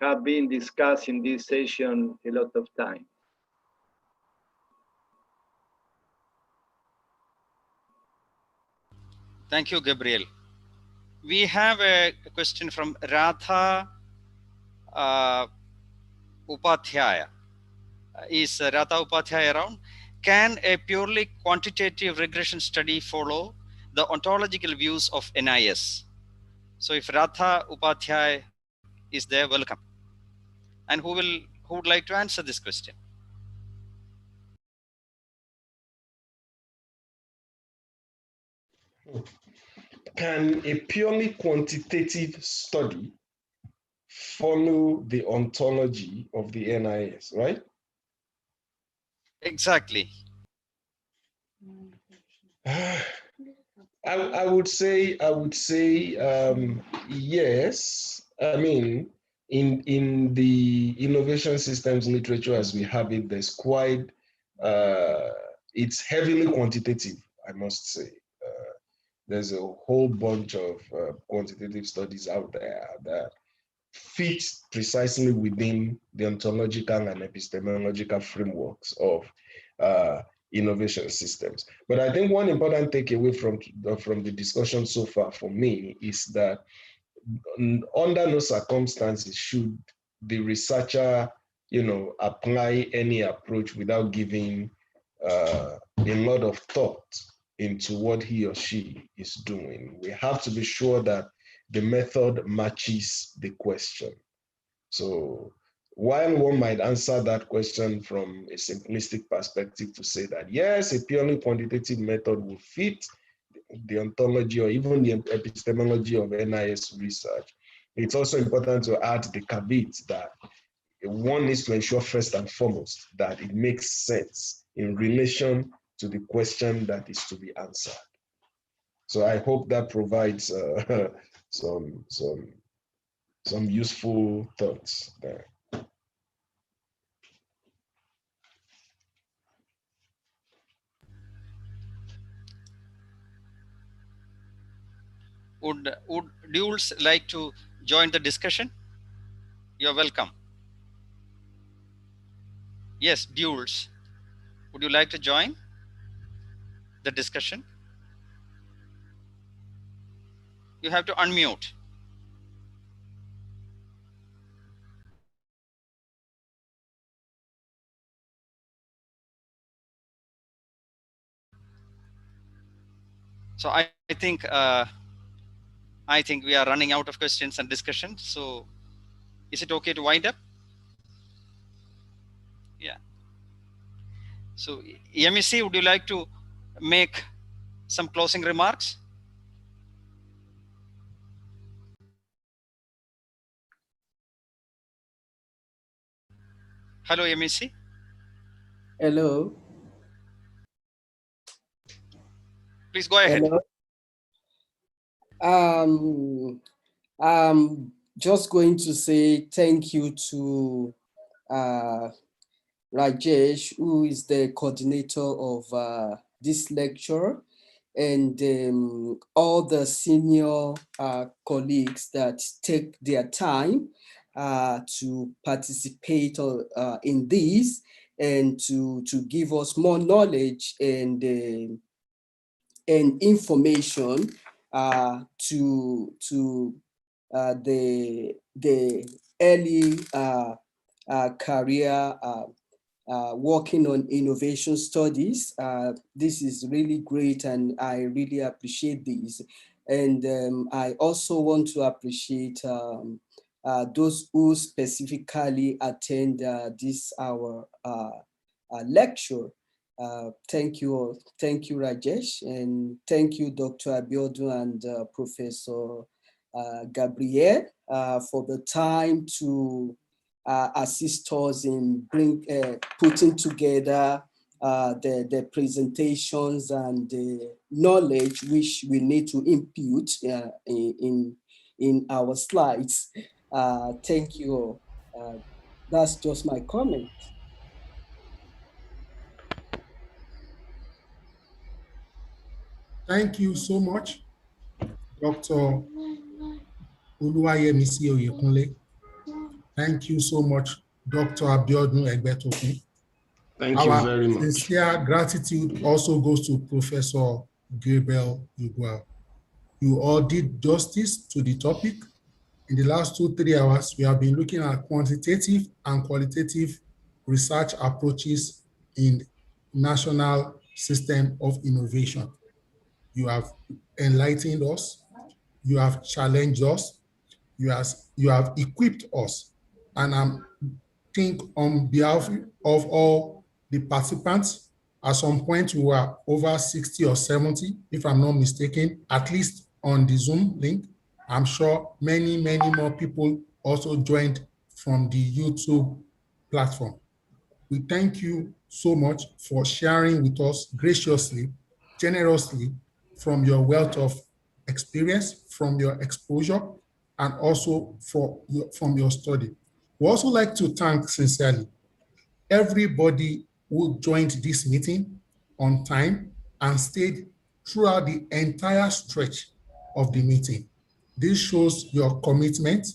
have been discussed in this session a lot of time. Thank you, Gabriel. We have a question from Radha Upadhyaya. Is Radha Upadhyaya around? Can a purely quantitative regression study follow the ontological views of NIS? So if Radha Upadhyaya is there, welcome. And who would like to answer this question? Can a purely quantitative study follow the ontology of the NIS, right? Exactly. I would say yes. I mean, in the innovation systems literature as we have it, there's quite it's heavily quantitative, I must say. There's a whole bunch of quantitative studies out there that fit precisely within the ontological and epistemological frameworks of innovation systems. But I think one important takeaway from the discussion so far for me is that under no circumstances should the researcher, apply any approach without giving a lot of thought into what he or she is doing. We have to be sure that the method matches the question. So while one might answer that question from a simplistic perspective to say that, yes, a purely quantitative method will fit the ontology or even the epistemology of NIS research, it's also important to add the caveat that one needs to ensure first and foremost that it makes sense in relation to the question that is to be answered. So I hope that provides some useful thoughts there. Would Duels like to join the discussion? You're welcome. Yes, Duels. Would you like to join the discussion? You have to unmute. So I think we are running out of questions and discussion. So is it okay to wind up? Yeah. So MEC, would you like to make some closing remarks? Hello, MEC. Hello. Please go ahead. Hello. I'm just going to say thank you to Rajesh, who is the coordinator of this lecture, and all the senior colleagues that take their time to participate in this and to give us more knowledge and information to the early career working on innovation studies. This is really great, and I really appreciate this. And I also want to appreciate those who specifically attend this our lecture. Thank you all. Thank you, Rajesh, and thank you, Dr. Abiodun and Professor Gabriel for the time to assist us in putting together the presentations and the knowledge which we need to impute in our slides. Thank you all. That's just my comment. Thank you so much, Dr. Oluwayemisi Oyekunle. Thank you so much, Dr. Abiodun Egbetokun. Thank you very much. Our sincere gratitude also goes to Professor Gabriel Yoguel. You all did justice to the topic. In the last 2-3 hours, we have been looking at quantitative and qualitative research approaches in national system of innovation. You have enlightened us, you have challenged us, you have equipped us. And I think on behalf of all the participants, at some point we were over 60 or 70, if I'm not mistaken, at least on the Zoom link. I'm sure many, many more people also joined from the YouTube platform. We thank you so much for sharing with us graciously, generously, from your wealth of experience, from your exposure, and also from your study. We also like to thank sincerely everybody who joined this meeting on time and stayed throughout the entire stretch of the meeting. This shows your commitment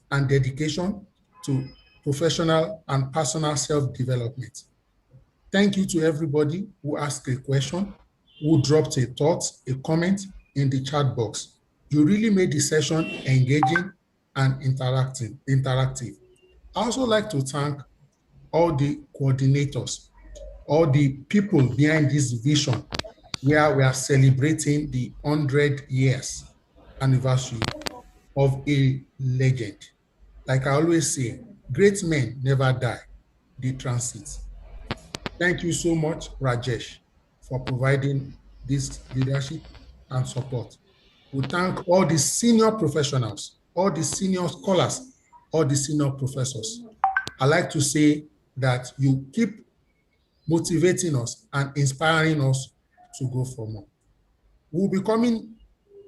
and dedication to professional and personal self-development. Thank you to everybody who asked a question, who dropped a thought, a comment in the chat box. You really made the session engaging and interactive. I also like to thank all the coordinators, all the people behind this vision, where we are celebrating the 100 years anniversary of a legend. Like I always say, great men never die, they transit. Thank you so much, Rajesh, for providing this leadership and support. We thank all the senior professionals, all the senior scholars, all the senior professors. I like to say that you keep motivating us and inspiring us to go for more. We'll be coming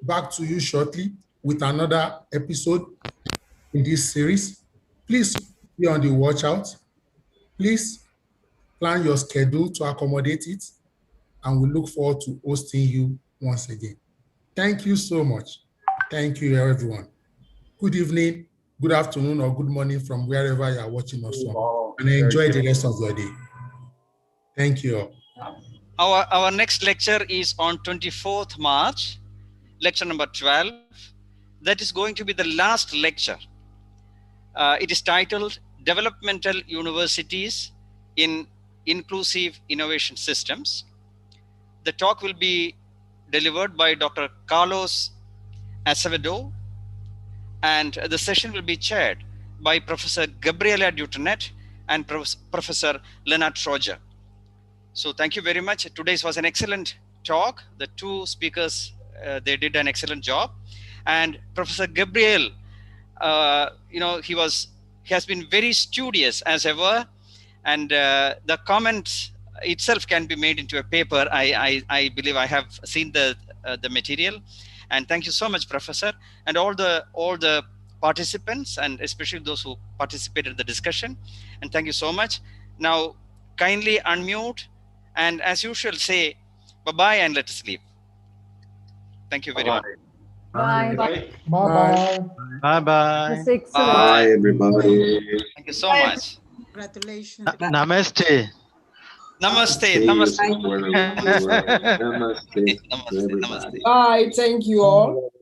back to you shortly with another episode in this series. Please be on the watch out. Please plan your schedule to accommodate it, and we look forward to hosting you once again. Thank you so much. Thank you, everyone. Good evening, good afternoon, or good morning from wherever you are watching us from. And enjoy the rest of your day. Thank you all. Our next lecture is on 24th March, lecture number 12. That is going to be the last lecture. It is titled Developmental Universities in Inclusive Innovation Systems. The talk will be delivered by Dr. Carlos Acevedo, and the session will be chaired by Professor Gabriel Dutonet and Professor Leonard Roger. So thank you very much. Today's was an excellent talk. The two speakers, they did an excellent job. And Professor Gabriel, he has been very studious as ever, and the comments itself can be made into a paper. I believe I have seen the material, and thank you so much, Professor, and all the participants, and especially those who participated in the discussion. And thank you so much. Now, kindly unmute, and as usual, say bye-bye and let us leave. Thank you very much. Bye. Bye-bye. Bye-bye. That's excellent. Bye, everybody. Thank you so much. Congratulations. Namaste. Namaste. Namaste. Namaste. Namaste. Namaste. Bye. Thank you all.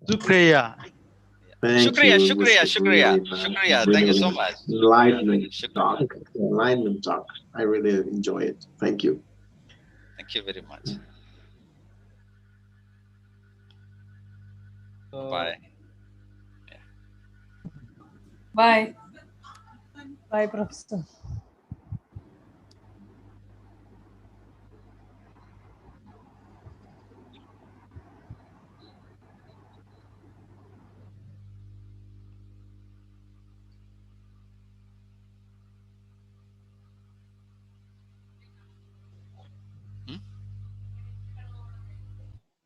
Shukriya. Thank Shukriya, you, shukriya, Mr. shukriya, Freeman. shukriya. Really Thank you so much. Enlightenment talk. I really enjoy it. Thank you. Thank you very much. Bye. Bye. Bye, Professor.